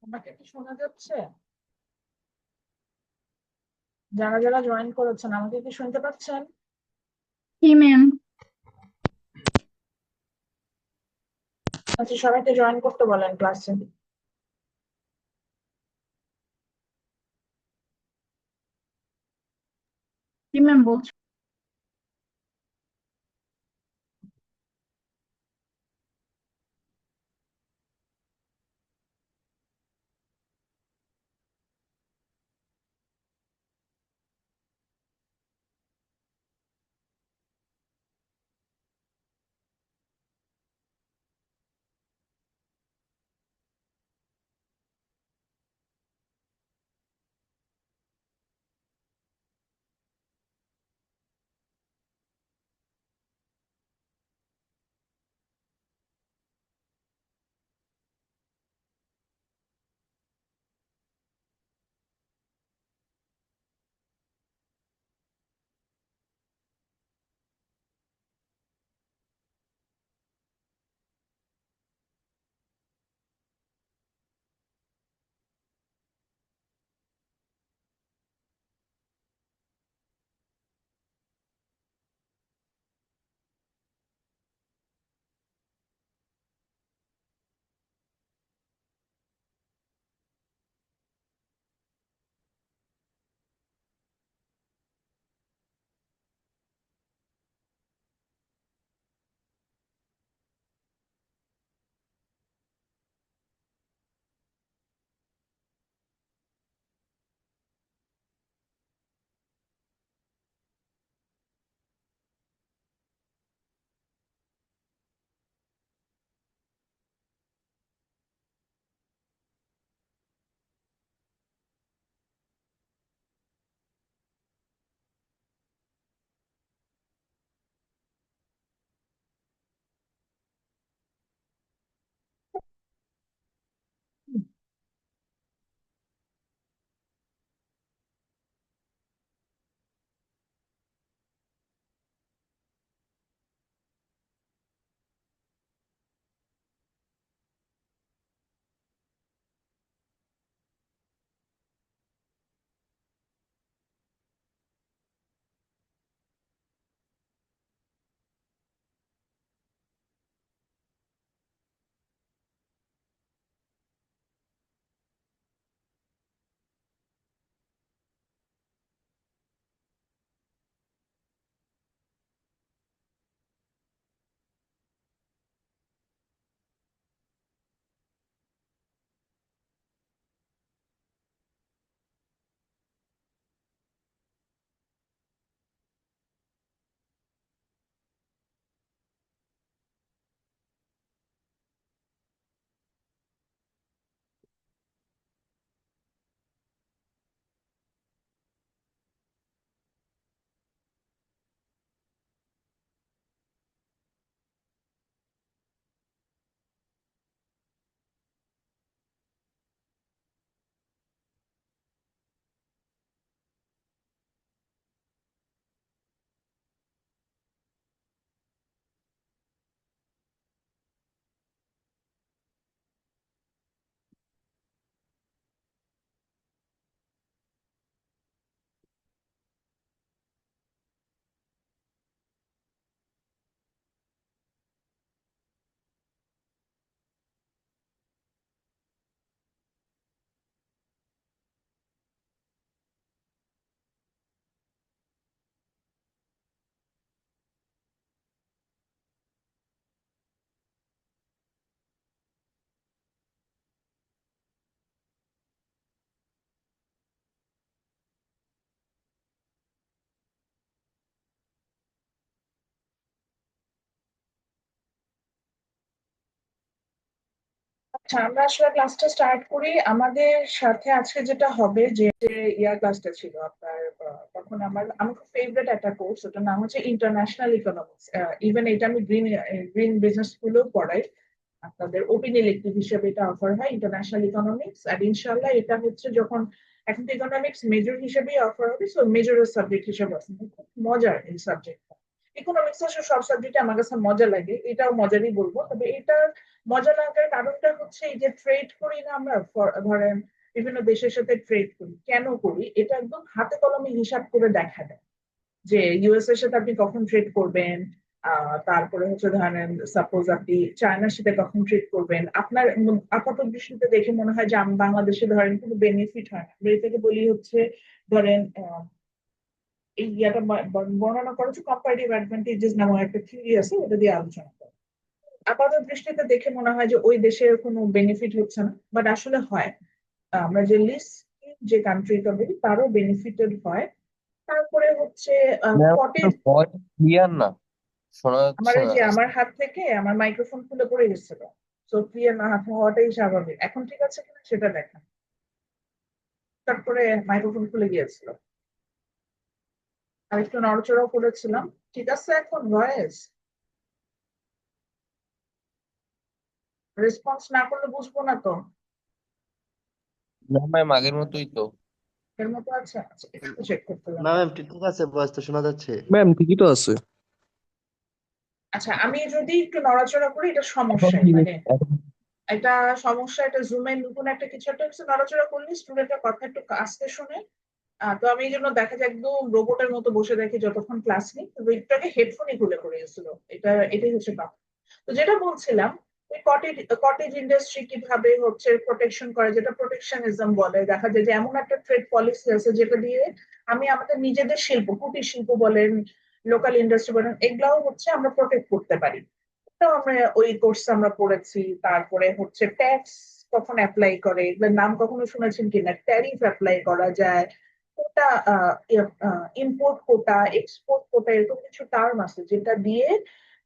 আমাকে কি শোনা যাচ্ছে? যারা যারা জয়েন করেছেন আমাকে কি শুনতে পাচ্ছেন? জি ম্যাম। আচ্ছা, সবাইকে জয়েন করতে বলেন ক্লাসে। জি ম্যাম বলছি। আচ্ছা, আমরা আসলে ক্লাসটা স্টার্ট করি। আমাদের সাথে আজকে যেটা হবে যে যে ইয়ার ক্লাসটা ছিল আপনার, তখন আমার খুব ফেভারিট একটা কোর্স, ওটার নাম হচ্ছে ইন্টারন্যাশনাল ইকোনমিক্স। ইভেন এটা আমি গ্রিন গ্রিন বিজনেস স্কুলেও পড়াই। আপনাদের ওপেন ইলেকটিভ হিসেবে এটা অফার হয়, ইন্টারন্যাশনাল ইকোনমিক্স। আর ইনশাল্লাহ এটা হচ্ছে যখন এখন তো ইকোনমিক্স মেজর হিসেবেই অফার হবে, সো মেজর সাবজেক্ট হিসেবে আছে। খুব মজার এই সাবজেক্টটা। ইকোনমিক্স এর সব সাবজেক্টে আমার কাছে মজা লাগে, এটাও মজারই বলবো। তবে এটার মজা লাগার কারণটা হচ্ছে এই যে ট্রেড করি না আমরা, ধরেন বিভিন্ন দেশের সাথে ট্রেড করি, কেন করি এটা একদম হাতে কলমে হিসাব করে দেখা দেয় যে ইউএস এর সাথে আপনি কখন ট্রেড করবেন। তারপরে হচ্ছে ধরেন সাপোজ আপনি চায়নার সাথে কখন ট্রেড করবেন, আপনার আপাত দৃষ্টিতে দেখে মনে হয় যে বাংলাদেশে ধরেন কোনো বেনিফিট হয় না, আমরা থেকে বলি হচ্ছে ধরেন এই ইয়াটা বর্ণনা করা হচ্ছে কম্পারেটিভ অ্যাডভান্টেজেস নামে একটা থিওরি আছে, ওটা দিয়ে আলোচনা করে। আপাত দৃষ্টিতে দেখে মনে হয় যে ওই দেশের কোনো বেনিফিট হচ্ছে না, বাট আসলে হয়। আমরা যে লিস্ট যে কান্ট্রিটা বলি তারও বেনিফিটেড হয়। তারপরে হচ্ছে ম্যাম কটেজ। ভয়েস ক্লিয়ার না, শোনা আমার যাচ্ছে এই না। যে আমার হাত থেকে আমার মাইক্রোফোন খুলে পড়ে গেছিল, সো ক্লিয়ার না হওয়াটাই স্বাভাবিক। এখন ঠিক আছে কিনা সেটা দেখেন। তারপরে মাইক্রোফোন খুলে গিয়েছিল, আর একটু নড়াচড়াও করেছিলাম। ঠিক আছে এখন ভয়েস রেসপন্স না করলে বুঝবো না তো। না ম্যাম, আগের মতোই তো। এর মতো আছে, আচ্ছা একটু চেক করতে না হবে। ম্যাম, ঠিক আছে, ভয়েস তো শোনা যাচ্ছে। ম্যাম ঠিকই তো আছে। আচ্ছা আমি যদি একটু নড়াচড়া করি এটা এখন সমস্যা, কি মানে এখন- এটা সমস্যা, এটা জুমে নতুন একটা কিছু একটা হচ্ছে, নড়াচড়া করলে স্টুডেন্টের কথা একটু আস্তে শুনে। তো আমি এই জন্য দেখা যায় একদম রোবটের মতো বসে দেখি যতক্ষণ ক্লাস নেই, তো একটু আগে হেডফোনই খুলে পড়ে গেছিল। এটাই হচ্ছে কথা। তো যেটা বলছিলাম, এই কটেজ কটেজ ইন্ডাস্ট্রি কিভাবে হচ্ছে প্রোটেকশন করে, যেটা প্রোটেকশনিজম বলে, দেখা যায় যে এমন একটা ট্রেড পলিসি আছে যেটা দিয়ে আমি আমাদের নিজেদের শিল্প, কুটির শিল্প বলেন, লোকাল ইন্ডাস্ট্রি বলেন, এগুলাও হচ্ছে আমরা প্রোটেক্ট করতে পারি। তো আমরা ওই কোর্স আমরা পড়েছি। তারপরে হচ্ছে ট্যাক্স কখন অ্যাপ্লাই করে, এগুলোর নাম কখনো শুনেছেন কিনা, ট্যারিফ অ্যাপ্লাই করা যায়, কোটা, ইম্পোর্ট কোটা, এক্সপোর্ট কোটা, এরকম কিছু টার্ম আছে যেটা দিয়ে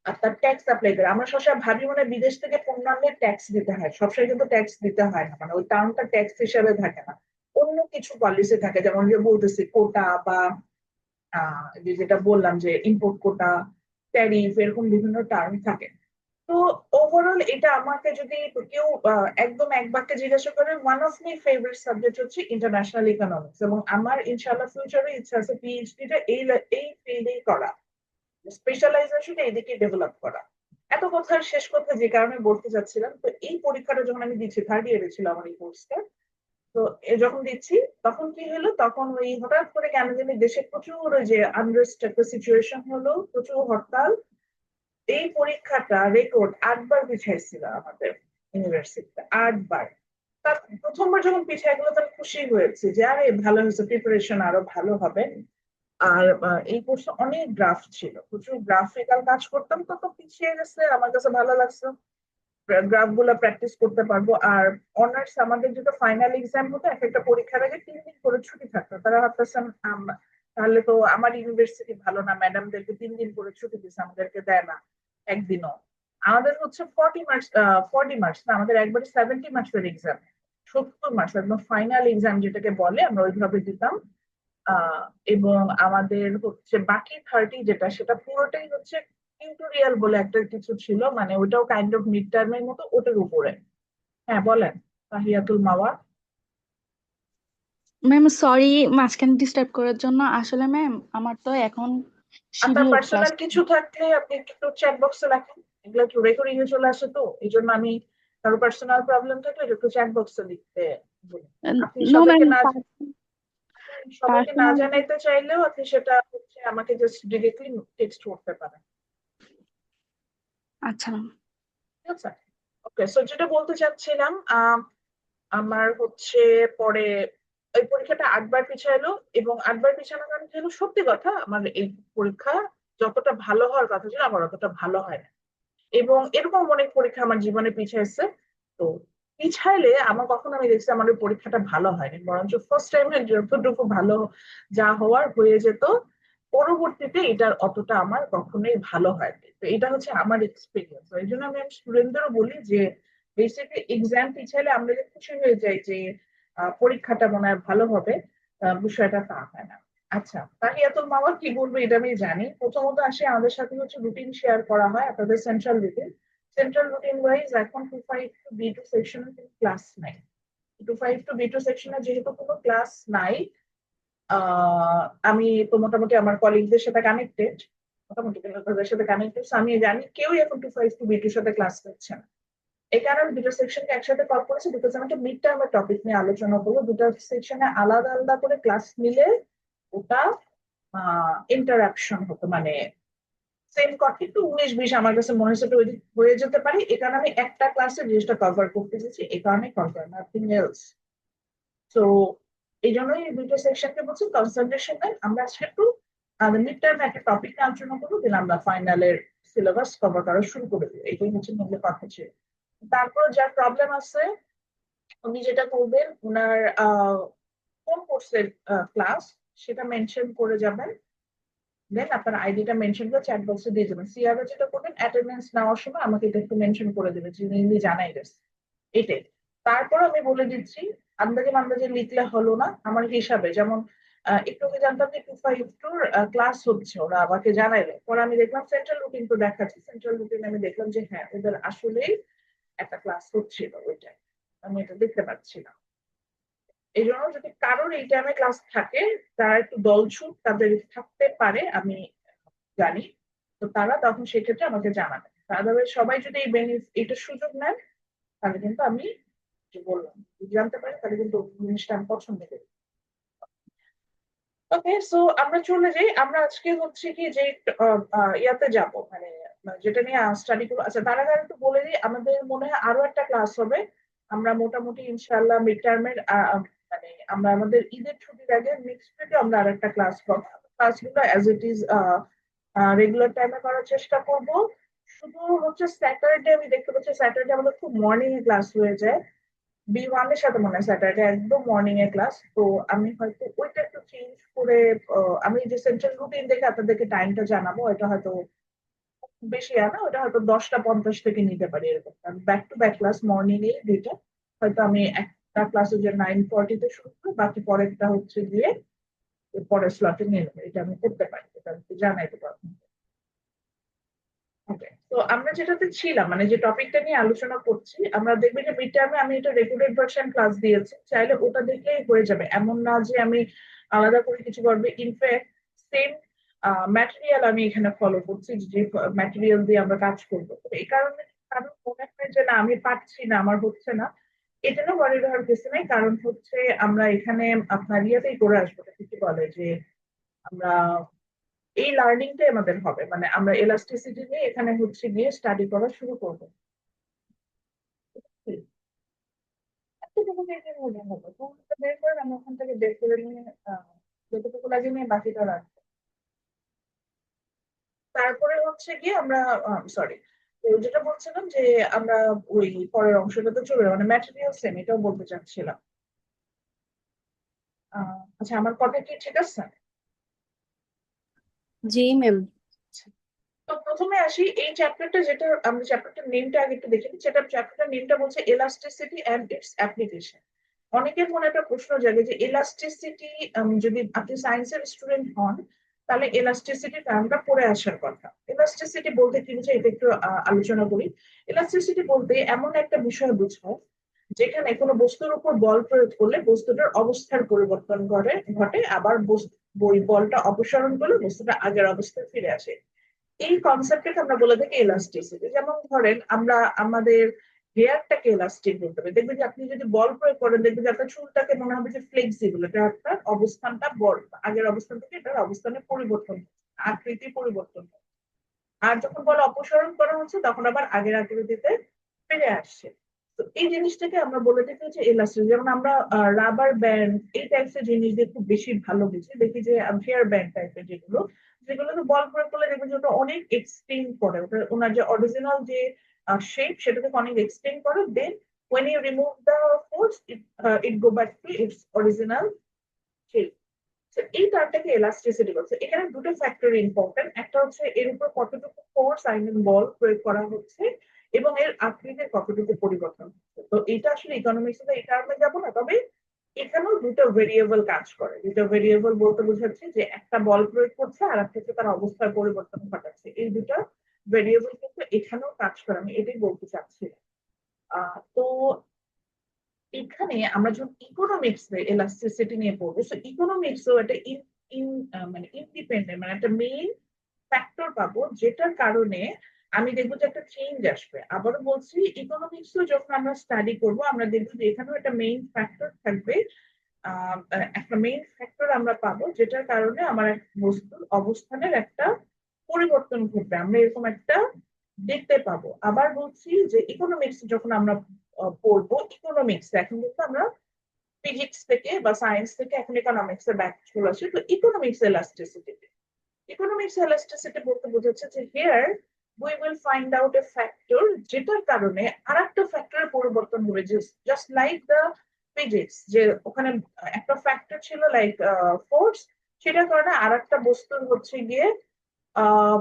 আপনার ট্যাক্স অ্যাপ্লাই করে। আমরা সবসময় ভাবি মানে বিদেশ থেকে পণ্য আনলে ট্যাক্স দিতে হয়, সবসময় কিন্তু ট্যাক্স দিতে হয় না, মানে ওই টার্মটা ট্যাক্স হিসাবে থাকে না, অন্য কিছু পলিসি থাকে, যেমন যে বলতেছি কোটা বা যেটা বললাম যে ইম্পোর্ট কোটা, ট্যারিফ, এরকম বিভিন্ন টার্ম থাকে। তো ওভারঅল এটা আমাকে যদি কেউ একদম এক বাক্যে জিজ্ঞাসা করে, one of my favourite subject হচ্ছে ইন্টারন্যাশনাল ইকোনমিক্স, এবং আমার ইনশাআল্লাহ ফিউচারে ইচ্ছা আছে পিএইচডিটা এই ফিল্ডেই করা, স্পেশালাইজেশন এইদিকে ডেভেলপ করা। এত কথার শেষ কথা যে কারণে বলতে চাচ্ছিলাম, তো এই পরীক্ষাটা যখন আমি দিচ্ছি, থার্ড ইয়ারে ছিল আমার এই কোর্সটা, তো যখন দিচ্ছি তখন কি হলো, তখন ওই হঠাৎ করে কেন জানি দেশে প্রচুর ওই যে আনরেস্ট একটা সিচুয়েশন হলো, প্রচুর হরতাল। এই পরীক্ষাটা রেকর্ড 8 বার পিছাইছিল আমাদের ইউনিভার্সিটিতে, 8 বার। তার প্রথমবার যখন পিছাই গেলো তখন খুশি হয়েছে যে আরে ভালো হয়েছে, প্রিপারেশন আরো ভালো হবে। আর এই কোর্সে অনেক গ্রাফ ছিল, প্রচুর গ্রাফিক্যাল কাজ করতাম, তো তো পিছিয়ে গেছে, আমার কাছে ভালো লাগছে। গ্রাফ গুলা প্র্যাকটিস করতে পারবো। আর অনার্স আমাদের যেটা ফাইনাল এক্সাম হতো, এক একটা পরীক্ষার আগে 3 দিন করে ছুটি থাকতো, তারা ভাবতেছেন তাহলে তো আমার ইউনিভার্সিটি ভালো না, ম্যাডামদেরকে 3 দিন করে ছুটি দিচ্ছে, আমাদেরকে দেয় না একদিনও। আমাদের হচ্ছে 40 মার্কস, 40 মার্কস না, আমাদের একবারে 70 মার্কসের এক্সাম, 70 মার্কস একদম ফাইনাল এক্সাম যেটাকে বলে, আমরা ওইভাবে দিতাম। আহ এবং আমাদের হচ্ছে বাকি 30 যেটা, সেটা পুরোটাই হচ্ছে টিউটোরিয়াল বলে একটা কিছু ছিল, মানে ওটাও কাইন্ড অফ মিড টার্মের মতো, ওটার উপরে। হ্যাঁ বলেন তাহিয়াতুল মাওয়া। ম্যাম সরি মাঝখানে ডিস্টার্ব করার জন্য। আসলে ম্যাম আমার তো এখন আপনার শিডিউল ক্লাস। পার্সোনাল কিছু থাকলে আপনি একটু চ্যাট বক্সে রাখেন, এগুলো একটু রেকর্ডিং এ চলে আসে, তো এই জন্য আমি কারো পার্সোনাল প্রবলেম থাকলে একটু চ্যাট বক্সে লিখতে বলি। আপনি নো ম্যাম, সবাইকে না পার্সোনাল। জানাইতে চাইলেও আপনি সেটা হচ্ছে আমাকে জাস্ট ডিরেক্টলি টেক্সট করতে পারেন। আচ্ছা ম্যাম। ঠিক আছে, ওকে। সো যেটা বলতে চাচ্ছিলাম, আমার হচ্ছে পরে ওই পরীক্ষাটা 8 বার পিছাইলো, এবং 8 বার পিছানোর কারণ কি হলো, সত্যি কথা আমার এই পরীক্ষা যতটা ভালো হওয়ার কথা ছিল আমার অতটা ভালো হয় না। এবং এরকম অনেক পরীক্ষা আমার জীবনে পিছাইছে। তো পিছাইলে আমার কখনো আমি দেখছি আমার ওই পরীক্ষাটা ভালো হয়নি, বরঞ্চ ফার্স্ট টাইমে যতটুকু ভালো যা হওয়ার হয়ে যেত, পরবর্তীতে এটার অতটা আমার কখনোই ভালো হয়নি। তো এটা হচ্ছে আমার এক্সপিরিয়েন্স। এই জন্য আমি স্টুডেন্টদেরও বলি যে বেসিক্যালি এক্সাম পিছাইলে আমরা যে খুশি হয়ে যাই যে পরীক্ষাটা মনে হয় ভালো হবে, বিষয়টা তা হয় না। আচ্ছা তাহিয়াতুল মাওয়া কি বলবো এটা আমি জানি। প্রথমত আসে আমাদের সাথে হচ্ছে রুটিন শেয়ার করা হয়, আপনাদের সেন্ট্রাল রুটিন ওয়াইজ এখন 2 5 to B2 সেকশনে কোনো ক্লাস নাই। 2 5 to B2 সেকশনে যেহেতু কোনো ক্লাস নাই, আমি তো মোটামুটি আমার কলিগদের সাথে কানেক্টেড, মোটামুটি তাদের সাথে কানেক্ট করছে। আমি জানি কেউই এখন 252 B2 সাথে ক্লাস করছে না। এই কারণে আমি দুটো সেকশনকে একসাথে কল করেছি, বিকজ আমি একটা মিড টার্মের টপিক নিয়ে আলোচনা করবো। দুটো সেকশনে আলাদা আলাদা করে ক্লাস নিলে ওটা ইন্টারাকশন হতো, মানে সেম কথা একটু 19-20 আমার কাছে মনে হচ্ছে হয়ে যেতে পারে। এই কারণে আমি একটা ক্লাসে জিনিসটা কভার করতে চেয়েছি, এই কারণে কভার, নাথিং এলস। তো এই জন্যই এই দুটো সেকশনকে বলছি কনসেন্ট্রেশন দেন। আমরা আজকে একটু মিড টার্মে একটা টপিক নিয়ে আলোচনা করবো, দেন আমরা ফাইনালের সিলেবাস কভার করা শুরু করে দেবো। এটাই হচ্ছে মূল কথা ছিল। তারপর যার প্রবলেম আছে উনি যেটা করবেন, ওনার কোন কোর্সের ক্লাস সেটা মেনশন করে যাবেন। দেন আপনার আইডিটা মেনশন করে চ্যাট বক্সে দিয়ে যাবেন। সিআরও যেটা করবেন, অ্যাটেন্ডেন্স নেওয়ার সময় আমাকে এটা একটু মেনশন করে দেবে যে ইনি জানাই গেছে, এটাই। তারপর আমি বলে দিচ্ছি, আন্দাজে আন্দাজে লিখলে হলো না আমার হিসাবে। যেমন একটু আগে জানতাম যে 252 ক্লাস হচ্ছে, ওরা আমাকে জানাইলো। পরে আমি দেখলাম সেন্ট্রাল রুটিন তো দেখাচ্ছি, সেন্ট্রাল রুটিন আমি দেখলাম যে হ্যাঁ ওদের আসলেই একটা ক্লাস হচ্ছিল ওইটাই, আমি এটা দেখতে পাচ্ছি না। এই জন্য যদি কারোর এই টাইমে ক্লাস থাকে, তারা একটু দলছুট তাদের থাকতে পারে, আমি জানি। তো তারা তখন সেক্ষেত্রে আমাকে জানাবে। আদারওয়াইজ সবাই যদি এইটার সুযোগ নেন, তাহলে কিন্তু আমি যে বললাম যদি জানতে পারি, তাহলে কিন্তু জিনিসটা আমি পছন্দ করি। ওকে, সো আমরা চলে যাই। আমরা আজকে হচ্ছে কি যে ইয়াতে যাব, মানে যেটা নিয়ে স্টাডি করবো। আচ্ছা, তার আগে একটু বলে দিই, আমাদের মনে হয় আরো একটা ক্লাস হবে। আমরা মোটামুটি ইনশাল্লাহ মিড টার্মের মানে আমরা আমাদের ঈদের ছুটির আগে নেক্সট উইকে আমরা আর একটা ক্লাস করবো। ক্লাসগুলো অ্যাজ ইট ইজ রেগুলার টাইমে করার চেষ্টা করব। শুধু হচ্ছে স্যাটারডে আমি দেখতে পাচ্ছি স্যাটারডে আমাদের খুব মর্নিং এ ক্লাস হয়ে যায়। B1 এর সাথে মনে হয় স্যাটারডে একদম মর্নিং এর ক্লাস। তো আমি হয়তো ওইটা একটু চেঞ্জ করে আমি যে সেন্ট্রাল রুটিন দেখে আপনাদেরকে টাইমটা জানাবো। এটা হয়তো বেশি না, ওটা হয়তো 10টা 50 থেকে নিতে পারি এরকম। Back to back class morning এ দুইটা, হয়তো আমি একটা ক্লাসে যে 9:40 শুরু করে বাকি পরেরটা হচ্ছে গিয়ে পরের স্লটে নিয়ে নেবো। এটা আমি করতে পারি, এটা আমি জানাই দেবো আপনাকে। ওকে, তো আমরা যেটাতে ছিলাম, মানে যে টপিকটা নিয়ে আলোচনা করছি, আমরা দেখবেন যে মিড টার্মে আমি এটা রেকর্ডেড ভার্সন ক্লাস দিয়েছি, চাইলে ওটা দেখলেই হয়ে যাবে। এমন না যে আমি আলাদা করে কিছু করবে। ইনফ্যাক্ট সেম ম্যাটেরিয়াল আমি এখানে ফলো করছি, যে ম্যাটেরিয়াল দিয়ে আমরা কাজ করবো। তো এই কারণে কারণ মনে হয় যে না আমি পারছি না, আমার হচ্ছে না, এটা না ওয়ারি হওয়ার কিছু নেই। কারণ হচ্ছে আমরা এখানে আপনার ইয়েতেই করে আসবো, কিছু বলে যে আমরা এই লার্নিংটাই আমাদের হবে, মানে আমরা এলাস্টিসিটি নিয়ে এখানে হচ্ছে গিয়ে স্টাডি করা শুরু করবো। এতটুকু বের হলে হবে, তোমরা বের করে আমি ওখান থেকে বের করে নিয়ে যতটুকু লাগে নিয়ে বাকিটা রাখবো। তারপরে হচ্ছে গিয়ে আমরা সরি, তো যেটা বলছিলাম যে আমরা ওই পরের অংশটাতে চলে যাবো, মানে ম্যাটেরিয়াল সেম, এটাও বলতে চাচ্ছিলাম। আচ্ছা, আমার কথা কি ঠিক আছে? জি ম্যাম। তো প্রথমে আসি এই চ্যাপ্টারটা, যেটা আমরা চ্যাপ্টারটার নেমটা আগে একটু দেখে নিই। সেটা চ্যাপ্টারটার নেমটা বলছে এলাস্টিসিটি এন্ড ইটস অ্যাপ্লিকেশন। অনেকের মনে একটা প্রশ্ন জাগে যে এলাস্টিসিটি, যদি আপনি সায়েন্সের স্টুডেন্ট হন তাহলে এলাস্টিসিটি টার্মটা পড়ে আসার কথা। এলাস্টিসিটি বলতে কি বোঝায় এটা একটু আলোচনা করি। এলাস্টিসিটি বলতে এমন একটা বিষয় বোঝায় যেখানে কোনো বস্তুর উপর বল প্রয়োগ করলে বস্তুটার অবস্থার পরিবর্তন ঘটে, আবার ওই বলটা অপসারণ করলে বস্তুটা আগের অবস্থায় ফিরে আসে। এই কনসেপ্টটাকে আমরা বলে থাকি এলাস্টিসিটি। যেমন ধরেন আমরা আমাদের হেয়ারটাকে এলাস্টিক বলতে পারি। দেখবেন যে আপনি যদি বল প্রয়োগ করেন, দেখবেন যে আপনার চুলটাকে মনে হবে যে ফ্লেক্সিবল, এটা আপনার অবস্থানটা বল আগের অবস্থান থেকে এটার অবস্থানে পরিবর্তন হচ্ছে, আকৃতি পরিবর্তন হচ্ছে। আর যখন বল অপসারণ করা হচ্ছে তখন আবার আগের আকৃতিতে ফিরে আসছে। তো এই জিনিসটাকে আমরা বলে থাকি হচ্ছে এলাস্টিক। যেমন আমরা রাবার ব্যান্ড এই টাইপের জিনিস দিয়ে খুব বেশি ভালো বুঝি, দেখি যে হেয়ার ব্যান্ড টাইপের যেগুলো, যেগুলোকে বল প্রয়োগ করলে দেখবেন যে ওটা অনেক এক্সটেন্ড করে, ওটা ওনার যে অরিজিনাল যে শেপ সেটাকে অনেক এক্সটেন্ড করে। দেন when you remove the force it go back to its original shape. তো এই টার্মটাকে এলাস্টিসিটি বলছে। এখানে দুটো ফ্যাক্টর ইম্পর্টেন্ট, একটা হচ্ছে এর উপর কতটুকু ফোর্স আই মিন বল প্রয়োগ করা হচ্ছে এবং এর আকৃতির কতটুকু পরিবর্তন হচ্ছে। তো এটা আসলে ইকোনমিক্স এই কারণে যাবো না, তবে এখানেও দুটো ভেরিয়েবল কাজ করে। দুটো ভেরিয়েবল বলতে বোঝাচ্ছে যে একটা বল প্রয়োগ করছে আর একটা হচ্ছে তার অবস্থার পরিবর্তন ঘটাচ্ছে। এই দুটো ভেরিয়েবল কিন্তু এখানেও কাজ করে, আমি এটাই বলতে চাচ্ছি। তো এখানে আমরা যখন ইকোনমিক্স এলাস্টিসিটি নিয়ে পড়বো, তো ইকোনমিক্সও একটা মানে ইন্ডিপেন্ডেন্ট, মানে একটা মেইন ফ্যাক্টর পাবো যেটার কারণে আমি দেখবো যে একটা চেঞ্জ আসবে। আবারও বলছি, ইকোনমিক্সও যখন আমরা স্টাডি করব আমরা দেখবো যে এখানেও একটা মেইন ফ্যাক্টর থাকবে। একটা মেইন ফ্যাক্টর আমরা পাবো যেটার কারণে আমার এক বস্তুর অবস্থানের একটা পরিবর্তন ঘটবে, আমরা এরকম একটা দেখতে পাবো। আবার বলছি যে ইকোনমিক্স যখন আমরা পড়বো, ইকোনমিক্স এখন কিন্তু আমরা ফিজিক্স থেকে বা সায়েন্স থেকে এখন ইকোনমিক্স এর ব্যাক চলে আসে। তো ইকোনমিক্স ইলাস্টিসিটি, ইকোনমিক্স ইলাস্টিসিটি বলতে বোঝাচ্ছে যে here we will find out A factor যেটার কারণে আরেকটা ফ্যাক্টরের পরিবর্তন হবে। জাস্ট লাইক দ্য ফিজিক্স, যে ওখানে একটা ফ্যাক্টর ছিল লাইক ফোর্স, সেটার কারণে আরেকটা বস্তুর হচ্ছে গিয়ে আহ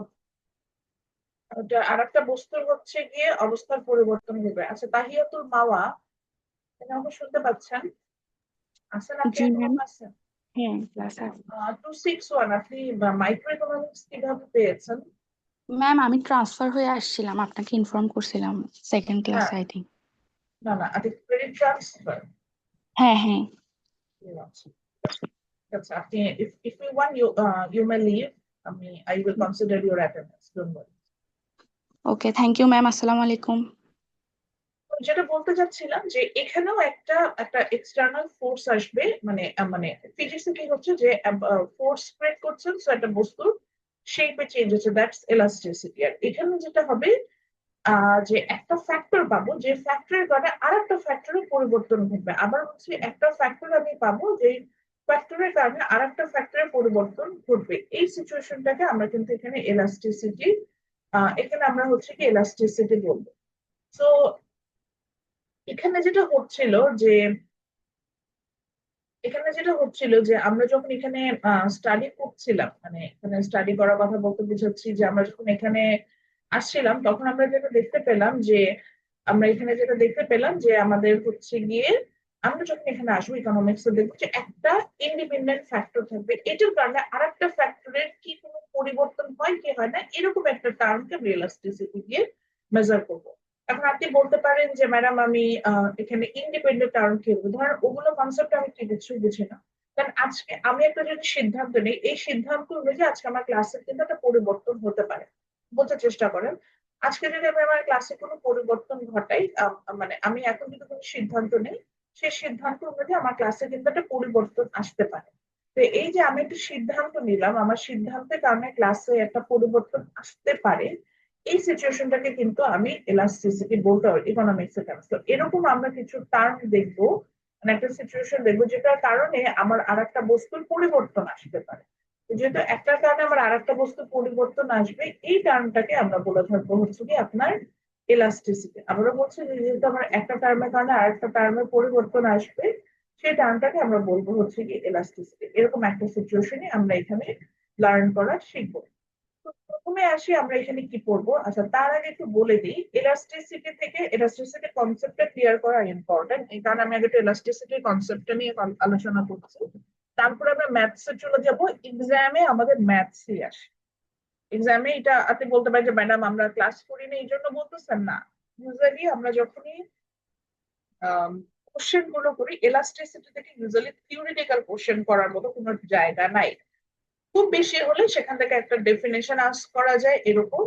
আরেকটা বস্তুর হচ্ছে গিয়ে অবস্থার পরিবর্তন হবে। আচ্ছা, তাহিয়াতুল মাওয়া, আপনি আমাকে শুনতে পাচ্ছেন? আছেন আপনি জি এখনো ম্যাম। আছেন? হ্যাঁ, ক্লাস আছে। 261 আপনি মাইক্রো ইকোনমিক্স কিভাবে পেয়েছেন? ম্যাম আমি ট্রান্সফার হয়ে আসছিলাম, আপনাকে ইনফর্ম করছিলাম সেকেন্ড ক্লাস হ্যাঁ, আই থিঙ্ক। না না, আচ্ছা, ক্রেডিট ট্রান্সফার। হ্যাঁ হ্যাঁ। আচ্ছা, আপনি if you want you may leave. I will consider your attendance, don't worry. Okay, thank you ma'am, আসসালামু আলাইকুম। তো যেটা বলতে চাচ্ছিলাম যে এখানেও একটা একটা এক্সটার্নাল ফোর্স আসবে, মানে ফিজিক্সে কি হচ্ছে যে ফোর্স স্প্রেড করছেন, সো একটা বস্তুর শেপে চেঞ্জ হচ্ছে, দ্যাটস ইলাস্টিসিটি। আর এখানে যেটা হবে যে একটা ফ্যাক্টর পাবো যে ফ্যাক্টরের কারণে আর একটা ফ্যাক্টরের পরিবর্তন ঘটবে। আবার হচ্ছে একটা ফ্যাক্টর আমি পাবো যে ফ্যাক্টরের কারণে আর একটা ফ্যাক্টরের পরিবর্তন ঘটবে। এই সিচুয়েশনটাকে আমরা কিন্তু এখানে এলাস্টিসিটি, এখানে আমরা হচ্ছে কি এলাস্টিসিটি বলবো। তো এখানে যেটা হচ্ছিল যে আমরা যখন এখানে স্টাডি করছিলাম, মানে এখানে স্টাডি করার কথা বলতে বুঝাচ্ছি যে আমরা যখন এখানে আসছিলাম তখন আমরা যেটা দেখতে পেলাম যে আমাদের হচ্ছে গিয়ে আমরা যখন এখানে আসবো ইকোনমিক্স দেখবো যে একটা ইন্ডিপেন্ডেন্ট ফ্যাক্টর থাকবে, এটার কারণে আর একটা ফ্যাক্টরের কি কোনো পরিবর্তন হয় কি হয় না, এরকম একটা টার্মকে আমরা ইলাস্টিসিটি দিয়ে মেজার করবো। এখন আপনি বলতে পারেন যে ম্যাডাম আমি এখানে ইন্ডিপেন্ডেন্ট টার্ম কি হবে, ধরেন ওগুলো কনসেপ্ট আমি কি কিছু বুঝি না। কারণ আজকে আমি একটা যদি সিদ্ধান্ত নিই, এই সিদ্ধান্ত অনুযায়ী আজকে আমার ক্লাসের কিন্তু একটা পরিবর্তন হতে পারে। বোঝার চেষ্টা করেন, আজকে যদি আমি আমার ক্লাসে কোনো পরিবর্তন ঘটাই, মানে আমি এখন যদি কোনো সিদ্ধান্ত নেই, সেই সিদ্ধান্ত অনুযায়ী আমার ক্লাসে কিন্তু একটা পরিবর্তন আসতে পারে। তো এই যে আমি একটা সিদ্ধান্ত নিলাম, আমার সিদ্ধান্তের কারণে ক্লাসে একটা পরিবর্তন আসতে পারে, এই সিচুয়েশনটাকে কিন্তু আমি এলাস্টিসিটি বলতে পারি ইকোনমিক্স এর টার্মস। তো এরকম আমরা কিছু টার্ম দেখবো, মানে একটা সিচুয়েশন দেখবো যেটার কারণে আমার আর একটা বস্তুর পরিবর্তন আসতে পারে। তো যেহেতু একটার কারণে আমার আর একটা বস্তুর পরিবর্তন আসবে, এই টার্মটাকে আমরা বলে থাকবো হচ্ছে কি আপনার এলাস্টিসিটি। আমরা বলছি যে যেহেতু আমার একটা টার্মের কারণে আর একটা টার্মের পরিবর্তন আসবে, সেই টার্মটাকে আমরা বলবো হচ্ছে কি এলাস্টিসিটি। এরকম একটা সিচুয়েশনে আমরা এখানে লার্ন করা শিখবো। তো প্রথমে আসি আমরা এখানে কি পড়বো। আচ্ছা, তার আগে একটু বলে দিই, এলাস্টিসিটি কনসেপ্টটা ক্লিয়ার করা ইম্পর্টেন্ট, এই কারণে আমি আগে একটু এলাস্টিসিটির কনসেপ্টটা নিয়ে আলোচনা করছি। তারপরে আমরা ম্যাথসে চলে যাব। এক্সামে আমাদের ম্যাথসই আসে। এক্সামে এটা আপনি বলতে পারেন যে ম্যাডাম আমরা ক্লাস করি না এই জন্য বলতেছেন, না। ইউজুয়ালি আমরা যখনই কোশ্চেন গুলো করি, এলাস্টিসিটি থেকে ইউজুয়ালি থিওরিটিক্যাল কোশ্চেন করার মতো কোনো জায়গা নাই। খুব বেশি হলে সেখান থেকে একটা ডেফিনেশন আস্ক করা যায় এরকম।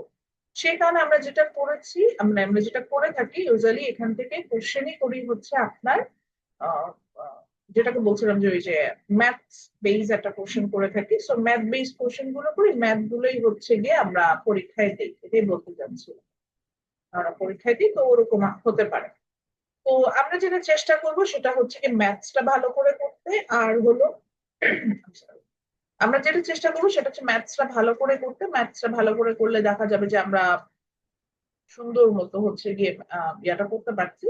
সেই কারণে আমরা যেটা করেছি, আমরা যেটা করে থাকি ইউজুয়ালি এখান থেকে কোশ্চেনই করি হচ্ছে আপনার আহ, আহ, যেটাকে বলছিলাম যে ওই যে ম্যাথস বেস একটা কোশ্চেন করে থাকি। সো ম্যাথ বেস কোশ্চেন গুলো করি, ম্যাথ গুলোই হচ্ছে গিয়ে আমরা পরীক্ষায় দিই, এটাই বলতে চাচ্ছিলাম। আমরা পরীক্ষায় দিই, তো ওরকম হতে পারে। তো আমরা যেটা চেষ্টা করব সেটা হচ্ছে কি ম্যাথসটা ভালো করে করতে, আর হলো আমরা যেটা চেষ্টা করবো সেটা হচ্ছে ম্যাথসটা ভালো করে করতে। ম্যাথসটা ভালো করে করলে দেখা যাবে যে আমরা সুন্দর মতো হচ্ছে গিয়ে ইয়াটা করতে পারছি।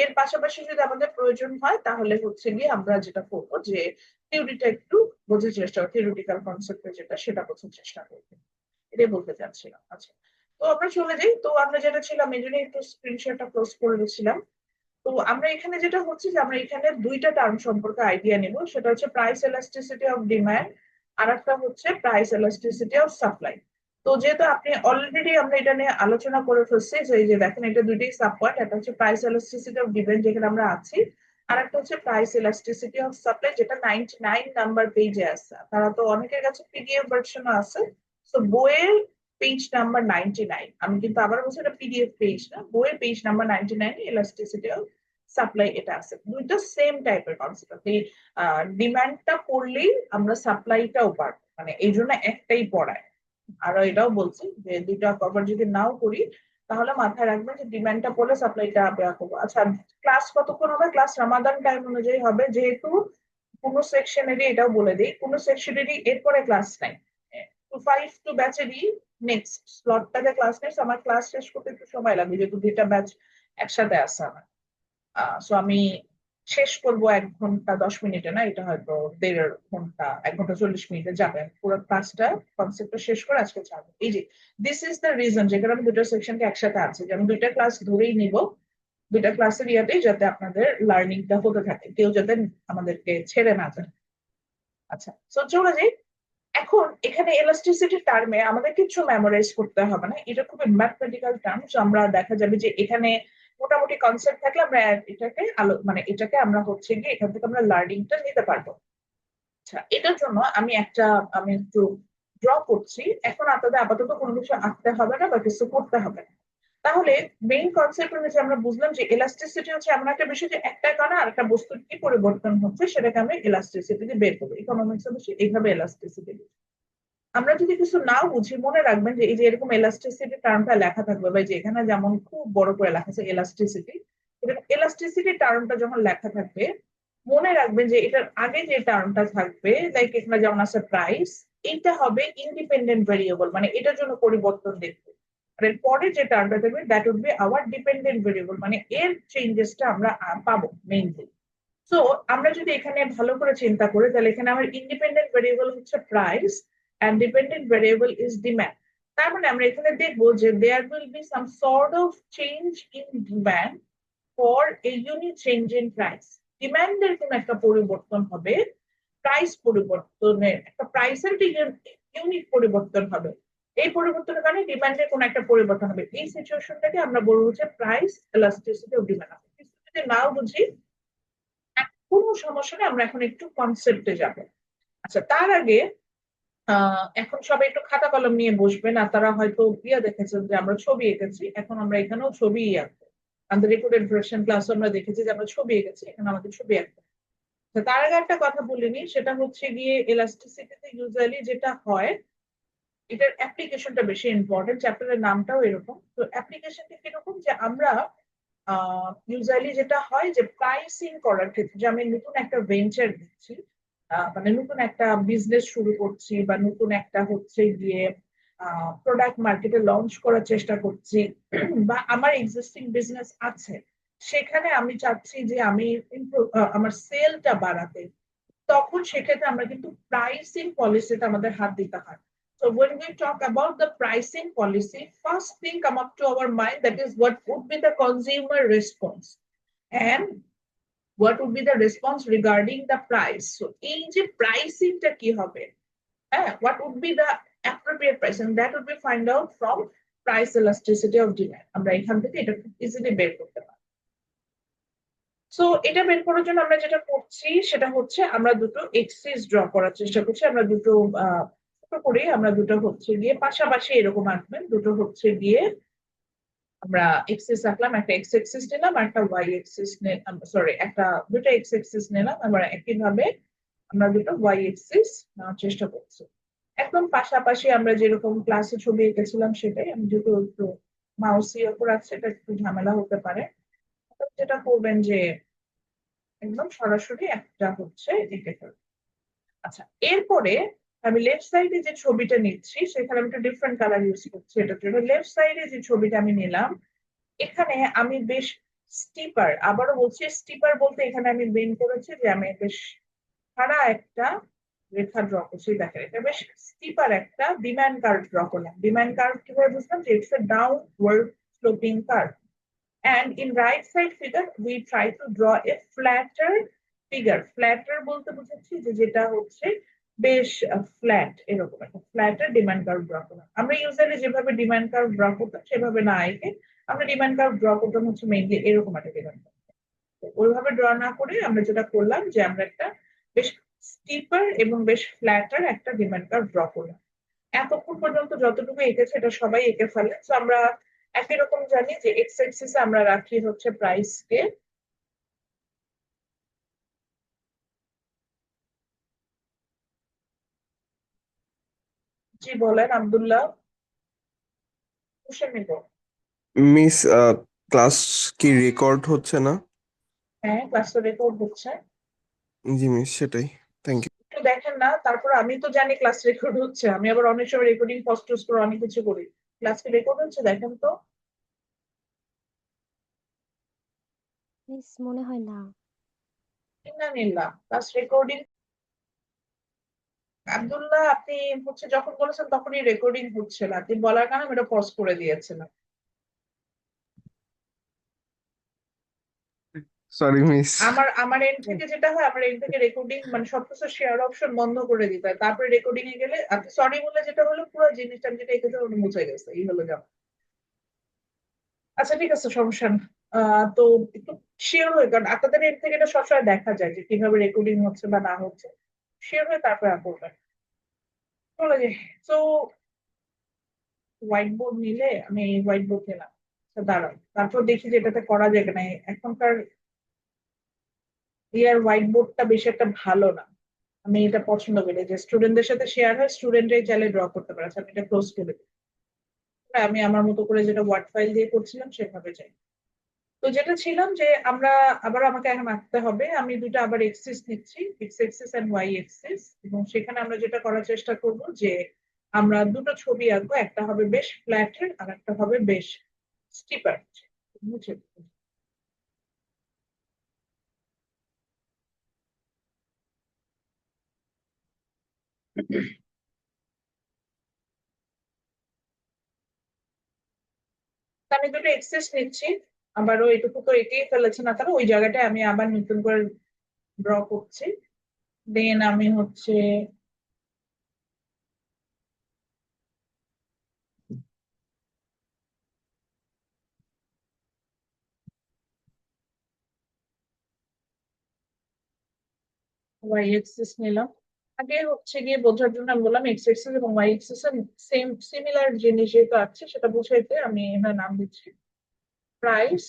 এর পাশাপাশি যদি আমাদের প্রয়োজন হয় তাহলে হচ্ছে গিয়ে আমরা যেটা করবো যে থিওরিটা একটু বোঝার চেষ্টা করবো, থিওরিটিক্যাল কনসেপ্ট যেটা সেটা বোঝার চেষ্টা করবো, এটাই বলতে চাচ্ছিলাম। আচ্ছা, তো আমরা চলে যাই। তো আমরা যেটা ছিলাম এই জন্য একটু স্ক্রিনশটটা ক্লোজ করে দিচ্ছিলাম। তো আমরা এখানে যেটা হচ্ছে যে আমরা এখানে দুইটা টার্ম সম্পর্কে আইডিয়া নিব, সেটা হচ্ছে প্রাইস এলাস্টিসিটি অফ ডিমান্ড, আর একটা হচ্ছে প্রাইস এলাস্টিসিটি অফ সাপ্লাই। তো যেহেতু আপনি অলরেডি আমরা এটা নিয়ে আলোচনা করে ফেলছি, যে এই যে দেখেন এটা দুইটাই সাব পয়েন্ট, একটা হচ্ছে প্রাইস এলাস্টিসিটি অফ ডিমান্ড যেখানে আমরা আছি, আর একটা হচ্ছে প্রাইস এলাস্টিসিটি অফ সাপ্লাই যেটা 99 নাম্বার পেজে আছে। তারা তো অনেকের কাছে পিডিএফ ভার্সনও আছে, তো বইয়ের পেজ নাম্বার 99, আমি কিন্তু আবার বলছি এটা পিডিএফ পেজ না, বইয়ের page number 99 elasticity of supply এটা আছে। দুইটা সেম টাইপের কনসেপ্ট। আপনি ডিমান্ডটা পড়লেই আমরা সাপ্লাইটাও পারবো, মানে এই জন্য একটাই পড়ায়। আর এটাও বলছি যে দুইটা কভার যদি নাও করি তাহলে মাথায় রাখবেন যে ডিমান্ডটা পড়লে সাপ্লাইটা করবো। আচ্ছা, ক্লাস কতক্ষণ হবে? ক্লাস রামাদান টাইম অনুযায়ী হবে, যেহেতু কোনো সেকশনেরই, এটাও বলে দিই, কোনো সেকশনেরই এরপরে ক্লাস নাই। 2 5 ব্যাচেরই নেক্সট স্লটটাতে ক্লাস নেই। আমার ক্লাস শেষ করতে একটু সময় লাগবে, যেহেতু দুইটা ব্যাচ একসাথে আছে আমার। সো আমি শেষ করবো 1 ঘন্টা 10 মিনিটে, না এটা হয়তো 1.5 ঘন্টা 1 ঘন্টা 40 মিনিটে যাবে। আমি পুরো ক্লাসটা কনসেপ্টটা শেষ করে আজকে ছাড়বো। এই যে দিস ইজ দ্য রিজন যে কারণে আমি দুটো সেকশনকে একসাথে আছে, যে আমি দুইটা ক্লাস ধরেই নিব, দুইটা ক্লাসের ইয়াতেই যাতে আপনাদের লার্নিংটা হতে থাকে, কেউ যাতে আমাদেরকে ছেড়ে না যায়। আচ্ছা, সো চলে যাই। এখন এখানে ইলাস্টিসিটি টার্মে আমাদের কিছু মেমোরাইজ করতে হবে না, এটা খুবই ম্যাথমেটিক্যাল টার্ম। আমরা দেখা যাবে যে এখানে মোটামুটি কনসেপ্ট থাকলে আমরা এটাকে মানে এটাকে আমরা হচ্ছে গিয়ে এখান থেকে আমরা লার্নিংটা নিতে পারবো। আচ্ছা, এটার জন্য আমি একটু ড্র করছি। এখন আপনাদের আপাতত কোনো কিছু আঁকতে হবে না বা কিছু করতে হবে না। তাহলে মেইন কনসেপ্ট অনুযায়ী আমরা বুঝলাম যে ইলাস্টিসিটি হচ্ছে এমন একটা বিষয় যে একটা কারণে আর একটা বস্তুর কি পরিবর্তন হচ্ছে সেটাকে আমরা ইলাস্টিসিটি বের করবো। ইকোনমিক্স হচ্ছে এইভাবে ইলাস্টিসিটি। আমরা যদি কিছু নাও বুঝি, মনে রাখবেন যে এই যে এরকম ইলাস্টিসিটি টার্মটা লেখা থাকবে, বা যে এখানে যেমন খুব বড় করে লেখা আছে ইলাস্টিসিটি, ইলাস্টিসিটি টার্মটা যখন লেখা থাকবে মনে রাখবেন যে এটার আগে যে টার্মটা থাকবে, লাইক এখানে যেমন আছে প্রাইস, এইটা হবে ইন্ডিপেন্ডেন্ট ভেরিয়েবল, মানে এটার জন্য পরিবর্তন দেখবে। আর এর পরে যে টার্মটা থাকবে that would be our dependent variable, মানে এর চেঞ্জেসটা আমরা পাবো মেইনলি। সো আমরা যদি এখানে ভালো করে চিন্তা করি তাহলে এখানে আমার ইন্ডিপেন্ডেন্ট ভেরিয়েবল হচ্ছে price and dependent variable is demand. তার মানে আমরা এখানে দেখবো যে there will be some sort of change in demand for a unit change in price. ডিমান্ডের কোন একটা পরিবর্তন হবে, প্রাইস পরিবর্তনের একটা প্রাইসের ইউনিট পরিবর্তন হবে, এই পরিবর্তনের কারণে ডিমান্ডের কোন একটা পরিবর্তন হবে। এই সিচুয়েশনটাকে আমরা বলবো হচ্ছে প্রাইস এলাস্টিসিটি অফ ডিমান্ড। যদি নাও বুঝি কোনো সমস্যা নেই, আমরা এখন একটু কনসেপ্টে যাব। আচ্ছা, তার আগে এখন সবাই একটু খাতা কলম নিয়ে বসবেন। আর তারা হয়তো দেখেছেন যে আমরা ছবি এঁকেছি, এখন আমরা এখানেও ছবি আঁকবো। আমাদের রেকর্ডেড ভার্সন ক্লাস আমরা দেখেছি যে আমরা ছবি এঁকেছি, এখানে আমাদের ছবি আঁকবো। তার আগে একটা কথা বলিনি, সেটা হচ্ছে গিয়ে ইলাস্টিসিটিতে ইউজুয়ালি যেটা হয়, এটার অ্যাপ্লিকেশনটা বেশি ইম্পর্টেন্ট, চ্যাপ্টারের নামটাও এরকম। তো অ্যাপ্লিকেশনটা কিরকম যে আমরা ইউজুয়ালি যেটা হয় যে প্রাইসিং করার ক্ষেত্রে, যে আমি নতুন একটা ভেঞ্চার দিচ্ছি, মানে নতুন একটা বিজনেস শুরু করছি, বা নতুন একটা হচ্ছে গিয়ে প্রোডাক্ট মার্কেটে লঞ্চ করার চেষ্টা করছি, বা আমার এক্সিস্টিং বিজনেস আছে সেখানে আমি চাচ্ছি যে আমি আমার সেলটা বাড়াতে, তখন সেক্ষেত্রে আমরা কিন্তু প্রাইসিং পলিসিতে আমাদের হাত দিতে হয়। So when we talk about the pricing policy, first thing come up to our mind, that is what would be the consumer response and what would be the response regarding the price. So এই যে প্রাইসিংটা কি হবে, হ্যাঁ, what would be the appropriate price, and that would be find out from price elasticity of demand. আমরা এখান থেকে এটা খুব ইজিলি বের করতে পারি। সো এটা বের করার জন্য আমরা যেটা করছি সেটা হচ্ছে আমরা দুটো এক্সিস ড্র করার চেষ্টা করছি। আমরা দুটো করে আমরা দুটো হচ্ছে গিয়ে পাশাপাশি এরকম আঁকবেন। দুটো হচ্ছে গিয়ে আমরা এক্সিস আঁকলাম, একটা এক্স এক্সিস নিলাম আর একটা ওয়াই এক্সিস নিলাম, সরি একটা দুটো এক্স এক্সিস নিলাম। আমরা একইভাবে আমরা দুটো ওয়াই এক্সিস নেওয়ার চেষ্টা করছি একদম পাশাপাশি। আমরা যেরকম ক্লাসে ছবি এঁকেছিলাম সেটাই। আমি যেহেতু একটু মাউস ইয়ে করে আছে, এটা একটু ঝামেলা হতে পারে। যেটা করবেন যে একদম সরাসরি একটা হচ্ছে এঁকে ফেলবেন। আচ্ছা, এরপরে আমি লেফট সাইডে যে ছবিটা নিচ্ছি সেখানে আমি একটা ডিফারেন্ট কালার ইউজ করছি। এটার জন্য লেফট সাইডে যে ছবিটা আমি নিলাম, এখানে আমি বেশ স্টিপার, আবারও বলছি স্টিপার বলতে এখানে আমি মেন করেছি যে আমি বেশ খাড়া একটা রেখা ড্র করছি। দেখেন এটা বেশ স্টিপার একটা ডিমান্ড কার্ভ ড্র করলাম। ডিমান্ড কার্ভ কিভাবে বুঝলাম? যে it's a downward sloping curve. And in right side figure, we try to draw a flatter figure. Flatter বলতে বুঝাচ্ছি যে যেটা হচ্ছে বেশ ফ্ল্যাট, এরকম একটা ফ্ল্যাটার ডিমান্ড কার্ভ ড্র করলাম। আমরা ইউজুয়ালি যেভাবে ডিমান্ড কার্ভ ড্র করতাম সেভাবে না এঁকে আমরা ডিমান্ড কার্ভ ড্র করতাম হচ্ছে মেইনলি এরকম একটা ডিমান্ড কার্ভ। ওইভাবে ড্র না করে আমরা যেটা করলাম যে আমরা একটা বেশ স্টিপার এবং বেশ ফ্ল্যাটার একটা ডিমান্ড কার্ভ ড্র করলাম। এতক্ষণ পর্যন্ত যতটুকু এঁকেছে এটা সবাই এঁকে ফেলে, তো আমরা একই রকম জানি যে এক্স অ্যাক্সিসে আমরা রাখি হচ্ছে প্রাইস কে। জি বলেন আব্দুল্লাহ, কোশ্চেন নিব। মিস, ক্লাস কি রেকর্ড হচ্ছে না? হ্যাঁ, ক্লাস তো রেকর্ড হচ্ছে। জি মিস, সেটাই। Thank you. একটু দেখেন না, তারপর আমি তো জানি ক্লাস রেকর্ড হচ্ছে, আমি আবার অনেক সময় রেকর্ডিং পজ টজ করে অনেক কিছু করি। ক্লাস কি রেকর্ড হচ্ছে দেখেন তো। মিস মনে হয় না। না, ক্লাস রেকর্ডিং। আব্দুল্লাহ, আপনি হচ্ছে যখন বলেছেন তখনই রেকর্ডিং হচ্ছিল, আপনি বলার কারণে আমি এটা পজ করে দিয়েছিলাম। Sorry miss. আমার আমার এন্ড থেকে যেটা হয়, আমার এন্ড থেকে রেকর্ডিং মানে সবকিছু শেয়ার অপশন বন্ধ করে দিতে হয়, তারপরে রেকর্ডিং এ গেলে আপনি সরি বলে যেটা হলো পুরো জিনিসটা আমি যেটা এঁকেছে ওটা মুছে গেছে, এই হলো যা। আচ্ছা ঠিক আছে, সমস্যা না। তো একটু শিওর হয়ে, কারণ আপনাদের এন্ড থেকে এটা সবসময় দেখা যায় যে কিভাবে রেকর্ডিং হচ্ছে বা না হচ্ছে। শিওর হয়ে তারপরে করবেন। চলে যাই। তো হোয়াইট বোর্ড নিলে আমি হোয়াইট বোর্ড নিলাম। আচ্ছা, দাঁড়ান, তারপর দেখি যে এটাতে করা যায় কিনা। এখনকার ইয়ার হোয়াইট বোর্ডটা বেশি একটা ভালো না। আমি এটা পছন্দ করি যে স্টুডেন্টদের সাথে শেয়ার হয়, স্টুডেন্টরাই চাইলে ড্র করতে পারে। আচ্ছা, আমি এটা ক্লোজ করে দিই। আমি আমার মতো করে যেটা ওয়ার্ড ফাইল দিয়ে করছিলাম সেভাবে যাই। তো যেটা ছিলাম যে আমরা আবার আমাকে এখন আঁকতে হবে, আমি দুটো আবার এক্সিস নিচ্ছি, x axis and y axis, এবং সেখানে আমরা যেটা করার চেষ্টা করব যে আমরা দুটো ছবি আঁকবো, একটা হবে বেশ ফ্ল্যাটের আর একটা হবে বেশ স্টিপার। বুঝে আমি দুটো এক্সেস নিচ্ছি। আবারও এটুকু তো এঁকেই ফেলেছে না তারা, ওই জায়গাটায় আমি আবার নতুন করে ড্র করছি। দেন আমি হচ্ছে ওয়াই এক্সিস নিলাম। আগে হচ্ছে গিয়ে বোঝার জন্য আমি বললাম এক্স এক্সিস এবং ওয়াই এক্সিস সেম সিমিলার জিনিস যেহেতু আছে সেটা বুঝাইতে আমি এখানে নাম দিচ্ছি প্রাইস।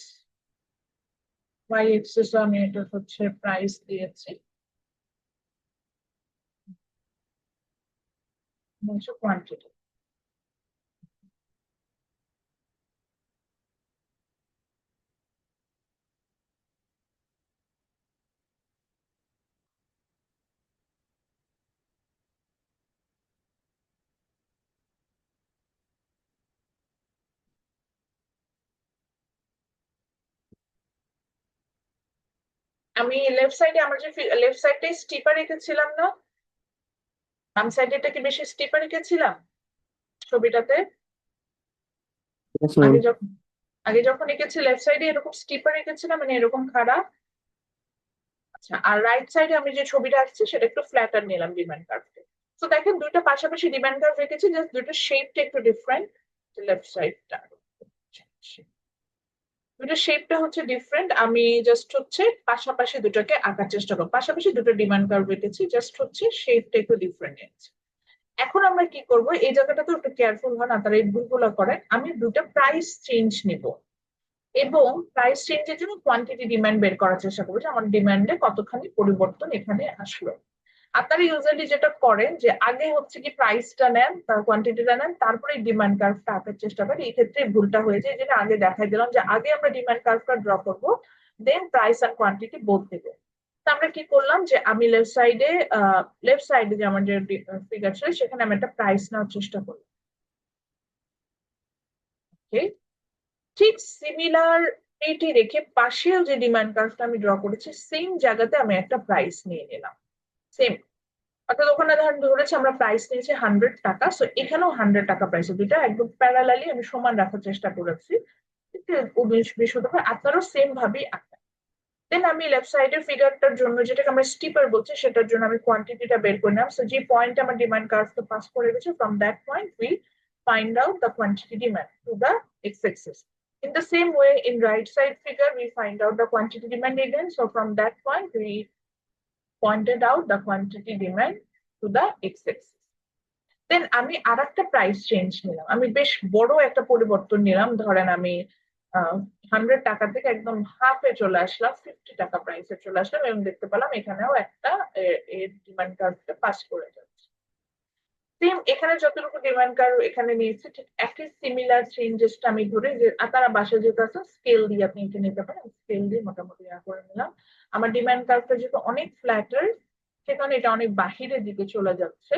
ওয়াই এক্সিস আমি এটা হচ্ছে প্রাইস দিয়েছি, কোয়ান্টিটি। আমি লেফট সাইডে আমার যে লেফট সাইডটাই স্টিপার রেখেছিলাম না, বাম সাইডে কি বেশি স্টিপার রেখেছিলাম ছবিটাতে। আগে যখন আগে যখন এঁকেছি লেফট সাইডে এরকম স্টিপার এঁকেছিলাম, মানে এরকম খাড়া। আচ্ছা, আর রাইট সাইডে আমি যে ছবিটা আঁকছি সেটা একটু ফ্ল্যাটার নিলাম ডিমান্ড কার্ভে। তো দেখেন দুইটা পাশাপাশি ডিমান্ড কার্ভ রেখেছি, জাস্ট দুইটা শেপটা একটু ডিফারেন্ট। লেফট সাইডটা দুটো শেপটা হচ্ছে ডিফারেন্ট, আমি জাস্ট হচ্ছে পাশাপাশি দুটোকে আঁকার চেষ্টা করবো, পাশাপাশি দুটো ডিমান্ড কার্ভ রেখেছি, জাস্ট হচ্ছে শেপটা একটু ডিফারেন্ট আছে। এখন আমরা কি করব, এই জায়গাটা তো একটু কেয়ারফুল হন আপনারা, এই ভুলগুলো করেন। আমি দুটো প্রাইস চেঞ্জ নিব এবং প্রাইস চেঞ্জের জন্য কোয়ান্টিটি ডিমান্ড বের করার চেষ্টা করবো যে আমার ডিমান্ডে কতখানি পরিবর্তন এখানে আসলো। আপনারা ইউজুয়ালি যেটা করেন যে আগে হচ্ছে কি প্রাইসটা নেন, তার কোয়ান্টিটিটা নেন, তারপরে ডিমান্ড কার্ভটা আঁকার চেষ্টা করেন। এই ক্ষেত্রে ভুলটা হয়ে যায়, যেটা আগে দেখাই দিলাম যে আগে আমরা ডিমান্ড কার্ভটা ড্র করবো, দেন প্রাইস আর কোয়ান্টিটি বোথ দেবো। তো আমরা কি করলাম যে আমি লেফট সাইডে যে আমার যে ফিগার ছিল সেখানে আমি একটা প্রাইস নেওয়ার চেষ্টা করলাম। ওকে, ঠিক সিমিলার এইটি রেখে পাশেও যে ডিমান্ড কার্ভটা আমি ড্র করেছি সেম জায়গাতে আমি একটা প্রাইস নিয়ে নিলাম। সেম, অর্থাৎ ওখানে ধরেছে আমরা প্রাইস নিয়েছি 100 টাকা, সো এখানেও 100 টাকা প্রাইস, দুটা একদম প্যারালালি আমি সমান রাখার চেষ্টা করেছি। আপনারও সেম ভাবেই আঁকবেন। দেন আমি লেফট সাইডের ফিগারটার জন্য যেটাকে আমরা স্টিপার বলছি সেটার জন্য আমি কোয়ান্টিটিটা বের করে নিলাম। সো যে পয়েন্ট আমার ডিমান্ড কার্ভটা পাস করে গেছে, from that point we find out the quantity demand to the x-axis. In the same way, in right side figure, we find out the quantity demand again. So from that point, we pointed out the quantity demand to the x-axis. দেন আমি আর একটা price change নিলাম, আমি বেশ বড় একটা পরিবর্তন নিলাম। ধরেন আমি 100 টাকা থেকে একদম হাফে চলে আসলাম, 50 টাকা প্রাইসে চলে আসলাম, এবং দেখতে পেলাম এখানেও একটা এর ডিমান্ড কার্ভটা পাস করে যাচ্ছে। সেম এখানে যতটুকু ডিমান্ড কার্ভ এখানে নিয়েছি, ঠিক একই সিমিলার চেঞ্জেসটা আমি ধরে, যে আপনারা বাসায় যেহেতু আছে স্কেল দিয়ে আপনি এটা নিতে পারেন, স্কেল দিয়ে মোটামুটি করে নিলাম। আমার ডিমান্ড কার্ভটা যেহেতু অনেক ফ্ল্যাটার, সেখানে এটা অনেক বাহিরের দিকে চলে যাচ্ছে,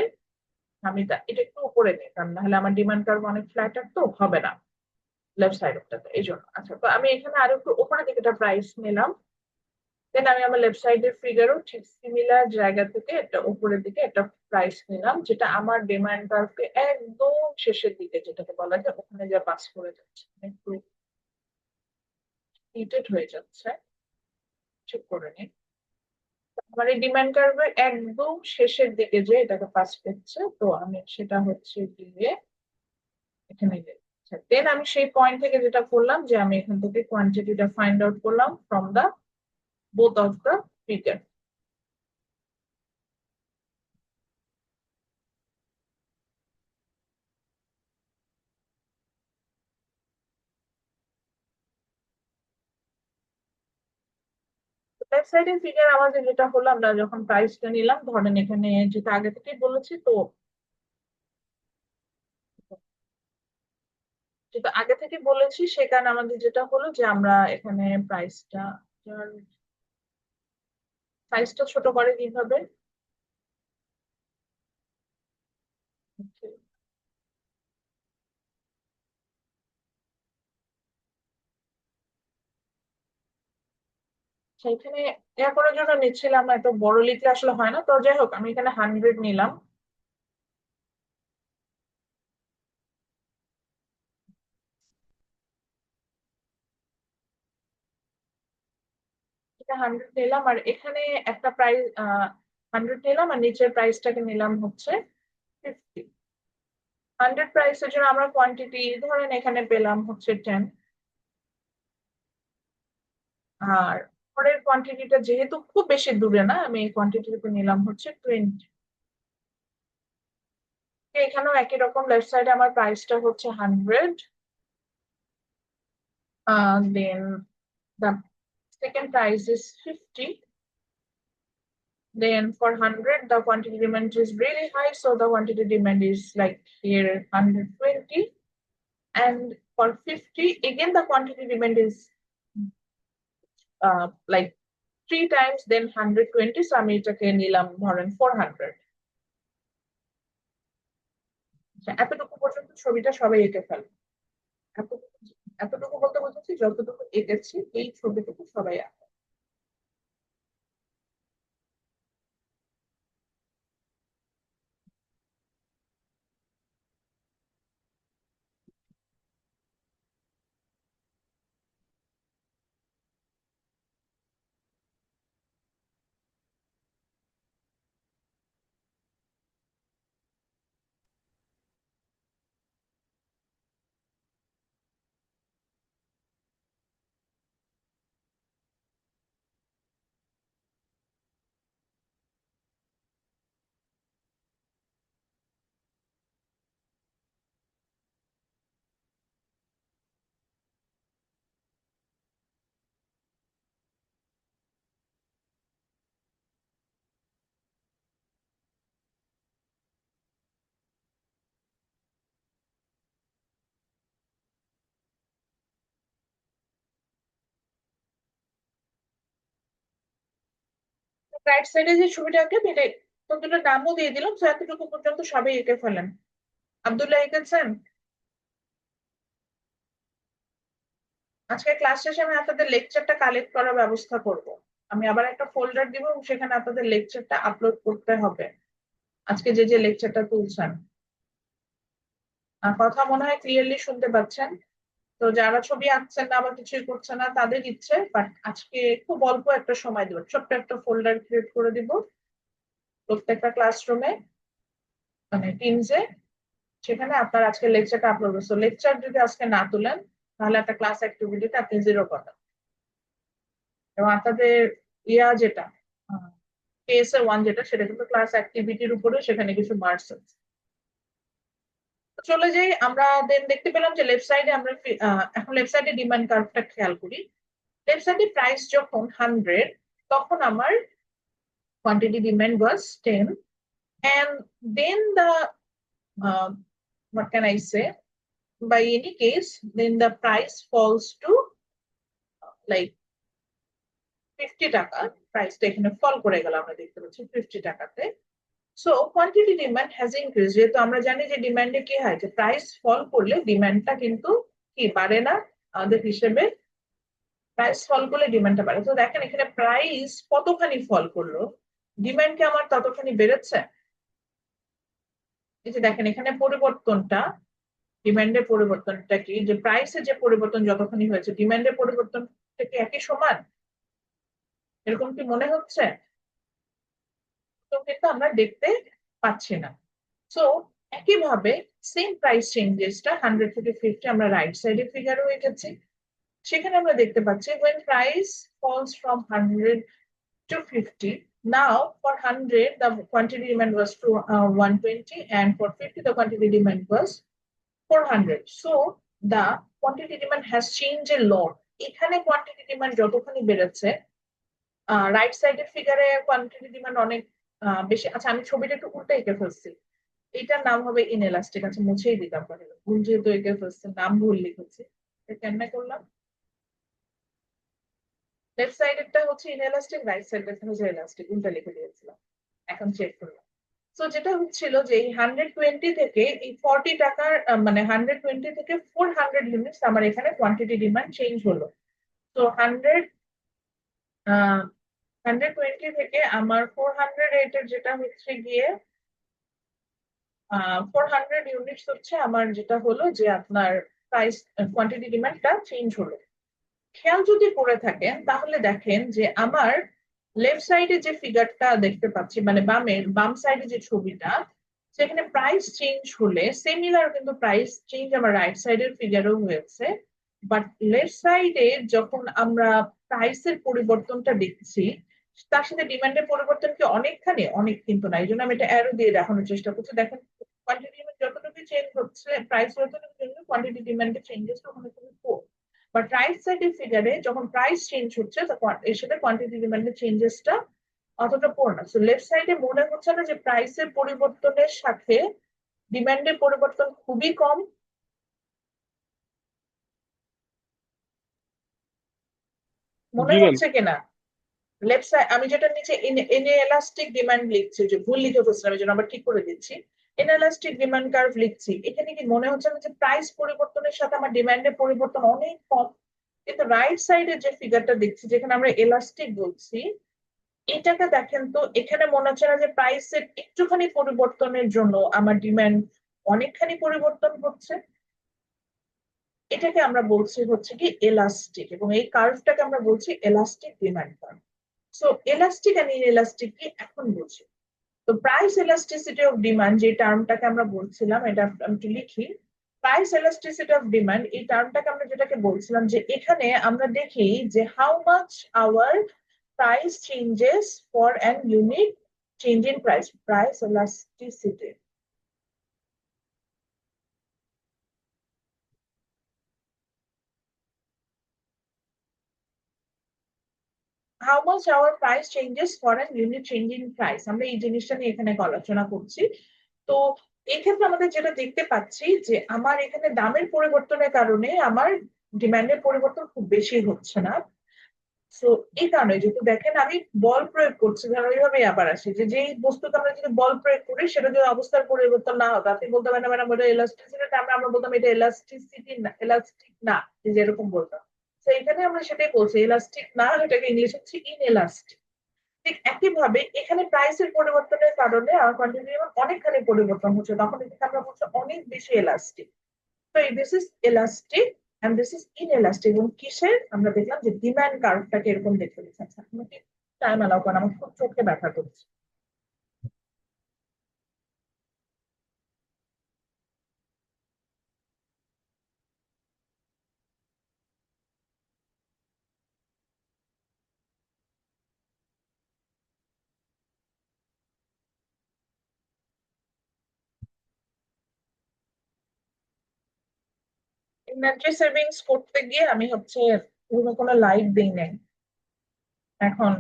আমি এটা একটু উপরে নিতাম, নাহলে আমার ডিমান্ড কার্ভ অনেক ফ্ল্যাটার তো হবে না লেফট সাইড অফটাতে, এই জন্য। আচ্ছা, তো আমি এখানে আরো একটু উপরের দিকে একটা প্রাইস নিলাম। দেন আমি আমার লেফট সাইডের ফিগারও ঠিক সিমিলার জায়গা থেকে একটা উপরের দিকে একটা প্রাইস নিলাম, যেটা আমার ডিমান্ড কার্ভকে একদম শেষের দিকে, যেটাকে বলা যায় ওখানে যা পাস করে যাচ্ছে, মানে একটু হিটেড হয়ে যাচ্ছে। ঠিক করে নিই। আমার এই ডিমান্ড কার্ভের একদম শেষের দিকে যে এটাকে পাস করছে, তো আমি সেটা হচ্ছে দিয়ে এখানে দেন আমি সেই পয়েন্ট থেকে যেটা করলাম, যে আমি এখান থেকে কোয়ান্টিটিটা ফাইন্ড আউট করলাম from the both of the figure. Left সাইডের ফিগার আমাদের যেটা হলো, আমরা যখন প্রাইসটা নিলাম, ধরেন এখানে যেটা আগে থেকে বলেছি, তো যেটা আগে থেকে বলেছি সেখানে আমাদের যেটা হলো, যে আমরা এখানে প্রাইসটা সাইজটা ছোট করে কিভাবে, সেখানে ইয়া করার জন্য নিচ্ছিলাম না, এত বড় লিখলে আসলে হয় না, তো যাই হোক আমি এখানে 100 নিলাম। এটা 100 নিলাম, আর এখানে একটা প্রাইস 100 নিলাম, আর নিচের প্রাইসটাকে নিলাম হচ্ছে 50। 100 প্রাইসের জন্য আমরা কোয়ান্টিটি ধরেন এখানে পেলাম হচ্ছে 10, আর পরের কোয়ান্টিটিটা যেহেতু খুব বেশি দূরে না, আমি এই কোয়ান্টিটিতে নিলাম হচ্ছে 20। এখানেও একই রকম, লেফট সাইডে আমার প্রাইসটা হচ্ছে 100, দেন the second price is 50. Then for 100, the quantity demand is really high, so the quantity demand is like here 120. And for 50, again the quantity demand is like 3 times, then 120. So আমি এটাকে নিলাম ধরেন 400। এতটুকু পর্যন্ত ছবিটা সবাই এঁকে ফেলে। এতটুকু এতটুকু বলতে বুঝেছি, যতটুকু এঁকেছি এই ছবিটুকু সবাই আঁকে। রাইট সাইডে যে ছবিটা আঁকে এটা কতটা নামও দিয়ে দিলাম, তো এতটুকু পর্যন্ত সবাই এঁকে ফেলেন। আব্দুল্লাহ এঁকেছেন? আজকে ক্লাস শেষে আমি আপনাদের লেকচারটা কালেক্ট করার ব্যবস্থা করব। আমি আবার একটা ফোল্ডার দিব, এবং সেখানে আপনাদের লেকচারটা আপলোড করতে হবে, আজকে যে যে লেকচারটা তুলছেন। কথা মনে হয় ক্লিয়ারলি শুনতে পাচ্ছেন? তো যারা ছবি আঁকছেন না বা কিছুই করছে না তাদের ইচ্ছে, বাট আজকে খুব অল্প একটা সময় দেবো, ছোট্ট একটা ফোল্ডার ক্রিয়েট করে দিব প্রত্যেকটা ক্লাসরুমে, মানে টিমসে। সেখানে আপনার আজকে লেকচারটা আপলোড করছে, লেকচার যদি আজকে না তুলেন তাহলে একটা ক্লাস অ্যাক্টিভিটিতে আপনি 0 পাবেন। এবং আপনাদের ইয়া যেটা কেএসএ 1 যেটা, সেটা কিন্তু ক্লাস অ্যাক্টিভিটির উপরে, সেখানে কিছু মার্কস আছে। চলে যাই আমরা, দেন দেখতে পেলাম যে লেফট সাইডে আমরা এখন লেফট সাইডে ডিমান্ড কার্ভটা খেয়াল করি। লেফট সাইডে প্রাইস যখন 100, তখন আমার quantity demand was 10, and then the what can I say, by any case then the price falls to like 50 টাকা। প্রাইসটা এখানে ফল করে গেল, আমরা দেখতে পাচ্ছি 50 টাকাতে। So quantity demand has increase, যেহেতু আমরা জানি যে ডিমান্ডে কি হয়, যে প্রাইস ফল করলে ডিমান্ডটা কিন্তু কি বাড়ে না আমাদের হিসেবে, প্রাইস ফল করলে ডিমান্ডটা বাড়ে। তো দেখেন এখানে প্রাইস কতখানি ফল করলো, ডিমান্ড কি আমার ততখানি বেড়েছে? এই যে দেখেন এখানে পরিবর্তনটা, ডিমান্ডের পরিবর্তনটা কি, যে প্রাইসের যে পরিবর্তন যতখানি হয়েছে ডিমান্ডের পরিবর্তনটা কি একই সমান, এরকম কি মনে হচ্ছে? তো কিন্তু আমরা দেখতে পাচ্ছি না। সো একইভাবে সেম প্রাইস চেঞ্জেসটা 100 থেকে 50 আমরা রাইট সাইডে ফিগারও এঁকেছি। সেখানে আমরা দেখতে পাচ্ছি when price falls from 100 to 50, now for 100 the quantity demand was to 120, and for 50 the quantity demand was 400. So the quantity demand has changed a lot. এখানে কোয়ান্টিটি ডিমান্ড যতখানি বেড়েছে, রাইট সাইডের ফিগারে কোয়ান্টিটি ডিমান্ড অনেক বেশি। আচ্ছা আমি ছবিটা একটু উল্টে এঁকে ফেলছি, এটার নাম হবে ইনএলাস্টিক। আচ্ছা মুছেই দিতাম পারে, ভুল যেহেতু এঁকে ফেলছি, নাম ভুল লিখেছি, কেন করলাম। লেফট সাইডেরটা হচ্ছে ইনএলাস্টিক, রাইট সাইডেরটা হচ্ছে এলাস্টিক, উল্টা লিখে দিয়েছিলাম, এখন চেক করলাম। সো যেটা হচ্ছিল যে এই 120 থেকে এই 40 টাকার মানে 120 থেকে 400 ইউনিটস আমার এখানে কোয়ান্টিটি ডিমান্ড চেঞ্জ হলো। তো 120 থেকে আমার 400 রেটের যেটা হচ্ছে গিয়ে 400 ইউনিটস হচ্ছে আমার যেটা হলো যে আপনার প্রাইস কোয়ান্টিটি ডিমান্ডটা চেঞ্জ হলো। খেয়াল যদি করে থাকেন তাহলে দেখেন যে আমার লেফট সাইডে যে ফিগারটা দেখতে পাচ্ছি, মানে বাম সাইডে যে ছবিটা, সেখানে প্রাইস চেঞ্জ হলে সিমিলার কিন্তু প্রাইস চেঞ্জ আমার রাইট সাইডের ফিগারও হয়েছে। বাট লেফট সাইডে যখন আমরা প্রাইসের পরিবর্তনটা দেখছি, তার সাথে ডিমান্ডের পরিবর্তন কি অনেকখানি? অনেক কিন্তু না, এই জন্য আমি এটা অ্যারো দিয়ে দেখানোর চেষ্টা করছি। দেখেন কোয়ান্টিটি ডিমান্ড যতটুকু চেঞ্জ হচ্ছে, প্রাইস যতটুকু চেঞ্জ হচ্ছে, কোয়ান্টিটি ডিমান্ডের চেঞ্জেস ওখানে খুবই কম। বাট রাইট সাইডের ফিগারে যখন প্রাইস চেঞ্জ হচ্ছে, এর সাথে কোয়ান্টিটি ডিমান্ডের চেঞ্জেসটা অতটা পড়ে না। সো লেফট সাইডে মনে হচ্ছে না যে প্রাইসের পরিবর্তনের সাথে ডিমান্ডের পরিবর্তন খুবই কম? মনে জি ম্যাম। হচ্ছে কিনা? লেফট সাইড আমি যেটা নিচে ইনএলাস্টিক ডিমান্ড লিখছি, যে ভুল লিখে ফেলছিলাম, এই জন্য আবার ঠিক করে দিচ্ছি, ইনএলাস্টিক ডিমান্ড কার্ভ লিখছি, এখানে কি মনে হচ্ছে না যে প্রাইস পরিবর্তনের সাথে আমার ডিমান্ডের পরিবর্তন অনেক কম? কিন্তু রাইট সাইডে যে ফিগারটা দেখছি, যেখানে আমরা এলাস্টিক বলছি, এটাকে দেখেন তো, এখানে মনে হচ্ছে না যে প্রাইসের একটুখানি পরিবর্তনের জন্য আমার ডিমান্ড অনেকখানি পরিবর্তন হচ্ছে? এটাকে আমরা বলছি হচ্ছে কি এলাস্টিক, এবং এই কার্ভটাকে আমরা বলছি elastic demand curve. So elastic and inelastic কি এখন বুঝি। তো প্রাইস এলাস্টিসিটি অফ ডিমান্ড যে টার্মটাকে আমরা বলছিলাম, এটা আমি একটু লিখি। প্রাইস এলাস্টিসিটি অফ ডিমান্ড এই টার্মটাকে আমরা যেটাকে বলছিলাম, যে এখানে আমরা দেখি যে how much our price changes for an unique change in price, price elasticity. How much our price changes for an unit change in price, আমরা এই জিনিসটা নিয়ে এখানে আলোচনা করছি। তো এক্ষেত্রে আমাদের যেটা দেখতে পাচ্ছি, যে আমার এখানে দামের পরিবর্তনের কারণে আমার ডিমান্ডের পরিবর্তন খুব বেশি হচ্ছে না। তো এই কারণে যেহেতু দেখেন আমি বল প্রয়োগ করছি, ধরো এইভাবে আবার আসি, যে যেই বস্তুতে আমরা যদি বল প্রয়োগ করি সেটা যদি অবস্থার পরিবর্তন না হতো, আপনি বলতে পারেন ম্যাডাম ওটা এলাস্টিসিটি, আমরা বলতাম এটা এলাস্টিসিটি না, এলাস্টিক না, যে এরকম বলতাম। তো এখানে আমরা সেটাই বলছি, এলাস্টিক না, এটাকে ইংলিশ হচ্ছে ইনএলাস্টিক। ঠিক একইভাবে এখানে প্রাইসের পরিবর্তনের কারণে আমার কোয়ান্টিটি অনেকখানি পরিবর্তন হচ্ছে, তখন এটাকে আমরা বলছি অনেক বেশি এলাস্টিক। তো this is elastic and this is inelastic. এবং কিসের আমরা দেখলাম যে ডিমান্ড কার্ভটাকে এরকম দেখতে দিচ্ছে। আচ্ছা আমাকে টাইম অ্যালাউ করেন, আমার খুব চোখে ব্যথা করছে। ইনভেন্টরি সেভিংস করতে গিয়ে আমি হচ্ছে কোনো লাইট দিই নাই। এখন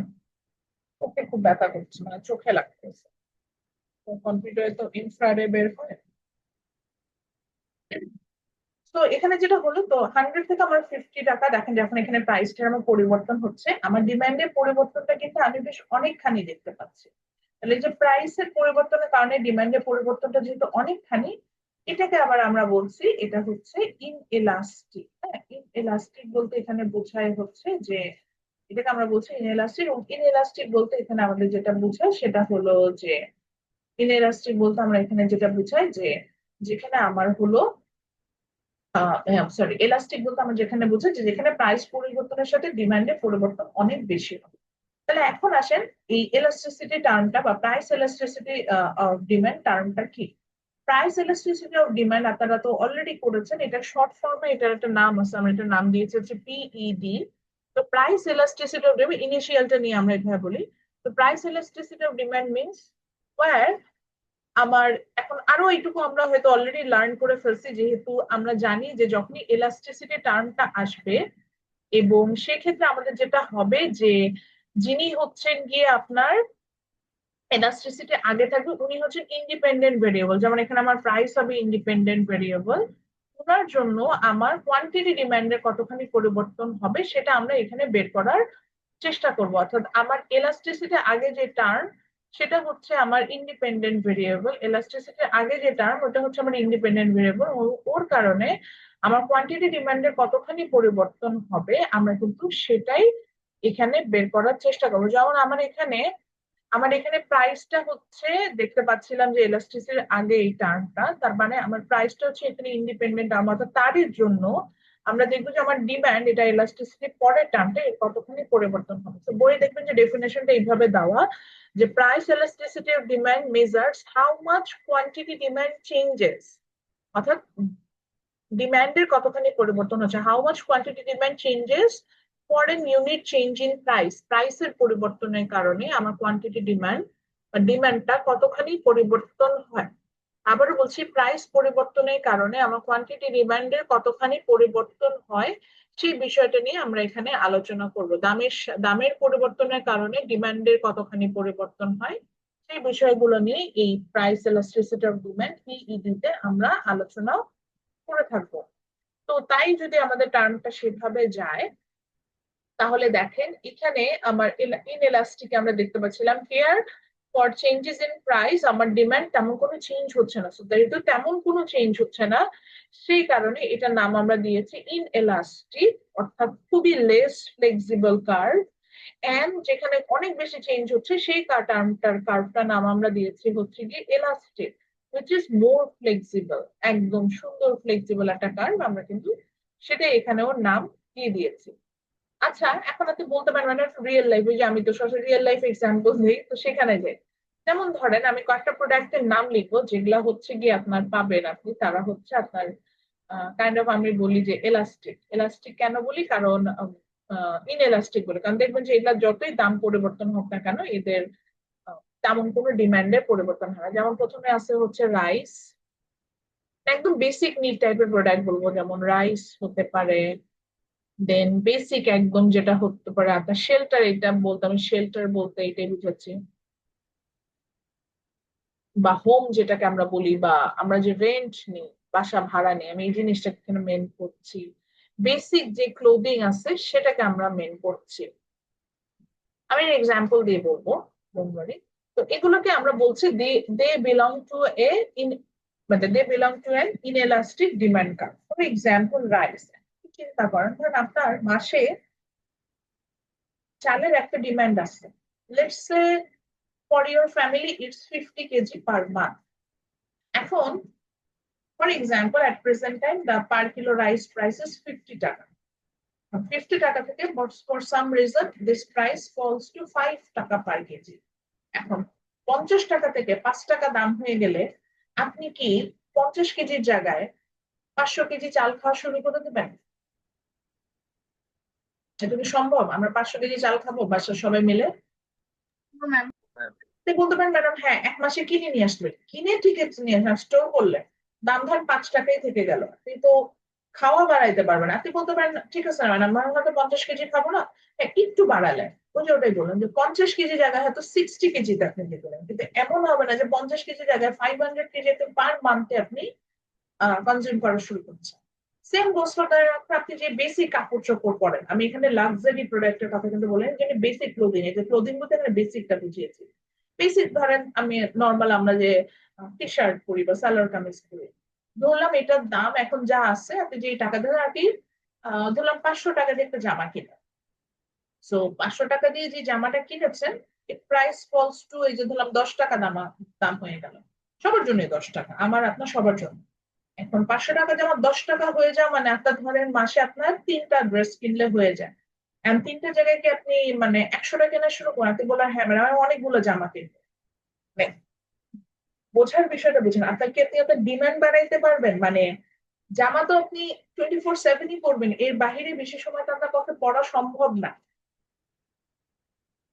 চোখে খুব ব্যথা করছে, মানে চোখে লাগতেছে। কম্পিউটারে তো ইনফ্রারেড বের হয়। তো এখানে যেটা হলো, তো 100 থেকে আমার 50 টাকা, দেখেন যখন এখানে প্রাইসটার আমার পরিবর্তন হচ্ছে, আমার ডিমান্ডের পরিবর্তনটা কিন্তু আমি বেশ অনেকখানি দেখতে পাচ্ছি। তাহলে এই যে প্রাইসের পরিবর্তনের কারণে ডিমান্ডের পরিবর্তনটা যেহেতু অনেকখানি, এটাকে আবার আমরা বলছি এটা হচ্ছে ইনএলাস্টিক। হ্যাঁ, ইনএলাস্টিক বলতে এখানে বোঝায় হচ্ছে যে, এটাকে আমরা বলছি ইনএলাস্টিক, এবং ইনএলাস্টিক বলতে এখানে আমাদের যেটা বোঝায় সেটা হলো যে, ইনএলাস্টিক বলতে আমরা এখানে যেটা বুঝাই যে, যেখানে আমার হলো সরি, এলাস্টিক বলতে আমরা যেখানে বুঝি যে যেখানে প্রাইস পরিবর্তনের সাথে ডিমান্ডের পরিবর্তন অনেক বেশি হবে। তাহলে এখন আসেন, এই এলাস্টিসিটি টার্মটা বা প্রাইস এলাস্টিসিটি অফ ডিমান্ড টার্মটা কি? প্রাইস এলাস্টিসিটি অফ ডিমান্ড আপনারা তো অলরেডি করেছেন, এটা শর্ট ফর্মে এটার একটা নাম আছে, আমরা এটার নাম দিয়েছি হচ্ছে পিইডি। তো প্রাইস এলাস্টিসিটি অফ ডিমান্ড, ইনিশিয়ালটা নিয়ে আমরা এভাবে বলি। তো price elasticity of demand means where আমার, এখন আরো এইটুকু আমরা হয়তো অলরেডি লার্ন করে ফেলছি, যেহেতু আমরা জানি যে যখনই এলাস্টিসিটি টার্মটা আসবে, এবং সেক্ষেত্রে আমাদের যেটা হবে যে, যিনি হচ্ছেন গিয়ে আপনার এলাস্টিসিটি আগে থাকবে উনি হচ্ছেন ইন্ডিপেন্ডেন্ট ভেরিয়েবল, যেমন এখানে আমার প্রাইস হবে ইন্ডিপেন্ডেন্ট ভেরিয়েবল। ওনার জন্য আমার কোয়ান্টিটি ডিমান্ডের কতখানি পরিবর্তন হবে সেটা আমরা এখানে বের করার চেষ্টা করব। অর্থাৎ আমার এলাস্টিসিটি আগে যে টার্ম সেটা হচ্ছে আমার ইন্ডিপেন্ডেন্ট ভেরিয়েবল, এলাস্টিসিটির আগে যে টার্ম ওটা হচ্ছে আমার ইন্ডিপেন্ডেন্ট ভেরিয়েবল। ওর কারণে আমার কোয়ান্টিটি ডিমান্ডের কতখানি পরিবর্তন হবে আমরা কিন্তু সেটাই এখানে বের করার চেষ্টা করবো। যেমন আমার এখানে প্রাইসটা হচ্ছে, দেখতে পাচ্ছিলাম যে এলাস্টিসিটির আগে এই টার্মটা, তার মানে আমার প্রাইসটা হচ্ছে এখানে ইন্ডিপেন্ডেন্ট টার্ম, অর্থাৎ তারই জন্য আমরা দেখবো যে আমার ডিমান্ড, এটা এলাস্টিসিটির পরের টার্মটা এর কতখানি পরিবর্তন হবে। তো বইয়ে দেখবেন যে ডেফিনেশনটা এইভাবে দেওয়া, যে price elasticity of demand measures how much quantity demand changes, অর্থাৎ ডিমান্ডের কতখানি পরিবর্তন হচ্ছে, how much quantity demand changes for N unit change in price, প্রাইসের পরিবর্তনের কারণে আমার কোয়ান্টিটি ডিমান্ড বা ডিমান্ডটা কতখানি পরিবর্তন হয়। আবারও বলছি, প্রাইস পরিবর্তনের কারণে আমার কোয়ান্টিটি ডিমান্ডের কতখানি পরিবর্তন হয় সেই বিষয়টা নিয়ে আমরা এখানে আলোচনা করব। দামের পরিবর্তনের কারণে ডিমান্ডের কতখানি পরিবর্তন হয় সেই বিষয়গুলো নিয়ে এই price elasticity of demand PED তে আমরা আলোচনা করে থাকবো। তো তাই যদি আমাদের টার্মটা সেভাবে যায়, তাহলে দেখেন এখানে আমার ইনএলাস্টিক আমরা দেখতে পাচ্ছিলাম here for changes in price আমার ডিমান্ড তেমন কোনো চেঞ্জ হচ্ছে না। যেহেতু তেমন কোনো চেঞ্জ হচ্ছে না, সেই কারণে এটার নাম আমরা দিয়েছি ইনএলাস্টিক, অর্থাৎ খুবই লেস ফ্লেক্সিবল কার্ভ। এন্ড যেখানে অনেক বেশি চেঞ্জ হচ্ছে সেই কার্ভটার নাম আমরা দিয়েছি হচ্ছে কি elastic, which is more flexible, একদম সুন্দর ফ্লেক্সিবল একটা কার্ভ, আমরা কিন্তু সেটা এখানেও নাম দিয়ে দিয়েছি। আচ্ছা, এখন আপনি বলতে পারেন মানে রিয়েল লাইফে, যে আমি তো সরাসরি রিয়েল লাইফ এক্সাম্পল দিই, তো সেখানে যাই। যেমন ধরেন আমি কয়েকটা প্রোডাক্টের নাম লিখবো যেগুলা হচ্ছে গিয়ে আপনার পাবেন আপনি, তারা হচ্ছে আপনার কাইন্ড অফ, আমি বলি যে এলাস্টিক। এলাস্টিক কেন বলি, কারণ ইনএলাস্টিক বলে কারণ দেখবেন যে এগুলা যতই দাম পরিবর্তন হোক না কেন এদের তেমন কোনো ডিমান্ডের পরিবর্তন হয় না। যেমন প্রথমে আছে হচ্ছে রাইস, একদম বেসিক নিড টাইপের প্রোডাক্ট বলবো, যেমন রাইস হতে পারে। দেন বেসিক একদম যেটা হতে পারে আপনার শেল্টার, এটা বলতে আমি শেল্টার বলতে এটাই বুঝাচ্ছি, বা হোম যেটাকে আমরা বলি, বা আমরা যে রেন্ট নিই, বাসা ভাড়া নিই, আমি এই জিনিসটা এখানে মেন করছি। বেসিক যে ক্লোদিং আছে সেটাকে আমরা মেন করছি। আমি এক্সাম্পল দিয়ে বলবো বন্ধুরা। তো এগুলোকে আমরা বলছি they belong to a in, মানে they belong to an inelastic demand curve. For example rice, চিন্তা করেন ধরেন আপনার মাসে চালের একটা ডিমান্ড আছে, let's say for your family it's 50 kg per month. এখন for example at present time the per kilo rice price is 50 টাকা। 50 টাকা থেকে for some reason this price falls to 5 টাকা পার কেজি। এখন 50 টাকা থেকে 5 টাকা দাম হয়ে গেলে আপনি কি 50 কেজির জায়গায় 500 কেজি চাল খাওয়া শুরু করে দেবেন? এটা কি সম্ভব? আমরা 500 কেজি চাল খাবো বাসার সবাই মিলে? বলতে পারেন ম্যাডাম হ্যাঁ 1 মাসে কিনে নিয়ে আসবে, কিনে ঠিক আছে নিয়ে স্টোর করলে দাম ধর 5 টাকাই থেকে গেল, কিন্তু খাওয়া বাড়াইতে পারবেন। আপনি বলতে পারেন ঠিক আছে মানে আমার হয়তো 50 কেজি খাবো না, হ্যাঁ, একটু বাড়ালেন। ওই যে ওটাই বললাম যে 50 কেজি জায়গায় হয়তো 60 কেজিতে আপনি দিবেন, কিন্তু এমন হবে না যে 50 কেজি জায়গায় 500 কেজি পার মান্থে আপনি কনজিউম করা শুরু করছেন। সেম গোস ফর দ্য আপনি যে বেসিক কাপড় চোপড় পরেন, আমি এখানে লাক্সারি প্রোডাক্টের কথা কিন্তু বলেন যে বেসিক ক্লোদিং, এই যে ক্লোদিং বলতে এখানে বেসিকটা বুঝিয়েছি। বেসিক ধরেন আমি নর্মাল আমরা যে টি শার্ট পরি বা সালোয়ার কামিজ পরি, ধরলাম এটার দাম এখন যা আছে আপনি যে টাকা ধরে আপনি ধরলাম 500 টাকা দিয়ে একটা জামা কিনেন। সো 500 টাকা দিয়ে যে জামাটা কিনেছেন, প্রাইস ফলস টু এই যে ধরলাম 10 টাকা দাম হয়ে গেল। সবার জন্য 10 টাকা, আমার আপনার সবার জন্য। এখন 500 টাকা যেমন 10 টাকা হয়ে যায় মানে আপনার ধরেন মাসে আপনার 3টা ড্রেস কিনলে হয়ে যায়। এন্ড 3টে জায়গায় কি আপনি মানে 100 টাকা কেনা শুরু করেন, আপনি বললেন হ্যাঁ মানে আমি অনেকগুলো জামা কিনবো। মানে বোঝার বিষয়টা বুঝেন, আপনার কি আপনি আপনার ডিমান্ড বাড়াইতে পারবেন? মানে জামা তো আপনি 24/7ই পরবেন, এর বাহিরে বেশি সময় তো আপনার পক্ষে পরা সম্ভব না।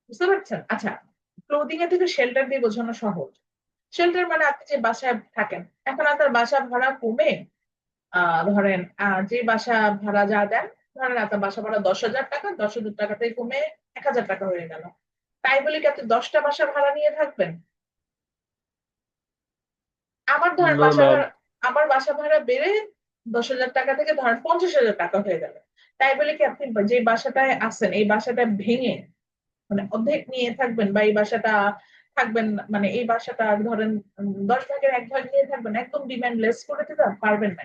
বুঝতে পারছেন? আচ্ছা, ক্লোদিং এর থেকে শেল্টার দিয়ে বোঝানো সহজ। শেল্টার মানে আপনি যে বাসায় থাকেন, এখন আপনার বাসা ভাড়া কমে ধরেন যে বাসা ভাড়া যা দেন, ধরেন আপনার বাসা ভাড়া 10,000 টাকা, 10,000 টাকা থেকে কমে 1,000 টাকা হয়ে গেল। তাই বলে কি আপনি 10টা বাসা ভাড়া নিয়ে থাকবেন? আমার ধরেন নো বাসা ম্যাম। ভাড়া, আমার বাসা ভাড়া বেড়ে 10,000 টাকা থেকে ধরেন 50,000 টাকা হয়ে গেল। তাই বলে কি আপনি যে বাসাটায় আছেন এই বাসাটা ভেঙে মানে অর্ধেক নিয়ে থাকবেন, বা এই বাসাটা থাকবেন মানে এই বাসাটা ধরেন 10 ভাগের 1 ভাগ নিয়ে থাকবেন, একদম ডিমান্ড লেস করে দিতে পারবেন না।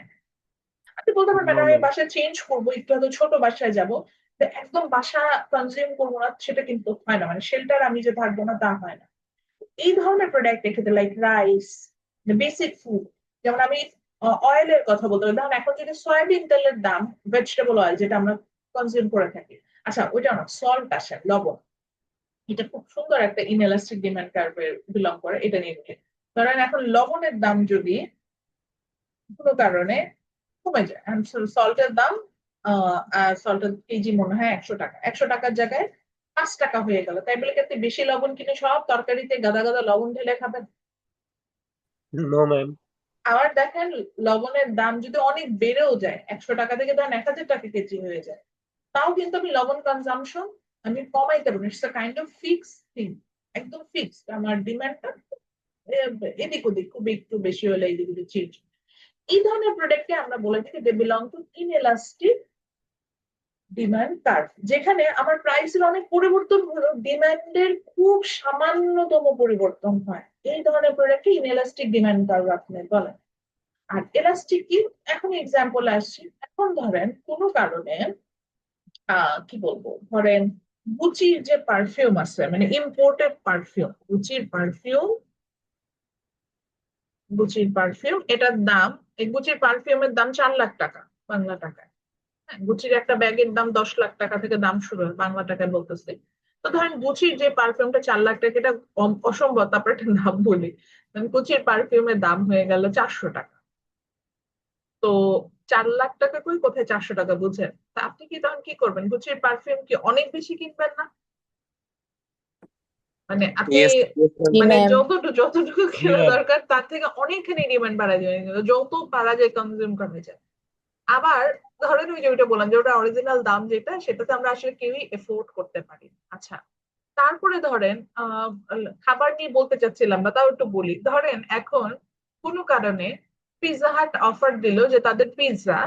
আপনি বলতে পারেন নো ম্যাডাম আমি ম্যাম। বাসা চেঞ্জ করবো, একটু হয়তো ছোট বাসায় যাব, একদম বাসা কনজিউম করবো না সেটা কিন্তু হয় না, মানে শেল্টার আমি যে থাকবো না তা হয় না। এই ধরনের প্রোডাক্ট ক্ষেত্রে লাইক রাইস, বেসিক ফুড, যেমন আমি অয়েলের কথা বলতে পারি, ধরেন এখন যদি সয়াবিন তেলের দাম, ভেজিটেবল অয়েল যেটা আমরা কনজিউম করে থাকি, আচ্ছা ওইটা না সল্ট আসে লবণ, এটা খুব সুন্দর একটা ইনএলাস্টিক ডিমান্ড কার্ভে বিলং করে, এটা নিয়ে বলি। ধরেন এখন লবণের দাম যদি কোনো কারণে কমে যায়, সল্টের দাম সল্টের কেজি মনে হয় 100 টাকা, 100 টাকার জায়গায় 5 টাকা হয়ে গেল, তাই বলে কি আপনি বেশি লবণ কিনে সব তরকারিতে গাদা গাদা লবণ ঢেলে খাবেন? No ma'am. আবার দেখেন লবণের দাম যদি অনেক বেড়েও যায়, 100 টাকা থেকে ধরেন 1,000 টাকা কেজি হয়ে যায়, তাও কিন্তু আমি লবণ কনজাম্পশন আমি কমাইতে পারবো, it's kind of fix thing, একদম ফিক্সড। আমার ডিমান্ডটা এদিক ওদিক খুব একটু বেশি হলে এদিক ওদিক চেঞ্জ। এই ধরনের প্রোডাক্টকে আমরা বলে থাকি they belong to inelastic demand curve, যেখানে আমার প্রাইসের অনেক পরিবর্তন হলো, ডিমান্ডের খুব সামান্যতম পরিবর্তন হয়। এই ধরনের প্রোডাক্টকে ইনএলাস্টিক ডিমান্ড কার্ভ আপনি বলেন। আর এলাস্টিক কি, এখন এক্সাম্পল আসছি, এখন ধরেন কোনো কারণে কি বলবো, ধরেন গুচির যে পারফিউম আছে মানে ইম্পোর্টেড পারফিউম, গুচির পারফিউম এটার দাম, এই গুচির পারফিউমের দাম 4 লাখ টাকা বাংলা টাকায়। হ্যাঁ, গুচির একটা ব্যাগের দাম 10 লাখ টাকা থেকে দাম শুরু হয় বাংলা টাকায় বলতেছে। তো ধরেন গুচির যে পারফিউমটা 4 লাখ টাকা, এটা অসম্ভব, তারপরে একটা দাম বলি, গুচির পারফিউমের দাম হয়ে গেল 400 টাকা। তো 4 লাখ টাকা কই কোথায় 400 টাকা বুঝেন? তা আপনি কি তখন কি করবেন? গুচির পারফিউম কি অনেক বেশি কিনবেন না? মানে আপনি ইয়েস। জি মানে ম্যাম। যতটুকু জি কেনা ম্যাম। দরকার তার থেকে অনেকখানি ডিমান্ড বাড়ায় যাবে, যত পারা যায় কনজিউম করা যায়। আবার ধরেন ওই যে ওইটা বললাম যে ওটা অরিজিনাল দাম যেটা, সেটাতে আমরা আসলে কেউই এফোর্ড করতে পারি না। আচ্ছা, তারপরে ধরেন খাবার নিয়ে বলতে চাচ্ছিলাম না, তাও একটু বলি। ধরেন এখন কোনো কারণে পিৎজা হাট অফার দিল যে তাদের পিৎজা,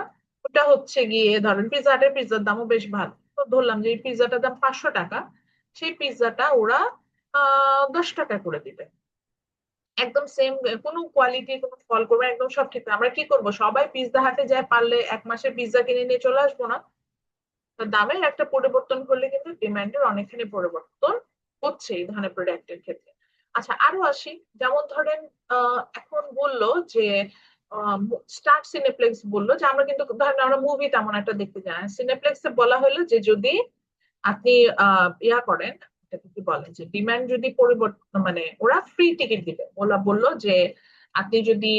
ওটা হচ্ছে গিয়ে ধরেন পিৎজা হাটের পিৎজার দামও বেশ ভালো, তো ধরলাম যে এই পিৎজাটার দাম 500 টাকা, সেই পিৎজাটা ওরা 10 টাকা করে দিবে, একদম সেম, কোনো কোয়ালিটি কোনো ফল করবে না, একদম সব ঠিক। আমরা কি করব, সবাই পিৎজা হাটে যায়, পারলে 1 মাসের পিৎজা কিনে নিয়ে চলে আসবো না? তো দামের একটা পরিবর্তন করলে কিন্তু ডিমান্ডের অনেকখানি পরিবর্তন হচ্ছে এই ধরনের প্রোডাক্টের ক্ষেত্রে। আচ্ছা আরো আসি, যেমন ধরেন এখন বললো যে স্টার সিনেপ্লেক্স বললো যে আমরা কিন্তু ধরেন আমরা মুভি তেমন একটা দেখতে যাই না, সিনেপ্লেক্সে বলা হলো যে যদি আপনি ইয়া করেন, এটাকে কি বলে, যে ডিমান্ড যদি পরিবর্তন মানে ওরা ফ্রি টিকিট দিবে, ওরা বললো যে আপনি যদি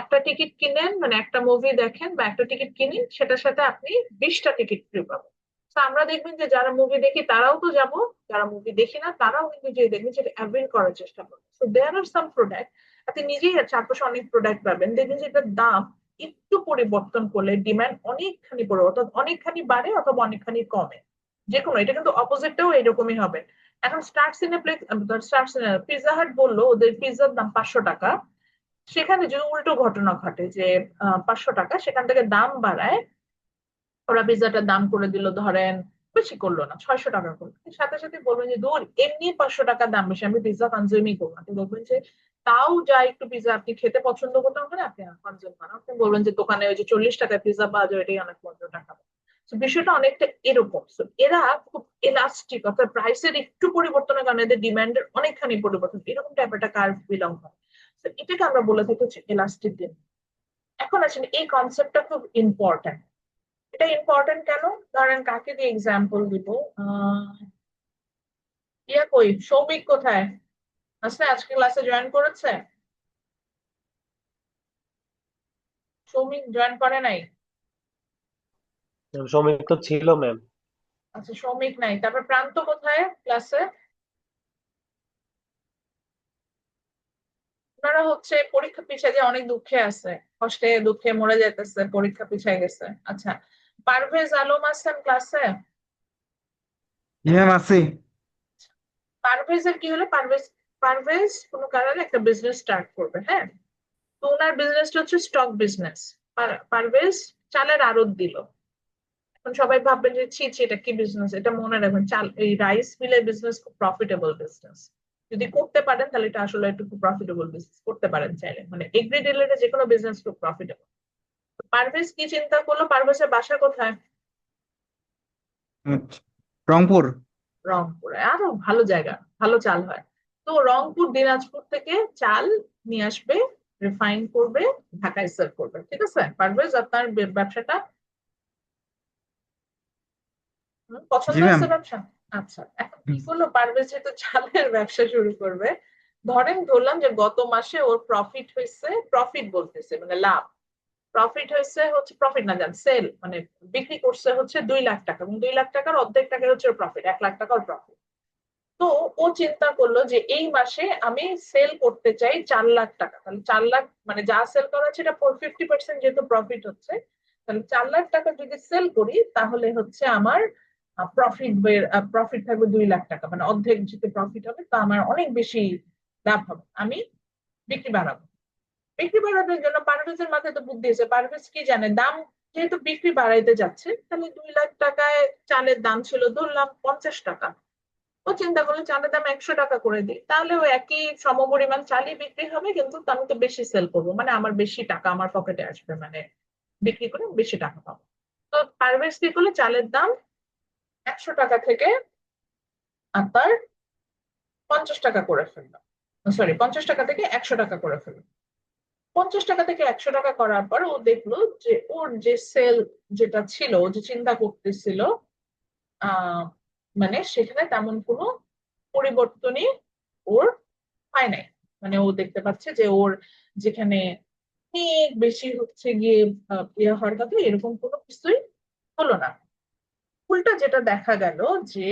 একটা টিকিট কিনেন মানে একটা মুভি দেখেন বা একটা টিকিট কিনেন, সেটার সাথে আপনি 20টা টিকিট ফ্রি পাবেন। তো আমরা দেখবেন যে যারা মুভি দেখি তারাও তো যাব, যারা মুভি দেখি না তারাও কিন্তু যে দেখবেন সেটা অ্যাভেল করার চেষ্টা করবে। So there R some product, আপনি নিজেই চারপাশে অনেক প্রোডাক্ট পাবেন, দেখবেন যে এটার দাম একটু পরিবর্তন করলে ডিমান্ড অনেকখানি পড়ে, অর্থাৎ অনেকখানি বাড়ে অথবা অনেকখানি কমে, যে কোনো, এটা কিন্তু অপোজিটটাও এরকমই হবে। এখন স্টার সিনেপ্লেক্স, পিৎজা হাট বললো ওদের পিৎজার দাম 500 টাকা, সেখানে যদি উল্টো ঘটনা ঘটে যে 500 টাকা, সেখান থেকে দাম বাড়ায়, ওরা পিৎজাটার দাম করে দিল ধরেন, বেশি করলো না, 600 টাকা করলো, সাথে সাথে বলবেন যে দূর, এমনি 500 টাকা দাম বেশি, আমি পিৎজা কনজিউমই করবো না। আপনি বলবেন যে তাও যা একটু পিৎজা আপনি খেতে পছন্দ করতেন না, আপনি কনজিউম করেন, আপনি বলবেন যে দোকানে ওই যে 40 টাকায় পিৎজা পাওয়া যায়, এটাই অনেক মজার টাকা। তো বিষয়টা অনেকটা এরকম। So, এরা খুব এলাস্টিক, অর্থাৎ প্রাইসের একটু পরিবর্তনের কারণে এদের ডিমান্ডের অনেকখানি পরিবর্তন, এরকম টাইপের একটা কার্ভ বিলং হয়। তো এটাকে আমরা বলে থাকি হচ্ছে এলাস্টিক ডিমান্ড। এখন আসলে এই কনসেপ্টটা খুব ইম্পর্টেন্ট। এটা ইম্পর্টেন্ট কেন? ধরেন কাকে দিয়ে এক্সাম্পল দিব, ইয়া কই, সৌমিক কোথায় আসলে, আজকে ক্লাসে জয়েন করেছে? সৌমিক জয়েন করে নাই? সময় তো ছিল ম্যাম। আচ্ছা, সৌমিক নাই। তারপর প্রান্ত কোথায় ক্লাসে? ওনারা হচ্ছে পরীক্ষা পিছিয়ে যে অনেক দুঃখে আছে, কষ্টে দুঃখে মরে যাইতেছে, পরীক্ষা পিছিয়ে গেছে। আচ্ছা, পারভেজ আলম আছেন ক্লাসে? ম্যাম আছে। পারভেজের কি হলো, পারভেজ পারভেজ কোনো কারণে একটা বিজনেস স্টার্ট করবে, হ্যাঁ? তো ওনার বিজনেসটা হচ্ছে স্টক বিজনেস। পারভেজ চালের আড়ত দিল। এখন সবাই ভাববেন যে ছি ছি, এটা কি বিজনেস? এটা মনে রাখবেন, চাল, এই রাইস মিলের বিজনেস খুব প্রফিটেবল বিজনেস। যদি করতে পারেন তাহলে এটা আসলে একটু খুব প্রফিটেবল বিজনেস করতে পারেন চাইলে, মানে এগ্রি রিলেটেড যে কোনো বিজনেস খুব প্রফিটেবল। পারভেজ কি চিন্তা করলো, পারভেজের বাসা কোথায়? আচ্ছা, রংপুর। রংপুরে, আরো ভালো জায়গা, ভালো চাল হয়। তো রংপুর দিনাজপুর থেকে চাল নিয়ে আসবে, রিফাইন করবে, ঢাকায় সেল করবে। ঠিক আছে পারভেজ, আপনার ব্যবসাটা পছন্দ জি ম্যাম। হচ্ছে ব্যবসা? আচ্ছা, এখন কি করলো পারভেজ, যেহেতু চালের ব্যবসা শুরু করবে, ধরলাম যে গত মাসে ওর প্রফিট হয়েছে, প্রফিট বলতেছে মানে লাভ, প্রফিট হয়েছে হচ্ছে, প্রফিট না জান, সেল মানে বিক্রি করছে হচ্ছে 2 লাখ টাকা, এবং 2 লাখ টাকার অর্ধেক টাকা হচ্ছে প্রফিট, 1 লাখ টাকা ওর প্রফিট। তো ও চিন্তা করলো যে এই মাসে আমি সেল করতে চাই 4 লাখ টাকা, তাহলে 4 লাখ মানে যা সেল করা হচ্ছে এটা 50% যেহেতু প্রফিট হচ্ছে, তাহলে 4 লাখ টাকা যদি সেল করি তাহলে হচ্ছে আমার প্রফিট, প্রফিট থাকবে 2 লাখ টাকা, মানে অর্ধেক যেতে প্রফিট হবে, তো আমার অনেক বেশি লাভ হবে, আমি বিক্রি বাড়াবো। বিক্রি বাড়ানোর জন্য পারভেজের মাথায় তো বুদ্ধি এসে, পারভেজ কি জানে, দাম যেহেতু বিক্রি বাড়াইতে যাচ্ছে, তাহলে 2 লাখ টাকায় চালের দাম ছিল ধরলাম 50 টাকা, ও চিন্তা করলো চালের দাম 100 টাকা করে দিই, তাহলে ও একই সমপরিমাণ চালই বিক্রি হবে, কিন্তু আমি তো বেশি সেল করবো, মানে আমার বেশি টাকা আমার পকেটে আসবে, মানে বিক্রি করে বেশি টাকা পাবো। তো পারভেজ কি করলে চালের দাম 100 টাকা থেকে আপনার 50 টাকা করে ফেললো, সরি 50 টাকা থেকে 100 টাকা করে ফেললো। 50 টাকা থেকে 100 টাকা করার পর ও দেখলো যে ওর যে সেল যেটা ছিল, ও যে চিন্তা করতেছিল, আহ মানে সেখানে তেমন কোনো পরিবর্তনই ওর হয় নাই। মানে ও দেখতে পাচ্ছে যে ওর যেখানে অনেক বেশি হচ্ছে গিয়ে ইয়ে হওয়ার কথা, এরকম কোনো কিছুই হলো না। উল্টা যেটা দেখা গেল যে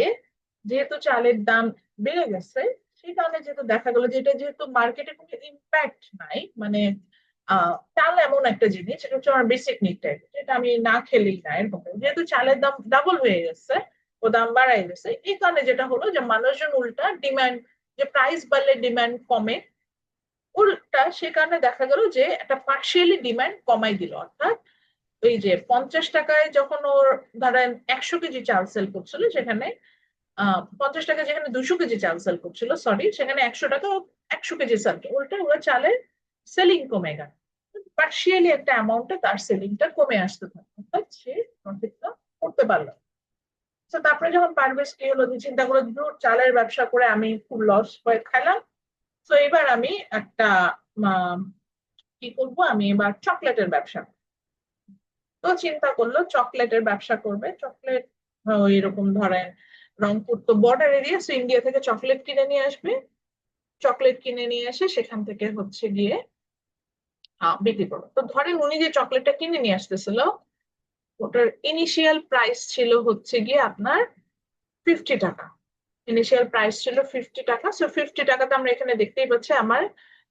যেহেতু চালের দাম বেড়ে গেছে, সেই কারণে যেহেতু দেখা গেল যে এটা যেহেতু মার্কেটে কোনো ইম্প্যাক্ট নাই, মানে চাল এমন একটা জিনিস, এটা হচ্ছে আমার বেসিক নিড টাইপ, যেটা আমি না খেলেই না, এরকম যেহেতু চালের দাম ডাবল হয়ে গেছে, ও দাম বাড়াই গেছে, এই কারণে যেটা হলো যে মানুষজন উল্টা ডিমান্ড, যে প্রাইস বাড়লে ডিমান্ড কমে, উল্টা সে কারণে দেখা গেল যে একটা পার্শিয়ালি ডিমান্ড কমাই দিল। অর্থাৎ এই যে 50 টাকায় যখন ওর ধরেন 100 কেজি চাল সেল করছিল, সেখানে 50 টাকা যেখানে 200 কেজি চাল সেল করছিল, সরি, সেখানে 100 টাকা 100 কেজি সেল, উল্টা ওরা চালের সেলিং কমে গেল, পার্শিয়ালি একটা অ্যামাউন্টে তার সেলিংটা কমে আসতে থাকে, অর্থাৎ সে প্রফিটটা করতে পারলো। তো তারপরে যখন পারভেজ কি হলো, যে চিন্তা করে ধুর, চালের ব্যবসা করে আমি খুব লস হয়ে খাইলাম, তো এবার আমি একটা কি করবো, আমি এবার চকলেটের ব্যবসা। তো চিন্তা করলো চকলেটের ব্যবসা করবে, চকলেট এরকম ধরেন রংপুর তো বর্ডার এরিয়া, সো ইন্ডিয়া থেকে চকলেট কিনে নিয়ে আসবে, চকলেট কিনে নিয়ে এসে সেখান থেকে হচ্ছে গিয়ে বিক্রি করবে। তো ধরেন উনি যে চকলেটটা কিনে নিয়ে আসতেছিল, ওটার ইনিশিয়াল প্রাইস ছিল হচ্ছে গিয়ে আপনার 50 টাকা, ইনিশিয়াল প্রাইস ছিল 50 টাকা। সো 50 টাকাতে আমরা এখানে দেখতেই পাচ্ছি আমার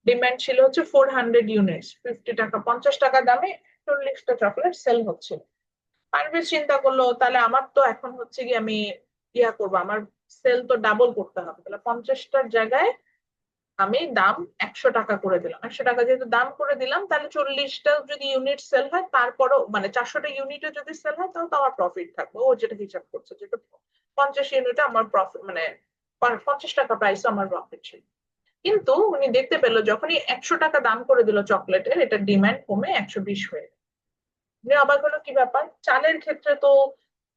ডিমান্ড ছিল হচ্ছে 400 ইউনিটস, 50 টাকা 50 টাকা দামে 40টা চকলেট সেল হচ্ছিল। পারভেজ চিন্তা করলো তাহলে আমার তো এখন হচ্ছে কি আমি ইয়া করবো, আমার সেল তো ডাবল করতে হবে, তাহলে 50টার জায়গায় আমি দাম 100 টাকা করে দিলাম। 100 টাকা যেহেতু দাম করে দিলাম, তাহলে 40টা যদি ইউনিট সেল হয়, তারপরও মানে 400টা ইউনিটে যদি সেল হয়, তাহলে তো আমার প্রফিট থাকবে। ও যেটা হিসাব করছে, যেটা 50 ইউনিটে আমার প্রফিট মানে 50 টাকা প্রাইস আমার প্রফিট ছিল। কিন্তু উনি দেখতে পেলো যখনই 100 টাকা দাম করে দিল চকলেটের, এটা ডিমান্ড কমে 120 হয়ে গেল। উনি অবাক হলো কি ব্যাপার, চালের ক্ষেত্রে তো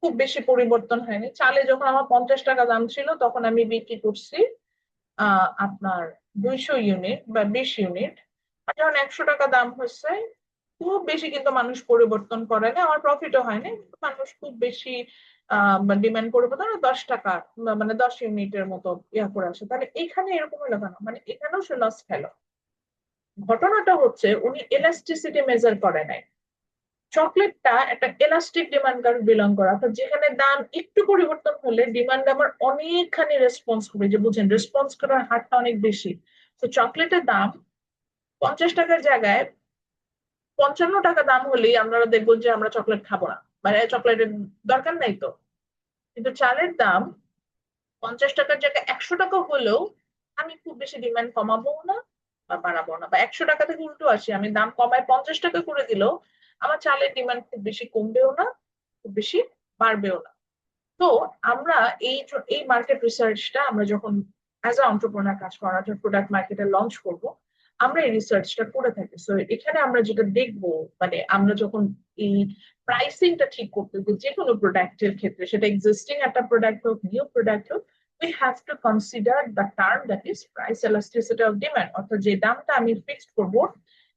খুব বেশি পরিবর্তন হয়নি। চালে যখন আমার 50 টাকা দাম ছিল, তখন আমি বিক্রি করছি আপনার 200 ইউনিট বা 20 ইউনিট। আর যখন 100 টাকা দাম হচ্ছে, খুব বেশি কিন্তু মানুষ পরিবর্তন করে না, আমার প্রফিটও হয়নি, কিন্তু মানুষ খুব বেশি ডিমান্ড পরিবর্তন 10 টাকা মানে 10 ইউনিটের মতো ইয়া করে আসে। তাহলে এখানে এরকম হলো কেন, মানে এখানেও সে লস খেলো। ঘটনাটা হচ্ছে উনি এলাস্টিসিটি মেজার করে নাই। চকলেটটা একটা এলাস্টিক ডিমান্ড কার্ভ বিলং করে, অর্থাৎ যেখানে দাম একটু পরিবর্তন হলে ডিমান্ড আমার অনেকখানি রেসপন্স করবে, যে বুঝেন রেসপন্স করার হারটা অনেক বেশি। তো চকলেটের দাম 50 টাকার জায়গায় 55 টাকা দাম হলেই আমরা দেখবো যে আমরা চকলেট খাবো না, মানে চকলেটের দরকার নাই তো। কিন্তু চালের দাম 50 টাকার জায়গায় 100 টাকা হলেও আমি খুব বেশি ডিমান্ড কমাবো না বা বাড়াবো না, বা 100 টাকা থেকে উল্টো আসি, আমি দাম কমায় 50 টাকা করে দিলেও আমার চালের ডিমান্ড খুব বেশি কমবেও না, খুব বেশি বাড়বেও না। তো আমরা এই মার্কেট রিসার্চটা আমরা যখন অ্যাজ এ এন্টারপ্রেনার কাজ করা, যখন প্রোডাক্ট মার্কেটে লঞ্চ করব, আমরা এই রিসার্চটা করে থাকি। সো এখানে আমরা যেটা দেখবো, মানে আমরা যখন এই প্রাইসিংটা ঠিক করতে, যে কোনো প্রোডাক্টের ক্ষেত্রে, সেটা এক্সিস্টিং একটা প্রোডাক্ট হোক, নিউ প্রোডাক্ট হোক, we have to consider the term that is price elasticity of demand, অর্থাৎ যে দামটা আমি ফিক্সড করব,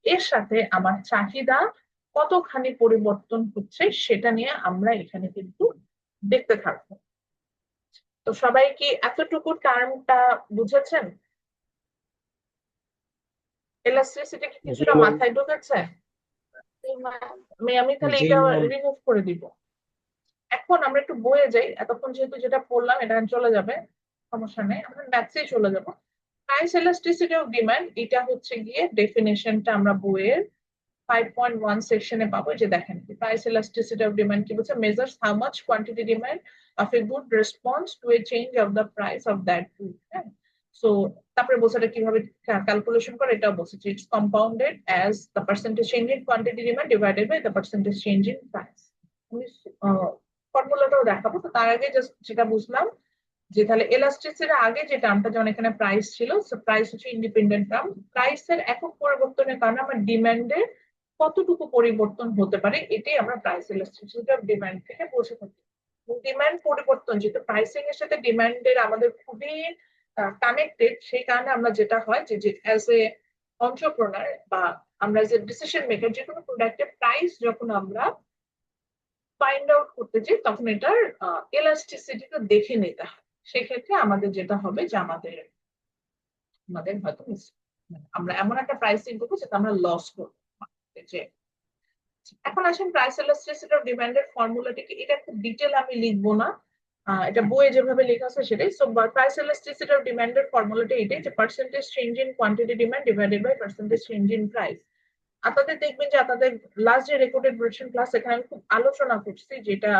এর সাথে আমার চাহিদা কতখানি পরিবর্তন হচ্ছে সেটা নিয়ে আমরা এখানে কিন্তু দেখতে থাকবো। তো সবাই কি এতটুকু টার্মটা বুঝেছেন? এলাস্টিসিটি কি কিছুটা মাথায় ঢুকেছে? আমি তাহলে জি এটা ম্যাম। রিমুভ করে দিব। এখন আমরা একটু বইয়ে যাই, এতক্ষণ যেহেতু যেটা পড়লাম এটা চলে যাবে, সমস্যা নেই, আমরা ম্যাথসেই চলে যাব। প্রাইস এলাস্টিসিটি অফ ডিমান্ড, এটা হচ্ছে গিয়ে ডেফিনেশনটা আমরা বইয়ের 5.1 সেকশনে পাবো। যে দেখেন, প্রাইস elasticity of demand কি বলছে, measures how much quantity demand of a good response to a change of the price of that good. হ্যাঁ, সো তারপরে বলছে এটা কিভাবে ক্যালকুলেশন করে, এটাও বলছে যে it's compounded as the percentage change in quantity demand divided by the percentage change in price. আমি ফর্মুলাটাও দেখাবো। তো তার আগে জাস্ট যেটা বুঝলাম, যে তাহলে এলাস্টিসিটির আগে যে টার্মটা, যেমন এখানে প্রাইস ছিল, সো প্রাইস হচ্ছে ইন্ডিপেন্ডেন্ট টার্ম। প্রাইসের একক পরিবর্তনের কারণে আমার ডিমান্ডের কতটুকু পরিবর্তন হতে পারে, এটাই আমরা প্রাইস ইলাস্টিসিটি অফ ডিমান্ড থেকে বসে থাকি। ডিমান্ড পরিবর্তন, যেহেতু প্রাইসিং এর সাথে ডিমান্ডের আমাদের খুবই কানেক্টেড, সেই কারণে আমরা যেটা হয় যে অ্যাজ এ এন্টারপ্রেনার বা আমরা যে ডিসিশন মেকার, যে কোনো প্রোডাক্টের প্রাইস যখন আমরা ফাইন্ড আউট করতে চাই, তখন এটার এলাস্টিসিটিটা দেখে নিতে হয়। সেক্ষেত্রে আমাদের যেটা হবে যে আমাদের আমাদের হয়তো আমরা এমন একটা প্রাইসিং করবো যেটা আমরা লস করবো। যে এখন আসেন প্রাইস এলাস্টিসিটি অফ ডিমান্ডের ফর্মুলাটিকে, এটা খুব ডিটেল আমি লিখবো না, এটা বইয়ে যেভাবে লেখা আছে সেটাই। সো প্রাইস এলাস্টিসিটি অফ ডিমান্ডের ফর্মুলাটা এটাই, যে percentage change in quantity demand divided by percentage change in price. আপনাদের দেখবেন যে আপনাদের লাস্ট যে রেকর্ডেড ভার্সন ক্লাস, এখানে আমি খুব আলোচনা করছি যেটা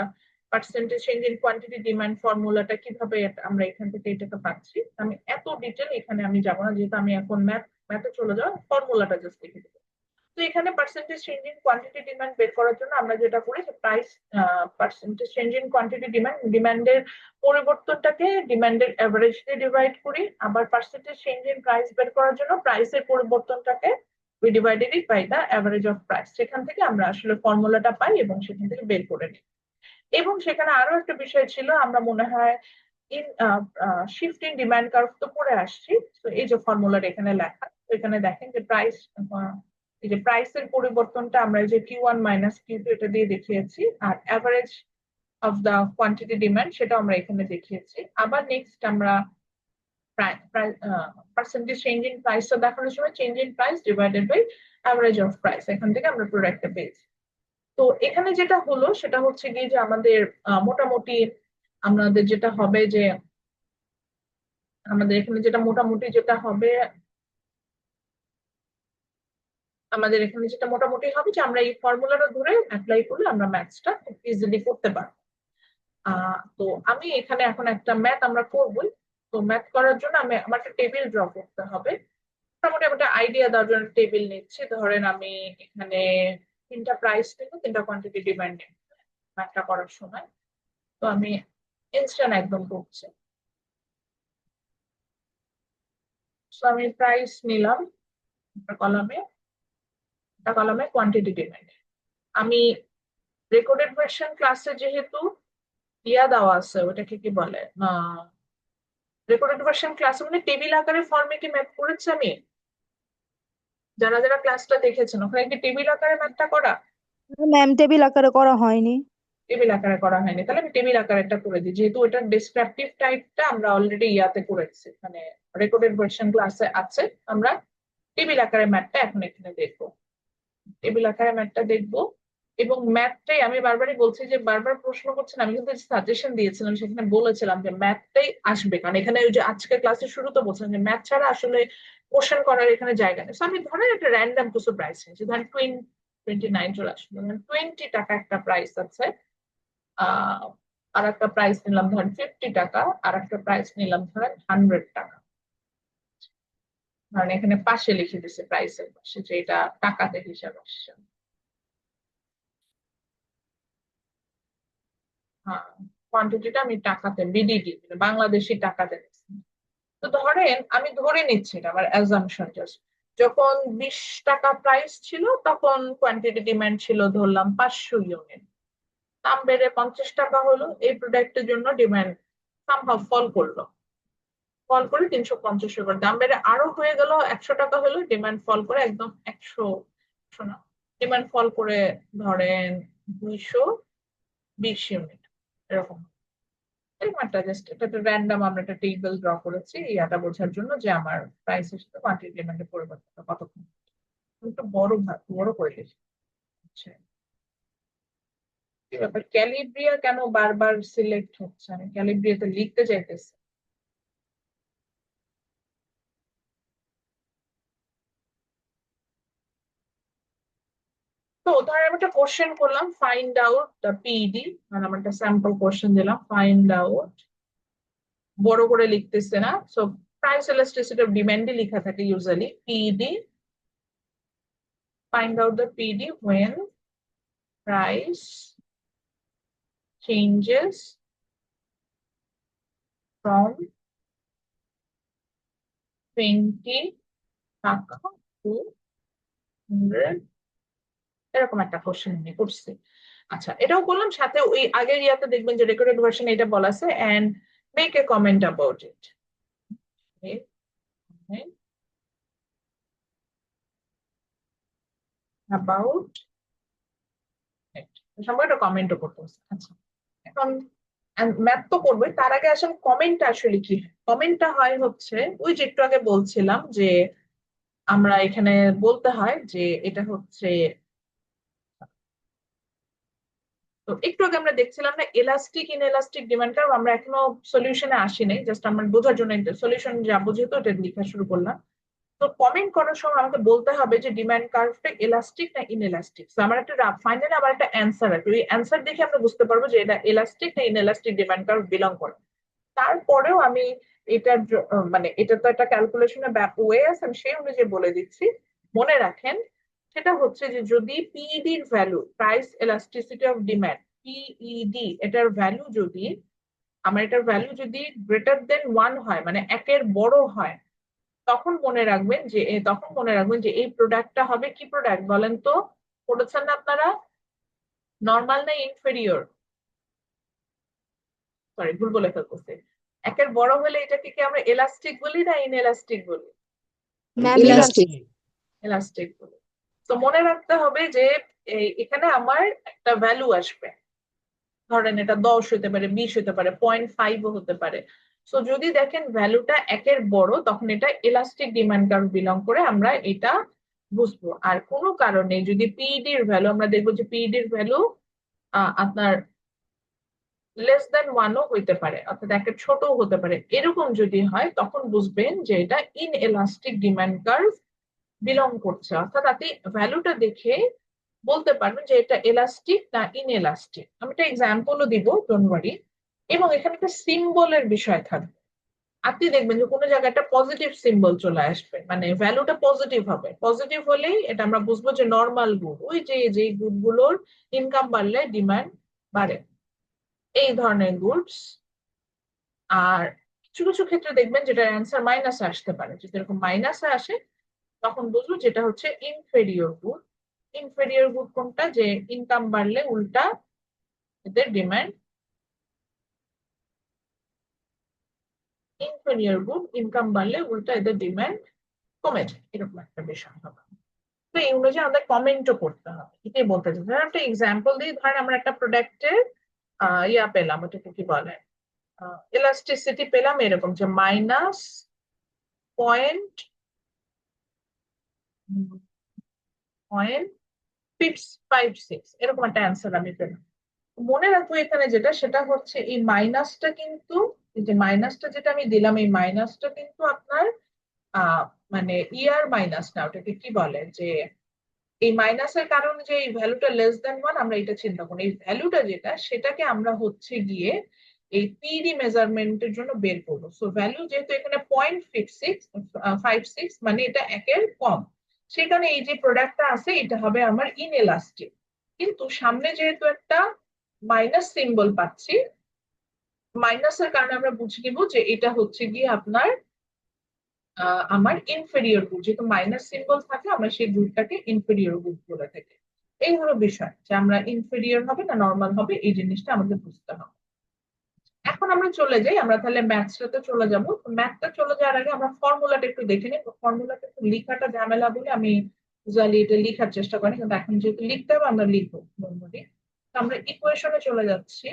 percentage change in quantity demand ফর্মুলাটা কিভাবে আমরা এখান থেকে এটাকে পাচ্ছি। আমি এত ডিটেল এখানে আমি যাবো না, যেহেতু আমি এখন ম্যাথে চলে যাওয়া, ফর্মুলাটা জাস্ট লিখে দেবো। তো এখানে percentage change in quantity demand বের করার জন্য আমরা যেটা করি, যে price percentage change in quantity ডিমান্ডের পরিবর্তনটাকে ডিমান্ডের এভারেজ দিয়ে ডিভাইড করি, আবার পার্সেন্টেজ চেঞ্জ ইন প্রাইস বের করার জন্য প্রাইসের পরিবর্তনটাকে we divided it by the average of price। সেখান থেকে আমরা আসলে ফর্মুলাটা পাই এবং সেখান থেকে বের করে নিই। এবং সেখানে আরো একটা বিষয় ছিল, আমরা মনে হয় in shift in demand curve তো পড়ে আসছি। তো এই যে ফর্মুলাটা এখানে লেখা, তো এখানে দেখেন যে প্রাইস, এই যে প্রাইসের পরিবর্তনটা আমরা যে Q1 মাইনাস Q2 এটা দিয়ে দেখিয়েছি, আর average of the quantity demand সেটা আমরা এখানে দেখিয়েছি। আবার নেক্সট আমরা পার্সেন্টেজ চেঞ্জ ইন প্রাইসটা দেখানোর সময় change in price divided by average of price, এখান থেকে আমরা প্রোডাক্টটা পেয়েছি। তো এখানে যেটা হলো সেটা হচ্ছে গিয়ে যে আমাদের মোটামুটি আমাদের যেটা হবে, যে আমাদের এখানে যেটা মোটামুটি যেটা হবে, আমাদের এখানে যেটা মোটামুটি হবে যে আমরা এই ফর্মুলাটা ধরে অ্যাপ্লাই করলে আমরা ম্যাথসটা খুব ইজিলি করতে পারবো। তো আমি এখানে এখন একটা ম্যাথ আমরা করবই। তো ম্যাথ করার জন্য আমার একটা টেবিল ড্র করতে হবে। মোটামুটি আমি একটা আইডিয়া দেওয়ার জন্য টেবিল নিচ্ছি। ধরেন আমি এখানে 3টা প্রাইস নেব, 3টা কোয়ান্টিটি ডিমান্ড নেব ম্যাথটা করার সময়। তো আমি ইনস্ট্যান্ট একদম করছি। তো আমি প্রাইস নিলাম একটা কলামে কোয়ান্টিটি ডিমান্ড। আমি রেকর্ডেড ভার্সন ক্লাসে যেহেতু ইয়া দেওয়া আছে, ওটাকে কি বলে, রেকর্ডেড ভার্সন ক্লাসে মানে টেবিল আকারে ফর্মে কি ম্যাথ করেছি আমি? যারা যারা ক্লাসটা দেখেছেন ওখানে কি টেবিল আকারে ম্যাথটা করা? ম্যাম টেবিল আকারে করা হয়নি। টেবিল আকারে করা হয়নি, তাহলে আমি টেবিল আকারে একটা করে দিই, যেহেতু ওটার ডেসক্রিপটিভ টাইপটা আমরা অলরেডি ইয়াতে করেছি, মানে রেকর্ডেড ভার্সন ক্লাসে আছে। আমরা টেবিল আকারে ম্যাথটা এখন এখানে দেখবো, টেবিল আকারে ম্যাথটা দেখবো। এবং ম্যাথটাই আমি বারবারই বলছি যে বারবার প্রশ্ন করছেন, আমি কিন্তু সাজেশন দিয়েছিলাম, সেখানে বলেছিলাম যে ম্যাথটাই আসবে, কারণ এখানে ওই যে আজকে ক্লাসের শুরুতে বলছিলাম যে ম্যাথ ছাড়া আসলে কোশ্চেন করার এখানে জায়গা নেই। আমি ধরেন একটা র্যান্ডম কিছু প্রাইস নিয়েছি, ধরেন 29 চলে আসলো, 20 টাকা একটা প্রাইস আছে। আর একটা প্রাইস নিলাম ধরেন 50 টাকা, আর একটা প্রাইস নিলাম ধরেন 100 টাকা। কারণ এখানে পাশে লিখে দিচ্ছে প্রাইসের পাশে যে এটা টাকাতে হিসাব আসছে। হ্যাঁ, কোয়ান্টিটিটা আমি টাকাতে বিডিটি বাংলাদেশি টাকাতে নিচ্ছি। তো ধরেন আমি ধরে নিচ্ছি, এটা আমার অ্যাজাম্পশন জাস্ট, যখন 20 টাকা প্রাইস ছিল তখন কোয়ান্টিটি ডিমান্ড ছিল ধরলাম 500 ইউনিট। দাম বেড়ে 50 টাকা হলো, এই প্রোডাক্টের জন্য ডিমান্ড সামহাউ ফল করে 350 টাকা, দাম বেড়ে আরো হয়ে গেল 100 টাকা হলো, ডিমান্ড ফল করে একদম 100 না, ডিমান্ড ফল করে ধরেন 220 ইউনিট এরকম। এরকম একটা জাস্ট এটা একটা র্যান্ডম আমরা একটা টেবিল ড্র করেছি এটা বোঝার জন্য যে আমার প্রাইসের সাথে কোয়ান্টিটি ডিমান্ডের পরিবর্তনটা কতক্ষণ। একটু বড় করে লিখি। আচ্ছা, কি ব্যাপার, ক্যালিব্রিয়া কেন বারবার সিলেক্ট হচ্ছে? আমি ক্যালিব্রিয়াতে লিখতে চাইতেছি। তো ধরেন আমি একটা কোশ্চেন করলাম, ফাইন্ড আউট দ্য পিইডি, মানে আমরা একটা স্যাম্পল কোশ্চেন দিলাম, ফাইন্ড আউট, বড় করে লিখতেছে না, সো প্রাইস এলাস্টিসিটি অফ ডিমান্ডই লেখা থাকে usually, PED, find out the PD when price changes from 20 টাকা to 100, এরকম একটা কোশ্চেন আমি করছি। আচ্ছা, এটাও করলাম, সাথে ওই আগের ইয়াতে দেখবেন যে রেকর্ডেড ভার্সন এটা বলা আছে, and make a comment about it. About সম্ভবত একটা কমেন্টও করতে হচ্ছে। আচ্ছা, এখন ম্যাথ তো করবোই, তার আগে আসলে কমেন্টটা আসলে কি হয়? কমেন্টটা হয় হচ্ছে ওই যে একটু আগে বলছিলাম যে আমরা এখানে বলতে হয় যে এটা হচ্ছে, তো একটু আগে আমরা দেখছিলাম না এলাস্টিক ইনএলাস্টিক ডিমান্ড কার্ভ, আমরা এখনো সলিউশনে আসি নাই, জাস্ট আমার বোঝার জন্য সলিউশন যাবো যেহেতু এটা লেখা শুরু করলাম। তো কমেন্ট করার সময় আমাকে বলতে হবে যে ডিমান্ড কার্ভটা এলাস্টিক না ইনএলাস্টিক। তো আমার একটা ফাইনালি আমার একটা অ্যান্সার আছে, ওই অ্যান্সার দেখে আমরা বুঝতে পারবো যে এটা এলাস্টিক না ইনএলাস্টিক ডিমান্ড কার্ভ বিলং করে। তারপরেও আমি এটার মানে এটা তো একটা ক্যালকুলেশনের ওয়ে আছে, আমি সেই অনুযায়ী বলে দিচ্ছি, মনে রাখেন। সেটা হচ্ছে যে যদি পিইডির value, price elasticity of demand, PED এটার ভ্যালু যদি গ্রেটার দেন 1 হয়, মানে একের বড় হয়, তখন মনে রাখবেন যে এই প্রোডাক্টটা হবে কি প্রোডাক্ট বলেন তো? পড়েছেন না আপনারা? নর্মাল না ইনফেরিয়র? সরি, ভুল বলে ফেলতেছি। একের বড় হলে এটাকে কি আমরা এলাস্টিক বলি না ইনএলাস্টিক বলি? Ma'am elastic. এলাস্টিক বলি। তো মনে রাখতে হবে যে এখানে আমার একটা ভ্যালু আসবে, ধরেন এটা 10 হতে পারে, 20 হতে পারে, 0.5ও হতে পারে। সো যদি দেখেন ভ্যালুটা একের বড়, তখন এটা এলাস্টিক ডিমান্ড কার্ভ বিলং করে, আমরা এটা বুঝবো। আর কোনো কারণে যদি পিইডির ভ্যালু, আমরা দেখবো যে পিইডির ভ্যালু আপনার লেস দেন 1ও হইতে পারে, অর্থাৎ একের ছোটও হতে পারে, এরকম যদি হয় তখন বুঝবেন যে এটা ইনএলাস্টিক ডিমান্ড কার্ভ বিলং করছে, অর্থাৎ আপনি ভ্যালুটা দেখে বলতে পারবেন যে এটা এলাস্টিক না ইনএলাস্টিক। আমি একটা এক্সাম্পলও দিব, ডোন্ট ওয়ারি। এবং এখানে একটা সিম্বলের বিষয় থাকবে। আপনি দেখবেন যে কোনো জায়গায় একটা পজিটিভ সিম্বল চলে আসবে, মানে ভ্যালুটা পজিটিভ হবে। পজিটিভ হলেই এটা আমরা বুঝবো যে নর্মাল গুড, ওই যে গুড গুলোর ইনকাম বাড়লে ডিমান্ড বাড়ে, এই ধরনের গুডস। আর কিছু কিছু ক্ষেত্রে দেখবেন যেটা অ্যান্সার মাইনাসে আসতে পারে, যদি এরকম মাইনাসে আসে তখন বুঝবো যেটা হচ্ছে ইনফেরিয়র গুড। ইনফেরিয়র গুড কোনটা, যে ইনকাম বাড়লে উল্টা এদের ডিমান্ড, ইনফেরিয়র গুড ইনকাম বাড়লে উল্টা এদের ডিমান্ড কমে যায়, এরকম একটা বিষয় হবে। তো এই অনুযায়ী আমাদের কমেন্টও করতে হবে, এটাই বলতে চাই। ধরেন একটা এক্সাম্পল দিই, ধরেন আমরা একটা প্রোডাক্টের ইয়া পেলাম, ওটাকে কি বলে, ইলাস্টিসিটি পেলাম এরকম যে পয়েন্ট পয়েন্ট 56, এরকম একটা অ্যান্সার আমি পেলাম। মনে রাখবো এখানে যেটা, সেটা হচ্ছে এই মাইনাসটা কিন্তু, এই যে মাইনাসটা যেটা আমি দিলাম, এই মাইনাসটা কিন্তু আপনার আহ মানে ইয়ার মাইনাস না, ওটাকে কি বলে, যে এই মাইনাসের কারণে যে এই ভ্যালুটা লেস দেন 1, আমরা এটা চিন্তা করি। এই ভ্যালুটা যেটা, সেটাকে আমরা হচ্ছে গিয়ে এই পিডি মেজারমেন্টের জন্য বের করবো। সো ভ্যালু যেহেতু এখানে 0.56 মানে এটা একের কম, সেই কারণে এই যে প্রোডাক্টটা আছে এটা হবে আমার ইনএলাস্টিক। কিন্তু সামনে যেহেতু একটা মাইনাস সিম্বল পাচ্ছি, মাইনাসের কারণে আমরা বুঝে নিব যে এটা হচ্ছে গিয়ে আপনার আমার ইনফেরিয়র গুড। যেহেতু মাইনাস সিম্বল থাকে, আমরা সেই গুডটাকে ইনফেরিয়র গুড বলে থাকি। এই হলো বিষয়, যে আমরা ইনফেরিয়র হবে না নর্মাল হবে, এই জিনিসটা আমাদের বুঝতে হবে। এখন আমরা চলে যাই, আমরা তাহলে ম্যাথসটাতে চলে যাব। ম্যাথটা চলে যাওয়ার আগে আমরা ফর্মুলাটা একটু দেখে নিই। ফর্মুলাটা একটু লেখাটা ঝামেলা বলে আমি ইউজুয়ালি এটা লেখার চেষ্টা করি, কিন্তু এখন যেহেতু লিখতে হবে আমরা লিখবো নর্মালি। তো আমরা ইকুয়েশনে চলে যাচ্ছি।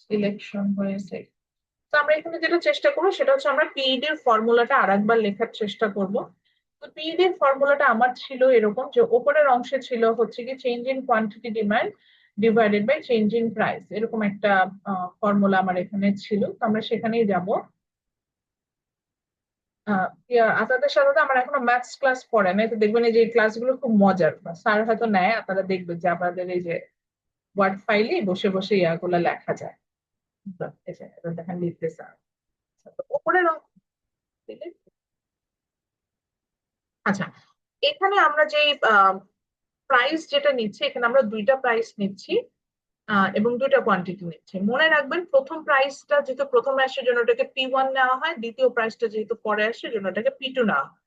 সিলেকশন হয়েছে। তো আমরা এখানে যেটা চেষ্টা করবো সেটা হচ্ছে আমরা পিইডি এর ফর্মুলাটা আরেকবার লেখার চেষ্টা করব। তো পিইডি এর ফর্মুলাটা আমার ছিল এরকম, যে উপরের অংশে ছিল হচ্ছে কি change in quantity demand divided by change in price, এরকম একটা ফর্মুলা আমার এখানে ছিল। তো আমরা সেখানেই যাব। আপনাদের সাথে তো আমার এখনো ম্যাথস ক্লাস পড়ে নাই, তো দেখবেন এই যে ক্লাসগুলো খুব মজার, স্যার হয়তো নেয়, আপনারা দেখবেন যে আপনাদের এই যে ওয়ার্ড ফাইলে বসে বসে ইয়াগুলো লেখা যায়। এই যে এটা দেখেন লিখতেছে। তো উপরের দিলে, আচ্ছা, এখানে আমরা যে প্রাইস যেটা নিচ্ছি, এখানে আমরা দুইটা প্রাইস নিচ্ছি এবং দুইটা কোয়ান্টিটি নিচ্ছি। মনে রাখবেন প্রথম প্রাইসটা যেহেতু প্রথমে আসে জন্য ওটাকে P1 নেওয়া হয়, দ্বিতীয় প্রাইসটা যেহেতু পরে আসে জন্য ওটাকে P2 নেওয়া হয়।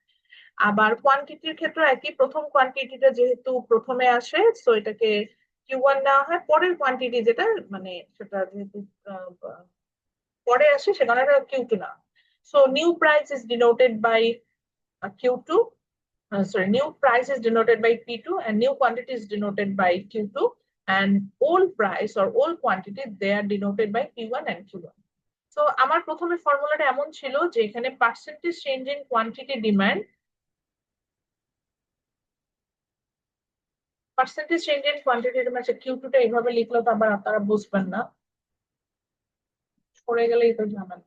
আবার কোয়ান্টিটির ক্ষেত্রে একই, প্রথম কোয়ান্টিটিটা যেহেতু প্রথমে আসে সো এটাকে Q1 নেওয়া হয়, পরের কোয়ান্টিটি যেটা মানে সেটা যেহেতু আহ, পরে আসে সেখানে Q2 নেওয়া। So new price is denoted by Q2, new price is denoted by P2 and new quantity is denoted by Q2, and old price or old quantity they are denoted by P1 and Q1. So আমার প্রথমে ফর্মুলাটা এমন ছিল যে এখানে percentage change in quantity demand, percentage change in quantity demand, Q2 টা এইভাবে লিখলো তো আবার আপনারা বুঝবেন না, পড়ে গেলেই তো ঝামেলা।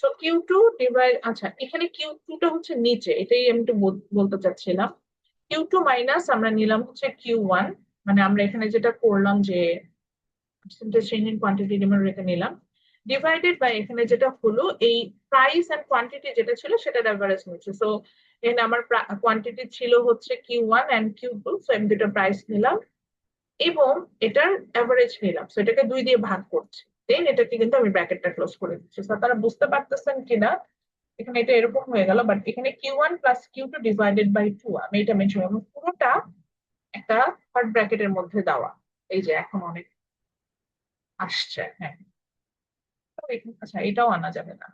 সো Q2 ডিভাইড, আচ্ছা এখানে Q2 টা হচ্ছে নিচে, এটাই আমি একটু বলতে চাচ্ছিলাম। Q2 মাইনাস আমরা নিলাম হচ্ছে Q1, মানে আমরা এখানে যেটা করলাম যে percentage change in quantity demand রেখে নিলাম, ডিভাইডেড বাই এখানে যেটা হলো এই প্রাইস এন্ড কোয়ান্টিটি যেটা ছিল সেটার অ্যাভারেজ নিচ্ছে। সো এখানে আমার কোয়ান্টিটি ছিল হচ্ছে Q1 এন্ড Q2, সো আমি দুটো প্রাইস নিলাম এবং এটার অ্যাভারেজ নিলাম, সো এটাকে 2 দিয়ে ভাগ করছি, দেন এটাকে কিন্তু আমি ব্র্যাকেটটা ক্লোজ করে দিচ্ছি। সো তারা বুঝতে পারতেছেন কিনা, এখানে এটা এরকম হয়ে গেল, বাট এখানে Q1 plus Q2 divided by 2 আমি এটা মেনশন করব, পুরোটা একটা থার্ড ব্র্যাকেটের মধ্যে দেওয়া। এই যে এখন অনেক আসছে, হ্যাঁ। আচ্ছা এটাও আনা যাবে না,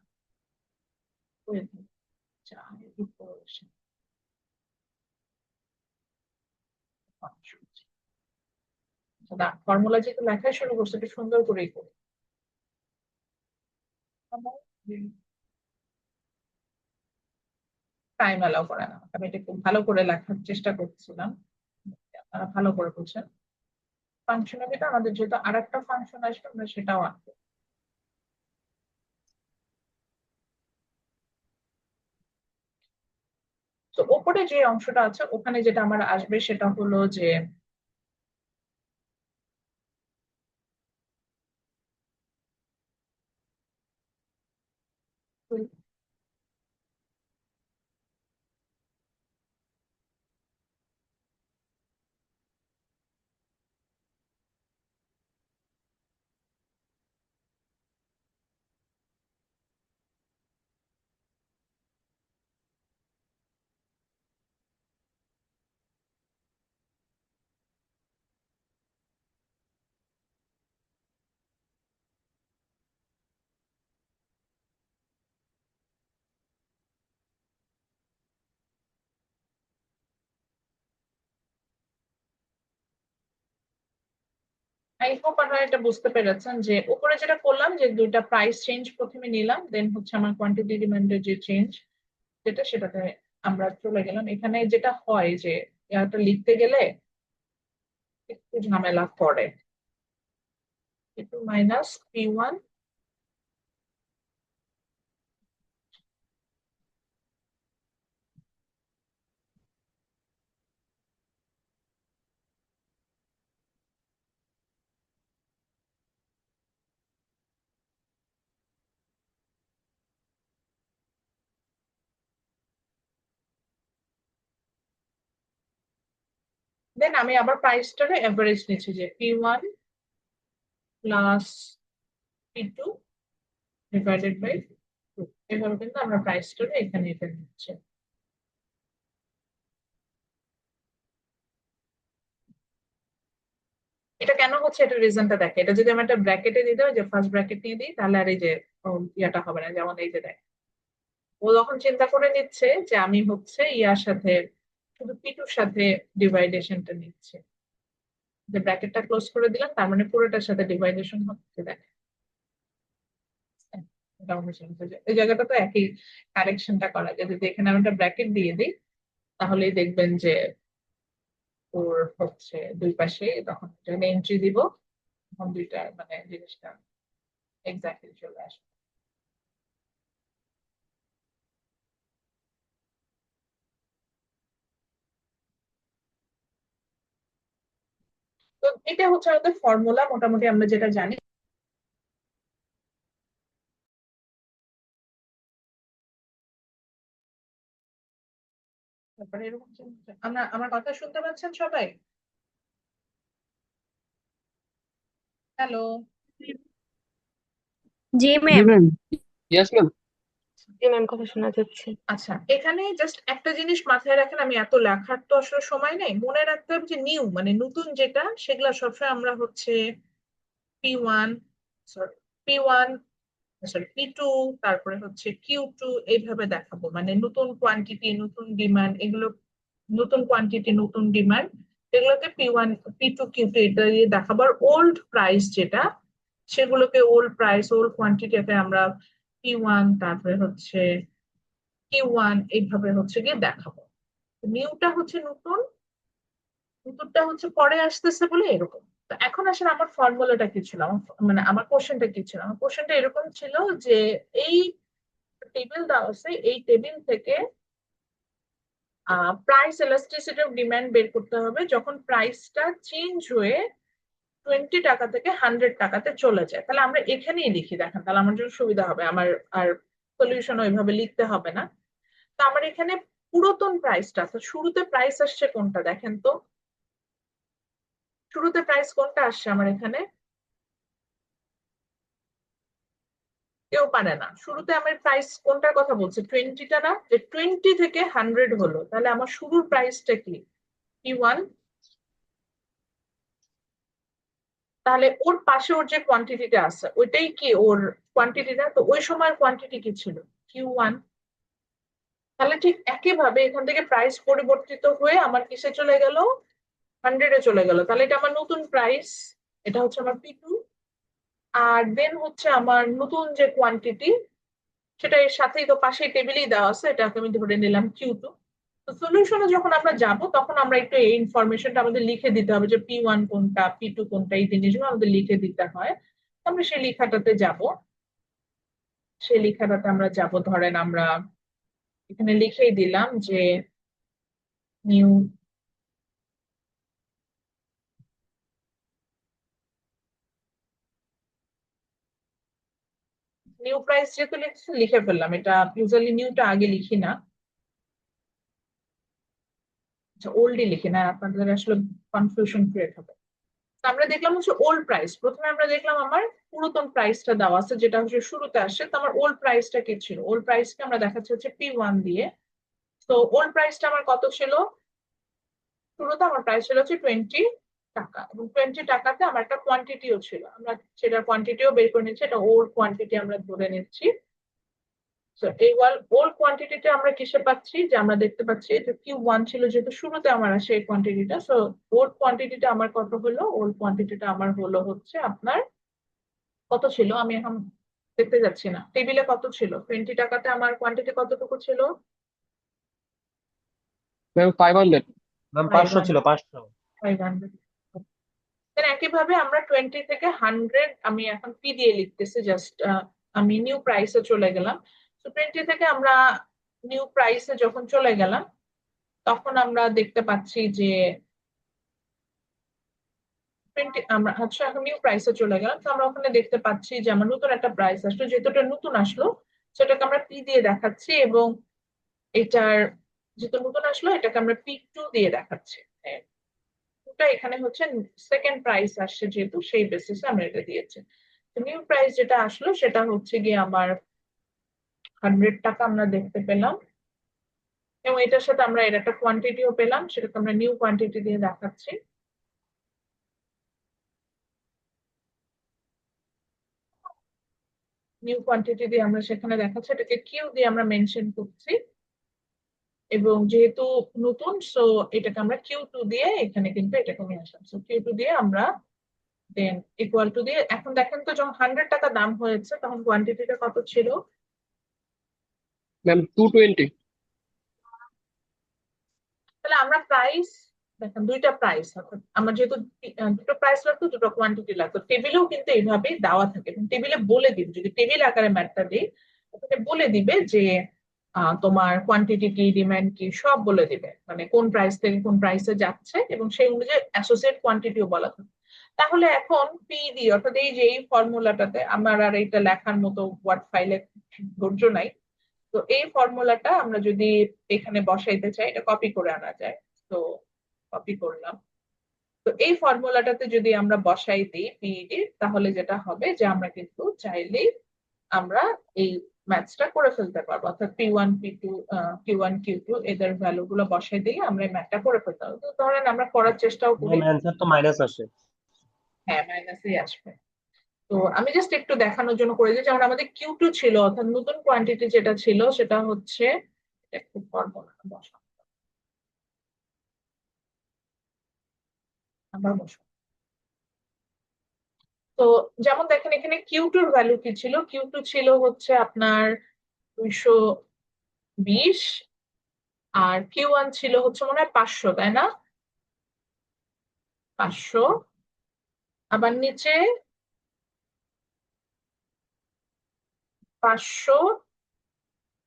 ফর্মুলা যেহেতু লেখাই শুরু করছে এটা সুন্দর করেই করি। টাইম অ্যালাউ করে না, আমি এটা খুব ভালো করে লেখার চেষ্টা করছিলাম। ভালো করে বুঝছেন। ফাংশনের ভিতরে আমাদের যেহেতু আর একটা ফাংশন আসবে আমরা সেটাও আনবো। তো ওপরে যে অংশটা আছে ওখানে যেটা আমার আসবে সেটা হলো যে আই হোপ আপনারা এটা বুঝতে পেরেছেন যে উপরে যেটা করলাম যে দুইটা প্রাইস চেঞ্জ প্রথমে নিলাম, দেন হচ্ছে আমার কোয়ান্টিটি ডিমান্ডের যে চেঞ্জ যেটা সেটাতে আমরা চলে গেলাম। এখানে যেটা হয় যে এটা লিখতে গেলে একটু ঝামেলা করে। একটু মাইনাস P1 দেন আমি আবার প্রাইসটারে এভারেজ নিচ্ছি যে P1 plus P2 divided by 2। এভাবে কিন্তু আমরা প্রাইসটারে এখানে এটা নিচ্ছি। এটা কেন হচ্ছে এটা রিজনটা দেখে। এটা যদি আমি একটা ব্র্যাকেটে দিয়ে দিই, যে ফার্স্ট ব্র্যাকেট নিয়ে দিই, তাহলে আর এই যে ইয়াটা হবে না। যেমন এই যে দেখ, ও যখন চিন্তা করে নিচ্ছে যে আমি হচ্ছে ইয়ার সাথে শুধু P2 সাথে ডিভাইডেশনটা নিচ্ছে, যে ব্র্যাকেটটা ক্লোজ করে দিলাম তার মানে পুরোটার সাথে ডিভাইডেশন হচ্ছে দেখ। এটা হচ্ছে এই জায়গাটা তো একই কারেকশনটা করা যায়। যদি এখানে আমি একটা ব্র্যাকেট দিয়ে দিই তাহলেই দেখবেন যে ওর হচ্ছে দুই পাশে তখন এন্ট্রি দিব, তখন দুইটা মানে জিনিসটা এক্স্যাক্টলি চলে আসবে। তো এটা হচ্ছে আমাদের ফর্মুলা, মোটামুটি আমরা যেটা জানি। তারপরে এরকম আমরা আমার কথা শুনতে পাচ্ছেন সবাই? হ্যালো? জি জি ম্যাম। ম্যাম। Yes ma'am. জি ম্যাম, কথা শোনা যাচ্ছে। আচ্ছা, এখানে জাস্ট একটা জিনিস মাথায় রাখেন, আমি এত লেখার তো আসলে সময় নেই। মনে রাখতে হবে যে নিউ মানে নতুন যেটা, সেগুলা সবসময় আমরা হচ্ছে P1 sorry P1 sorry P2 তারপরে হচ্ছে Q2 এইভাবে দেখাবো। মানে নতুন কোয়ান্টিটি নতুন ডিমান্ড এগুলো, নতুন কোয়ান্টিটি নতুন ডিমান্ড এগুলোকে P1 P2 Q2 এটা দিয়ে দেখাবো। আর ওল্ড প্রাইস যেটা সেগুলোকে ওল্ড প্রাইস ওল্ড কোয়ান্টিটিতে আমরা P1 তারপরে হচ্ছে Q1 এইভাবে হচ্ছে গিয়ে দেখাবো। নিউটা হচ্ছে নতুন, নতুনটা হচ্ছে পরে আসতেছে বলে এরকম। তো এখন আসলে আমার ফর্মুলাটা কি ছিল, মানে আমার কোশ্চেনটা কি ছিল। আমার কোশ্চেনটা এরকম ছিল যে এই টেবিল দেওয়া আছে, এই টেবিল থেকে প্রাইস এলাস্টিসিটি অফ ডিমান্ড বের করতে হবে যখন প্রাইসটা চেঞ্জ হয়ে 20 টাকা থেকে 100 টাকাতে চলে যায়। তাহলে আমরা এখানেই লিখি, দেখেন তাহলে আমার জন্য সুবিধা হবে, আমার আর সলিউশন ওইভাবে লিখতে হবে না। তো আমার এখানে পুরাতন প্রাইসটা আছে, শুরুতে প্রাইস আসছে কোনটা দেখেন তো, শুরুতে প্রাইস কোনটা আসছে আমার এখানে? কেউ পারে না। শুরুতে আমার প্রাইস কোনটার কথা বলছে? 20টা না? যে 20 থেকে 100 হলো, তাহলে আমার শুরুর প্রাইসটা কি? P1। তাহলে ওর পাশে ওর যে কোয়ান্টিটিটা আছে ওইটাই কি ওর কোয়ান্টিটিটা? তো ওই সময়ের কোয়ান্টিটি কি ছিল? Q1। তাহলে ঠিক একইভাবে এখান থেকে প্রাইস পরিবর্তিত হয়ে আমার কিসে চলে গেল? 100-এ চলে গেল। তাহলে এটা আমার নতুন প্রাইস, এটা হচ্ছে আমার P2। আর দেন হচ্ছে আমার নতুন যে কোয়ান্টিটি সেটা এর সাথেই তো পাশেই টেবিলেই দেওয়া আছে, এটাকে আমি ধরে নিলাম Q2। তো সলিউশনে যখন আমরা যাব তখন আমরা একটু এই ইনফরমেশনটা আমাদের লিখে দিতে হবে যে P1 কোনটা, P2 কোনটা, এই জিনিসগুলো আমাদের লিখে দিতে হয়। আমরা সেই লেখাটাতে যাব। সেই লেখাটাতে আমরা যাব, ধরেন আমরা এখানে লিখেই দিলাম যে নিউ নিউ প্রাইস যেহেতু লিখছি লিখে ফেললাম। এটা ইউজুয়ালি নিউটা আগে লিখি না, আচ্ছা ওল্ডই লিখি না, আপনাদের আসলে কনফিউশন ক্রিয়েট হবে। তো আমরা দেখলাম হচ্ছে ওল্ড প্রাইস। প্রথমে আমরা দেখলাম আমার পুরাতন প্রাইসটা দেওয়া আছে, যেটা হচ্ছে শুরুতে আসে। তো আমার ওল্ড প্রাইসটা কি ছিল? ওল্ড প্রাইসকে আমরা দেখাচ্ছি হচ্ছে P1 দিয়ে। তো ওল্ড প্রাইসটা আমার কত ছিল? শুরুতে আমার প্রাইস ছিল হচ্ছে 20 টাকা, এবং 20 টাকাতে আমার একটা কোয়ান্টিটিও ছিল। আমরা সেটার কোয়ান্টিটিও বের করে নিচ্ছি, এটা ওল্ড কোয়ান্টিটি আমরা ধরে নিচ্ছি। তো এই ওল্ড কোয়ান্টিটিটা আমরা কিসে পাচ্ছি? যে আমরা দেখতে পাচ্ছি যে Q1 ছিল, যেহেতু শুরুতে আমার আসে এই কোয়ান্টিটিটা। সো ওল্ড কোয়ান্টিটিটা আমার কত হলো? ওল্ড কোয়ান্টিটিটা আমার হলো হচ্ছে আপনার কত ছিল, আমি এখন দেখতে যাচ্ছি না, টেবিলে কত ছিল। 20 টাকাতে আমার কোয়ান্টিটি কতটুকু ছিল? ম্যাম 500। ম্যাম 500 ছিল, 500। 500। একইভাবে আমরা 20 থেকে 100, আমি এখন পি দিয়ে লিখতেছি, জাস্ট আমি নিউ প্রাইসে চলে গেলাম। তো 20 থেকে আমরা নিউ প্রাইসে যখন চলে গেলাম তখন আমরা দেখতে পাচ্ছি যে 20 আমরা হচ্ছে এখন নিউ প্রাইসে চলে গেলাম। তো আমরা ওখানে দেখতে পাচ্ছি যে আমার নতুন একটা প্রাইস আসলো, যেহেতু এটা নতুন আসলো সেটাকে আমরা পি দিয়ে দেখাচ্ছি, এবং এটার যেহেতু নতুন আসলো এটাকে আমরা P2 দিয়ে দেখাচ্ছি। ওটা এখানে হচ্ছে সেকেন্ড প্রাইস আসছে, যেহেতু সেই বেসিসে আমরা এটা দিয়েছি। নিউ প্রাইস যেটা আসলো সেটা হচ্ছে গিয়ে আমার 100 টাকা আমরা দেখতে পেলাম, এবং এটার সাথে আমরা এর একটা কোয়ান্টিটিও পেলাম, সেটাকে আমরা নিউ কোয়ান্টিটি দিয়ে দেখাচ্ছি। নিউ কোয়ান্টিটি দিয়ে আমরা সেখানে দেখাচ্ছি, এটাকে কিউ দিয়ে আমরা মেনশন করছি, এবং যেহেতু নতুন সো এটাকে আমরা Q2 দিয়ে এখানে কিন্তু এটাকে নিয়ে আসলাম। সো Q2 দিয়ে আমরা দেন ইকুয়াল টু দিয়ে, এখন দেখেন তো যখন 100 টাকা দাম হয়েছে তখন কোয়ান্টিটিটা কত ছিল? ম্যাম 220। তাহলে আমরা প্রাইস, দেখেন দুইটা প্রাইস, অর্থাৎ আমার যেহেতু দুটো প্রাইস লাগতো, দুটো কোয়ান্টিটি লাগতো। টেবিলেও কিন্তু এইভাবেই দেওয়া থাকে, এবং টেবিলে বলে দিবে, যদি টেবিল আকারে ম্যাথটা দিই ওখানে বলে দিবে যে তোমার কোয়ান্টিটি কি, ডিমান্ড কি, সব বলে দিবে, মানে কোন প্রাইস থেকে কোন প্রাইসে যাচ্ছে, এবং সেই অনুযায়ী অ্যাসোসিয়েট কোয়ান্টিটিও বলা থাকে। তাহলে এখন পি ডি, অর্থাৎ এই যে এই ফর্মুলাটাতে আমার আর এটা লেখার মতো ওয়ার্ড ফাইলে ধৈর্য নাই। তো এই ফর্মুলাটা আমরা যদি এখানে বসাইতে চাই, এটা কপি করে আনা যায়। তো কপি করলাম। তো এই ফর্মুলাটাতে যদি আমরা বসাই দিই পিইডি, তাহলে যেটা হবে যে আমরা কিন্তু চাইলেই আমরা এই ম্যাথসটা করে ফেলতে পারবো, অর্থাৎ P1 P2 Q1 Q2 এদের ভ্যালু গুলো বসাই দিলে আমরা এই ম্যাথটা করে ফেলতে পারবো। তো ধরেন আমরা করার চেষ্টাও করি। ম্যাম অ্যান্সার তো মাইনাস আসে। হ্যাঁ, মাইনাসই আসবে। তো আমি জাস্ট একটু দেখানোর জন্য করে দিই, যেমন আমাদের Q2 ছিল, অর্থাৎ নতুন কোয়ান্টিটি যেটা ছিল সেটা হচ্ছে, এটা খুব পারবো না বসা, আবার বসো। তো যেমন দেখেন এখানে Q2 এর ভ্যালু কি ছিল? Q2 ছিল হচ্ছে আপনার 220, আর Q1 ছিল হচ্ছে মনে হয় 500, তাই না? 500, আবার নিচে 500,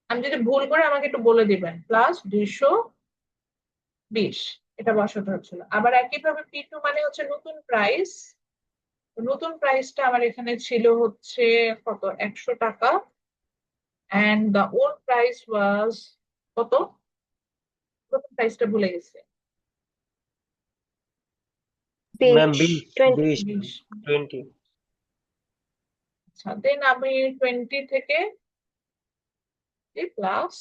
আমি যদি ভুল করে আমাকে একটু বলে দিবেন, প্লাস 220 এটা বসাতে হচ্ছিল। আবার একইভাবে P2 মানে হচ্ছে নতুন প্রাইস। নতুন প্রাইসটা আমার এখানে ছিল হচ্ছে কত, 100 টাকা, and the old price was কত? নতুন প্রাইসটা ভুলে গেছি। ম্যাম 20 20 20। 20। আচ্ছা, দেন আমি 20 থেকে প্লাস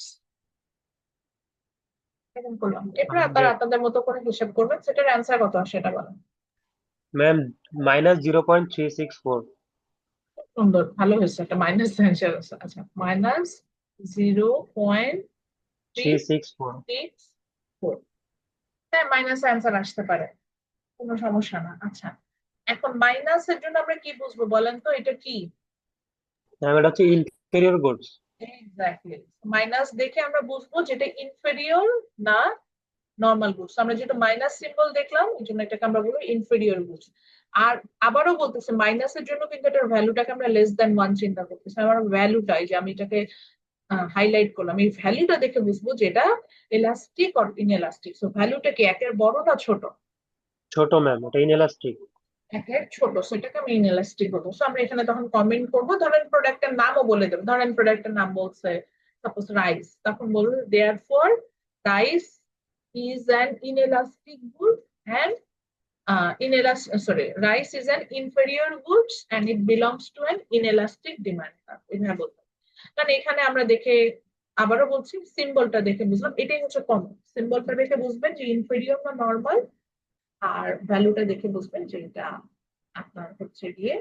এরকম করলাম। এরপর আপনারা 100 আপনাদের মতো করে হিসাব করবেন, সেটার অ্যান্সার কত আসে এটা বলেন। Ma'am minus 0.364। সুন্দর, ভালো হয়েছে, একটা মাইনাস অ্যান্সার আছে। আচ্ছা, মাইনাস 0.364। 364। হ্যাঁ, মাইনাস অ্যান্সার আসতে পারে, কোনো সমস্যা না। আচ্ছা, এখন মাইনাসের জন্য আমরা কি বুঝবো বলেন তো, এটা কি? ম্যাম এটা হচ্ছে ইনফেরিয়র গুডস। এক্স্যাক্টলি, মাইনাস দেখে আমরা বুঝবো যেটা ইনফেরিয়র না নর্মাল গুডস। আমরা যেটা মাইনাস সিম্বল দেখলাম এই জন্য এটাকে আমরা বলবো ইনফেরিয়র গুডস। আর আবারও বলতেছে মাইনাসের জন্য কিন্তু এটার ভ্যালুটাকে আমরা লেস দ্যান ওয়ান চিন্তা করতেছি। আমার ভ্যালুটাই যে আমি এটাকে হাইলাইট করলাম, এই ভ্যালুটা দেখে বুঝবো যেটা এলাস্টিক অর ইনএলাস্টিক। সো ভ্যালুটা কি একের বড় না ছোট? ছোট ম্যাম, ওটা ইনএলাস্টিক। একের ছোট, সেটাকে আমি ইনএলাস্টিক বলবো। সো আমরা এখানে তখন কমেন্ট করবো, ধরেন প্রোডাক্টের নামও বলে দেবো। ধরেন প্রোডাক্টের নাম বলছে সাপোজ রাইস, তখন বলবো therefore rice is an inelastic good and rice is an inferior goods and it belongs to an inelastic demand curve। এভাবে বলতে, কারণ এখানে আমরা দেখে, আবারও বলছি, সিম্বলটা দেখে বুঝলাম এটাই হচ্ছে কমন। সিম্বলটা দেখে বুঝবেন যে ইনফেরিয়র না নর্মাল, আর ভ্যালুটা দেখে বুঝবেন যে এটা আপনার হচ্ছে গিয়ে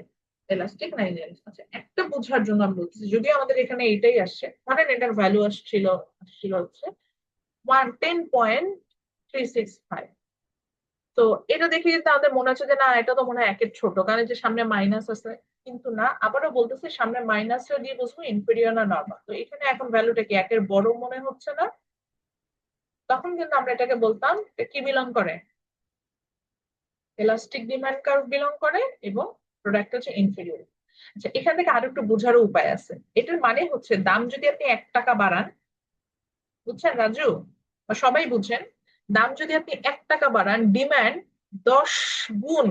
এলাস্টিক না ইনএলাস্টিক। আচ্ছা, একটা বোঝার জন্য আমি বলতেছি, যদিও আমাদের এখানে এটাই আসছে, ধরেন এটার ভ্যালু আসছিল হচ্ছে 10.365। তো এটা দেখে কিন্তু আমাদের মনে হচ্ছে যে না, এটা তো মনে হয় একের ছোট, কারণ যে সামনে মাইনাস আছে। কিন্তু না, আবারও বলতেছে সামনে মাইনাসটা দিয়ে বুঝবো ইনফেরিয়র না নর্মাল। তো এখানে এখন ভ্যালুটা কি একের বড় মনে হচ্ছে না, তখন কিন্তু আমরা এটাকে বলতাম কি বিলং করে, এলাস্টিক ডিমান্ড কার্ভ বিলং করে এবং প্রোডাক্ট হচ্ছে ইনফেরিয়র। আচ্ছা, এখান থেকে আরো একটু বোঝারও উপায় আছে। এটার মানে হচ্ছে দাম যদি আপনি 1 টাকা বাড়ান, বুঝছেন রাজু বা সবাই বুঝেন, দাম যদি আপনি 1 টাকা বাড়ান, ডিমান্ড 10 গুণ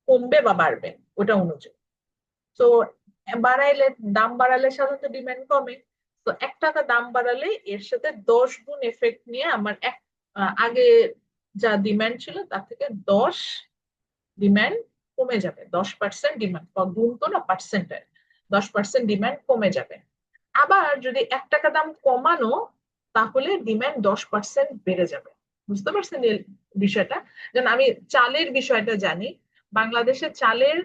কমবে বা বাড়বে ওটা অনুযায়ী। তো দাম বাড়ালে সাধারণত ডিমান্ড কমে। তো 1 টাকা দাম বাড়ালে এর সাথে 10 গুণ এফেক্ট নিয়ে আমার আগে যা ডিমান্ড ছিল তার থেকে 10 ডিমান্ড কমে যাবে। 10% ডিমান্ড, গুণ তো না, পার্সেন্টের 10% ডিমান্ড কমে যাবে। আবার যদি 1 টাকা দাম কমানো, তাহলে ডিমান্ড 10% বেড়ে যাবে। বুঝতে পারছেন এই বিষয়টা? যেন আমি চালের বিষয়টা জানি, বাংলাদেশের চালের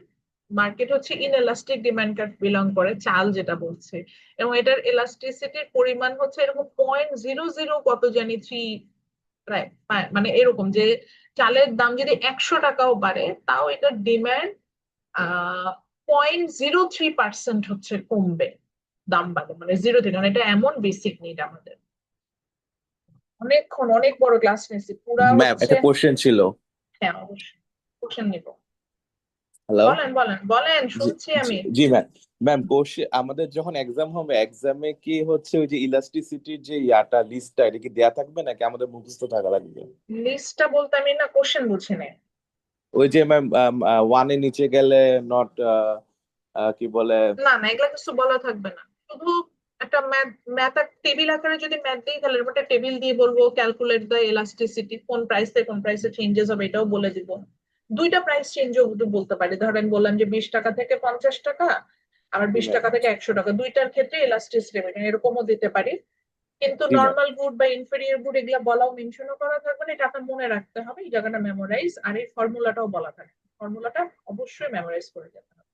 মার্কেট হচ্ছে ইনএলাস্টিক ডিমান্ড কার্ভ বিলং করে, চাল যেটা বলছে, এবং এটার এলাস্টিসিটির পরিমাণ হচ্ছে এরকম 0.00 কত জানি 3, প্রায় মানে এরকম যে চালের দাম যদি 100 টাকাও বাড়ে, তাও এটার ডিমান্ড 0.03% হচ্ছে কমবে দাম বাড়ে, মানে 0 থেকে। মানে এটা এমন বেসিক নিড আমাদের। অনেকক্ষণ অনেক বড় ক্লাস নিয়েছি পুরা ম্যাম হচ্ছে। একটা কোশ্চেন ছিল। হ্যাঁ, অবশ্যই কোশ্চেন নিব। হ্যালো। বলেন বলেন বলেন, জি শুনছি আমি। জি ম্যাম। ম্যাম কোশ্চেন, আমাদের যখন এক্সাম হবে, এক্সামে কি হচ্ছে ওই যে ইলাস্টিসিটির যে লিস্টটা, এটা কি দেয়া থাকবে নাকি আমাদের মুখস্থ থাকা লাগবে? লিস্টটা বলতে আমি না কোশ্চেন বুঝি নাই। ওই যে ম্যাম ওয়ানের নিচে গেলে নট কি বলে। না না, এগুলা কিছু বলা থাকবে না, শুধু একটা ম্যাথ টেবিল আকারে যদি ম্যাথ দিই, তাহলে এর একটা টেবিল দিয়ে বলবো ক্যালকুলেট দ্য এলাস্টিসিটি, কোন প্রাইস থেকে কোন প্রাইসে চেঞ্জেস হবে এটাও বলে দিব। দুইটা প্রাইস চেঞ্জও বলতে পারি, ধরেন বললাম যে 20 টাকা থেকে 50 টাকা, আবার জি 20 টাকা ম্যাম। থেকে 100 টাকা, দুইটার ক্ষেত্রে এলাস্টিসিটি এরকমও দিতে পারি। কিন্তু জি ম্যাম। নর্মাল গুড বা ইনফেরিয়র গুড এগুলা বলাও মেনশনও করা থাকবে না, এটা আপনার মনে রাখতে হবে, এই জায়গাটা মেমোরাইজ। আর এই ফর্মুলাটাও বলা থাকে, ফর্মুলাটা অবশ্যই মেমোরাইজ করে যেতে হবে।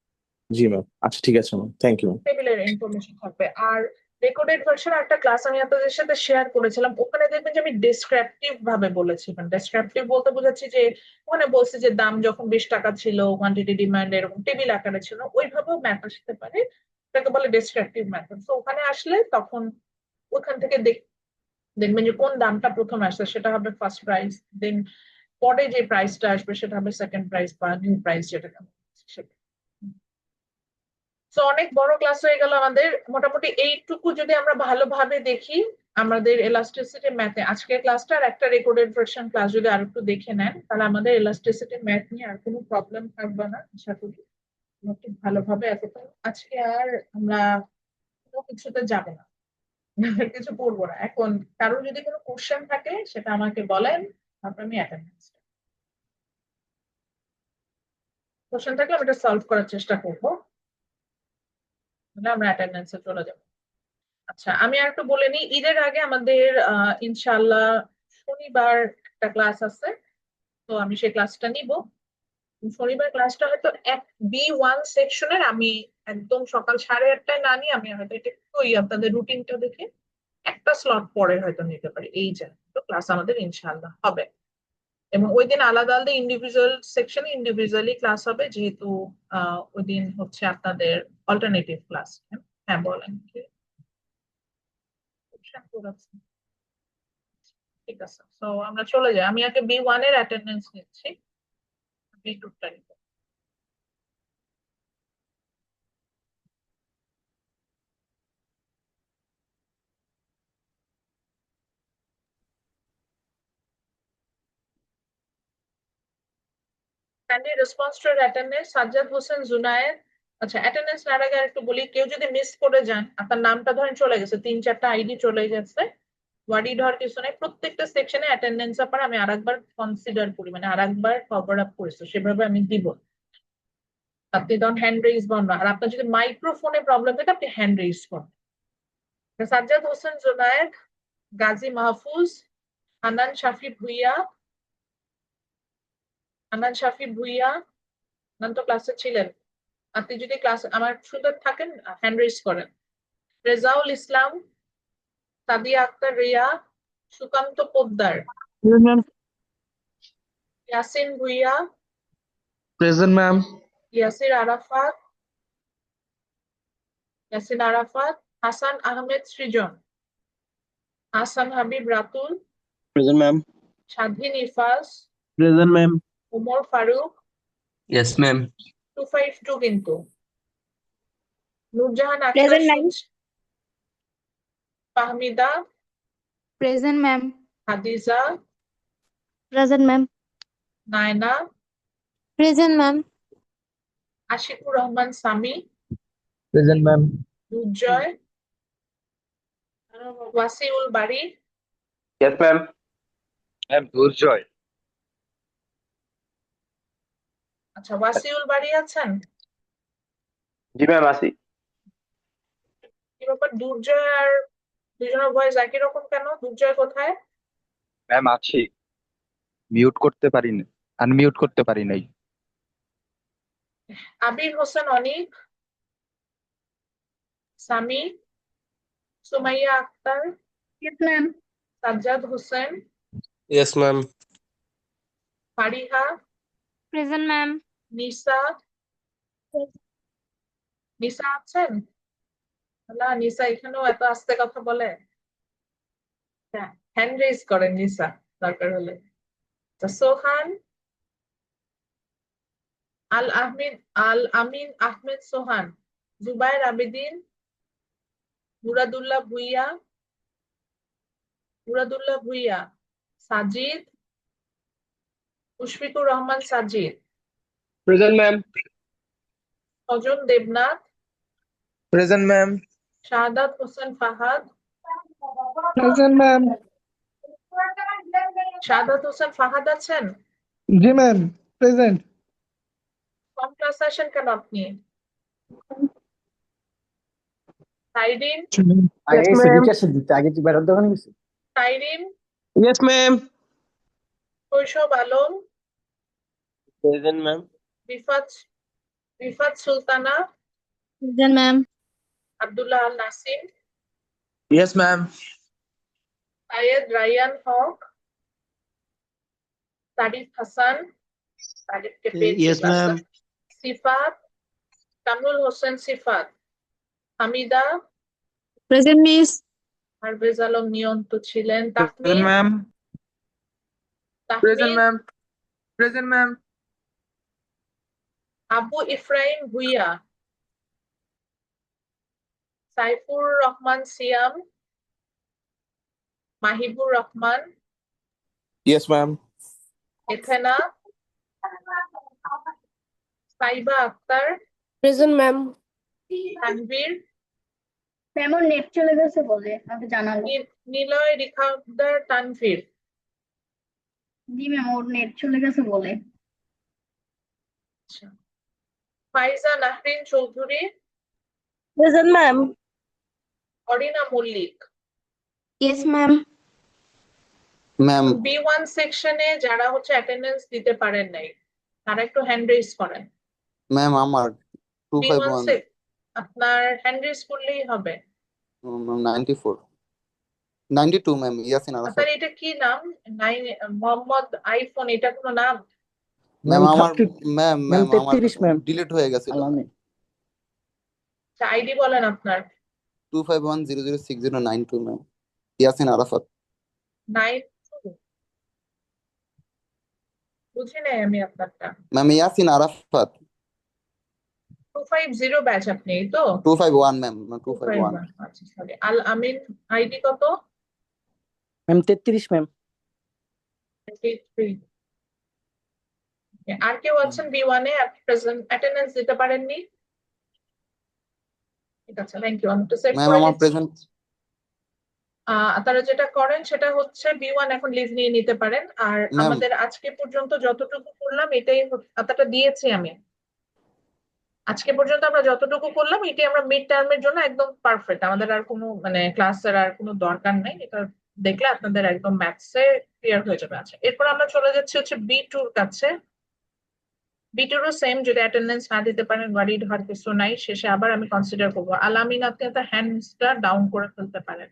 জি ম্যাম, আচ্ছা ঠিক আছে ম্যাম, থ্যাংক ইউ। টেবিলের ইনফরমেশন থাকবে। আর রেকর্ডেড ভার্সন একটা ক্লাস আমি আপনাদের সাথে শেয়ার করেছিলাম, ওখানে দেখবেন যে আমি ডেসক্রিপটিভ ভাবে বলেছি। মানে ডেসক্রিপটিভ বলতে বোঝাচ্ছি যে ওখানে বলছি যে দাম যখন 20 টাকা ছিল, কোয়ান্টিটি ডিমান্ড এরকম টেবিল আকারে ছিল, ওইভাবেও ম্যাথ আসতে পারে, এটাকে বলে ডেসক্রিপটিভ মেথড। তো ওখানে আসলে তখন ওখান থেকে দেখবেন যে কোন দামটা প্রথমে আসছে সেটা হবে ফার্স্ট প্রাইস, দেন পরে যে প্রাইসটা আসবে সেটা হবে সেকেন্ড প্রাইস বা নিউ প্রাইস যেটা। তো অনেক বড় ক্লাস হয়ে গেল আমাদের, মোটামুটি এইটুকু যদি আমরা ভালোভাবে দেখি আমাদের এলাস্টিসিটি ম্যাথে আজকের ক্লাসটা, আর একটা রেকর্ডেড ভার্সন ক্লাস যদি আর একটু দেখে নেন, তাহলে আমাদের এলাস্টিসিটি ম্যাথ নিয়ে আর কোনো প্রবলেম থাকবে না আশা করি। খুব ভালোভাবে এতক্ষণ আজকে আর আমরা কোনো কিছুতে যাব না, কিছু পড়বো না এখন। কারোর যদি কোনো কোশ্চেন থাকে সেটা আমাকে বলেন, তারপর আমি অ্যাটেন্ডেন্স কোশ্চেন থাকলে আমি এটা সলভ করার চেষ্টা করবো, তাহলে আমরা অ্যাটেন্ডেন্সে চলে যাবো। আচ্ছা, আমি আর একটু বলে নিই, ঈদের আগে আমাদের ইনশাআল্লাহ শনিবার একটা ক্লাস আছে, তো আমি সেই ক্লাসটা নিব। শনিবার ক্লাসটা হয়তো B1 সেকশনের, আমি একদম সকাল 8:30টায় না নিয়ে আমি হয়তো এটা একটু আপনাদের রুটিনটা দেখে একটা স্লট পরে হয়তো নিতে পারি। এই যে তো ক্লাস আমাদের ইনশাআল্লাহ হবে, এবং ওই দিন আলাদা আলাদা ইন্ডিভিজুয়াল সেকশনে ইন্ডিভিজুয়ালি ক্লাস হবে, যেহেতু ওই দিন হচ্ছে আপনাদের অল্টারনেটিভ ক্লাস। হ্যাঁ বলেন। আছে। ঠিক আছে, তো আমরা চলে যাই। আমি আগে B1 এর অ্যাটেন্ডেন্স নিচ্ছি, B2 টা নিব। Kindly response to your attendance, Sajjad Hossain Junaid. আচ্ছা, অ্যাটেন্ডেন্স নেওয়ার আগে একটু বলি, কেউ যদি মিস করে যান, আপনার নামটা ধরেন চলে গেছে, 3-4টা আইডি চলে গেছে, ওয়ার্ডি ধর কিছু নাই, প্রত্যেকটা সেকশনে অ্যাটেন্ডেন্স ব্যাপার আমি আরেকবার কনসিডার করি, মানে আরেকবার কভার আপ করেছি, সেভাবে আমি দিব। আপনি তখন হ্যান্ড রেইজ বন্ধ, আর আপনার যদি মাইক্রোফোনে প্রবলেম থাকে আপনি হ্যান্ড রেইজ করুন। সাজ্জাদ হোসেন জুনায়েদ, গাজী মাহফুজ, হানান শাফি ভুইয়া, হানান শাফি ভুইয়া, হানান তো ক্লাসে ছিলেন, আপনি যদি ক্লাস আমার শুনতে থাকেন হ্যান্ড রেইজ করেন। Rezaul Islam, Sadia Akter Riya, Sukanta Poddar, Yasin Bhuiyan, present ma'am. Yasir Arafat, Yasin Arafat, Hasan Ahmed Srijon, Hasan Habib Ratul, present ma'am. Swadhin Irfaz, present ma'am. Omar Faruk, yes ma'am 252 কিন্তু, Nurjahan Akter Present, ma'am. Fahmida, present ma'am. Hadiza, Present, ma'am. Naina, Present, ma'am. Ashikur Rahman Sami, present ma'am. Durjoy, Wasiul Bari, yes ma'am ma'am দুর্জয় আচ্ছা ওয়াসিউল বাড়ি আছেন? জি ম্যাম আসি কি ব্যাপার, দুর্জয় আর দুজনের ভয়েস একই রকম কেন? দুর্জয় কোথায়? ম্যাম আছি, মিউট করতে পারি না, আনমিউট করতে পারি নাই। Abir Hossain Anik, Sami, Sumaiya Akter, Yes, ma'am. Sajjad Hossain, yes ma'am Fariha, Present, ma'am. নিসা, নিসা আছেন? না, নিসা এখানেও এত আস্তে কথা বলে, হ্যান্ড রেজ করেন নিসা দরকার হলে। Sohan, Al Amin Ahmed Sohan, Zubayer Abedin, Muradullah Bhuiyan, Sajid, Mushfiqur Rahman Sajid, present ma'am. Sajon Debnath, present ma'am. Shahadat Hossain Fahad, present ma'am. Shahadat Hossain Fahad আছেন? জি ম্যাম, প্রেজেন্ট। কম ক্লাস আসেন কেন আপনি? Sairin, Sairin, yes ma'am. Shoishob Alam, present ma'am Rifat Sultana, Present, ma'am. Abdullah Al Nasim, yes ma'am. Sayed Rayan Haque, Tarif Hasan, তারিফকে পেয়েছি Yes, ক্লাসে, ma'am. সিফাত, কামরুল হোসেন সিফাত, হামিদা, Present, miss. পারভেজ আলম নিয়ন্ত ছিলেন, present ma'am. Tahmid, present ma'am. Abu Ibrahim Bhuiyan, Saifur Rahman Siam, Mahibur Rahman, yes ma'am Athena, Saiba Akter, Present, ma'am. Tanvir, ma'am ওর নেট চলে গেছে বলে আমাকে জানালো। নিলয় রিখাউদ্দার তানভীর, জি ম্যাম, ওর নেট চলে গেছে বলে। Faiza Nahrin Chowdhury, Present, ma'am. Orina Mallick. Yes ma'am. Ma'am B1 সেকশনে যারা হচ্ছে অ্যাটেন্ডেন্স দিতে পারেন নাই তারা একটু হ্যান্ড রেজ করেন। ম্যাম আমার B1 251 আপনার হ্যান্ড রেজ করলেই হবে। 94 92 ম্যাম ইয়াসিন আরাফাত আপনার এটা কি নাম? মোহাম্মদ আইফোন, এটা কোনো নাম? ম্যাম আমার ম্যাম আমার ডিলিট হয়ে গেছিল আইডি বলেন আপনার। 251006092 ম্যাম ইয়াসিন আরাফাত। 9 বুঝি নাই আমি আপনারটা। ম্যাম ইয়াসিন আরাফাত। 250 ব্যাচ আপনি, এই তো? 251 ম্যাম, 251। 251, আচ্ছা সরি। আল আমিন আইডি কত? Ma'am 33 ma'am. 23। আর কেউ আছেন B1 এ প্রেজেন্ট অ্যাটেন্ডেন্স দিতে পারেননি? ঠিক আছে, থ্যাংক ইউ। আমি তো সেট ম্যাম করে আমার দিচ্ছি। প্রেজেন্ট। তারা যেটা করেন সেটা হচ্ছে B1 এখন লিভ নিয়ে নিতে পারেন। আর ম্যাম আমাদের আজকে পর্যন্ত যতটুকু করলাম এটাই খাতাটা দিয়েছি আমি। আজকে পর্যন্ত আমরা যতটুকু করলাম এটাই আমরা মিড টার্মের জন্য একদম পারফেক্ট। আমাদের আর কোনো মানে ক্লাসের আর কোনো দরকার নেই। এটা দেখলে আপনাদের একদম ম্যাথসে ক্লিয়ার হয়ে যাবে। আচ্ছা, এরপর আমরা চলে যাচ্ছি হচ্ছে B2 এর কাছে। B2 সেম, যদি অ্যাটেন্ডেন্স না দিতে পারেন ওয়ারিড হওয়ার কিছু নাই। শেষে আবার আমি কনসিডার করবো। আলামিন, আপনি আপনার হ্যান্ডসটা ডাউন করে ফেলতে পারেন।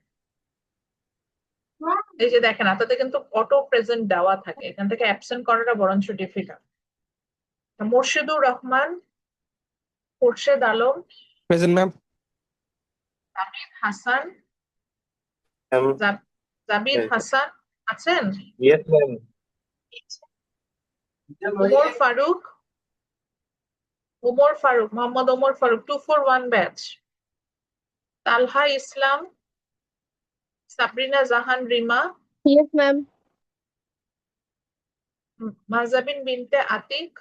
এই যে দেখেন, আপনাদের কিন্তু অটো প্রেজেন্ট দেওয়া থাকে, এখান থেকে অ্যাবসেন্ট করাটা বরঞ্চ difficult. Morshedur Rahman, Khorshed Alam, present ma'am. Jabid Hasan, Jabid Hasan আছেন? Yes ma'am. Omar Faruk, Mohammad Omar Faruk 241 batch. Talha Islam, Sabrina Jahan Rima, yes ma'am. Mahjabin Binte Atik,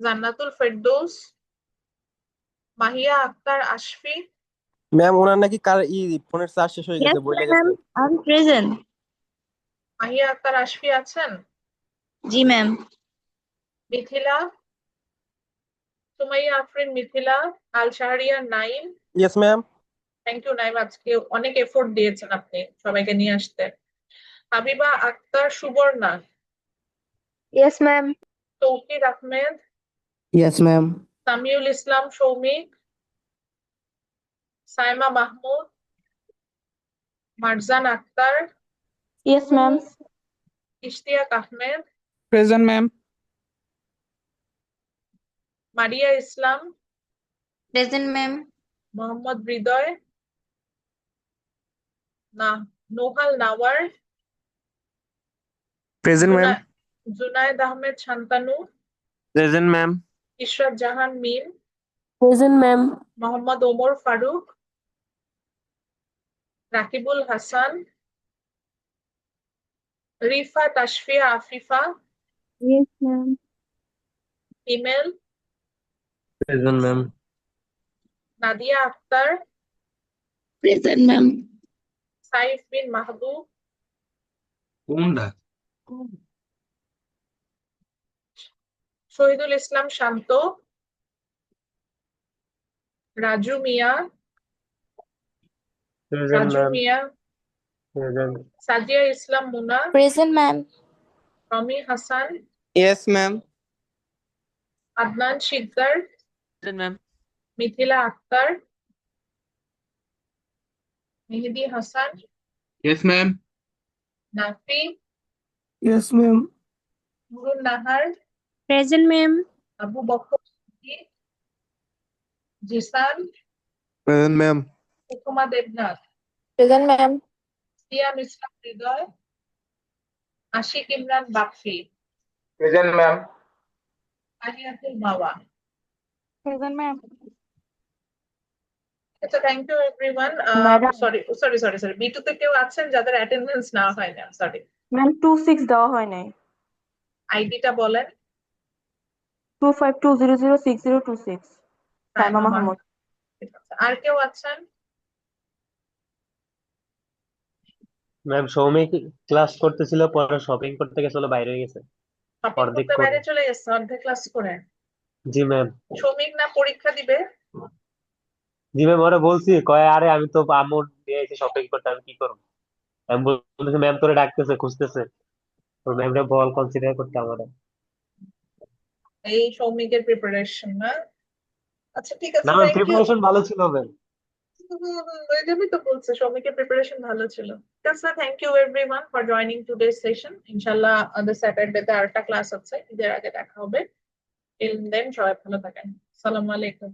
Jannatul Ferdous, Mahia Akter Ashfi. Ma'am ওনার নাকি ফোনের চার্জ শেষ হয়ে গেছে, বইলে গেছে। I am present. Mahia Akter Ashfi আছেন? জি ma'am. Mithila, Sumaiya Afrin Mithila, Al Shahriar Naim. Yes ma'am. Thank you Naim, আজকে অনেক এফোর্ট দিয়েছেন আপনি সবাইকে নিয়ে আসতে। Habiba Akter Suborna, yes ma'am. Tawkir Ahmed, yes ma'am. Samiul Islam Soumik, Saima Mahmud, Marjan Akter, yes ma'am. Ishtiaq Ahmed, present ma'am. Maria Islam, present ma'am. Mohammad Hridoy, না Nohal Nawar, present ma'am. Junayed Ahmed Shantanu, present ma'am. Ishrat Jahan Mim, present ma'am. Mohammad Omar Faruk, Rakibul Hasan, Rifa Tashfia Afifa, yes ma'am. Emel, present ma'am. Nadia Akter, present ma'am. Saif বিন মাহবুব, কোনটা? Shahidul Islam Shanto, Raju Mia, present Raju ma'am. Mia, present. Sadia Islam Muna, present ma'am. Romi Hasan, yes ma'am. Adnan Sikder, present ma'am. Mithila Akter, Mehedi Hasan, yes ma'am. Nafi, yes ma'am. Nurun Nahar, present ma'am. Abu Bakar Siddique, Jisan, present ma'am. Hukuma Debnath, present ma'am. Siam Islam Hridoy, Ashik Imran Bappi, present ma'am. Ahiatul Mawa. Present ma'am. আচ্ছা, thank you everyone. Madam. Sorry B2 তে কেউ আছেন যাদের attendance নেওয়া হয় না? Sorry, ma'am 26 দেওয়া হয় নাই। আইডিটা বলেন। 25200606 সাইমা মাহমুদ। ঠিক আছে, আর কেউ আছেন? ম্যাম সৌমিক ক্লাস করতেছিল, পরে শপিং করতে গেছিল, বাইরে হয়ে গেছে শপিং অর্ধেক করতে করে। বাইরে চলে গেছে অর্ধেক ক্লাস করে। জি ম্যাম। শ্রমিক না পরীক্ষা দিবে? জি ম্যাম, ওরা বলছি কয় আরে আমি তো আমুর দিয়ে শপিং করতে, আমি কি করবো? আমি বলতেছি ম্যাম তোরে ডাকতেছে, খুঁজতেছে। তো ম্যামরা বল কনসিডার করতে আমাদের। এই শ্রমিকের প্রিপারেশন না? আচ্ছা ঠিক আছে, না ম্যাম, থ্যাংক ইউ। প্রিপারেশন ভালো ছিল ম্যাম। ওই জন্যই তো বলছে শ্রমিকের প্রিপারেশন ভালো ছিল। ঠিক আছে, thank you everyone for joining today's session. ইনশাআল্লাহ আমাদের স্যাটারডেতে আরেকটা ক্লাস আছে, ঈদের আগে দেখা হবে। টিল দেন সবাই ভালো থাকেন। আসসালামু আলাইকুম।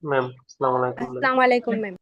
ম্যাম আসসালামু আলাইকুম। আসসালামু আলাইকুম ম্যাম।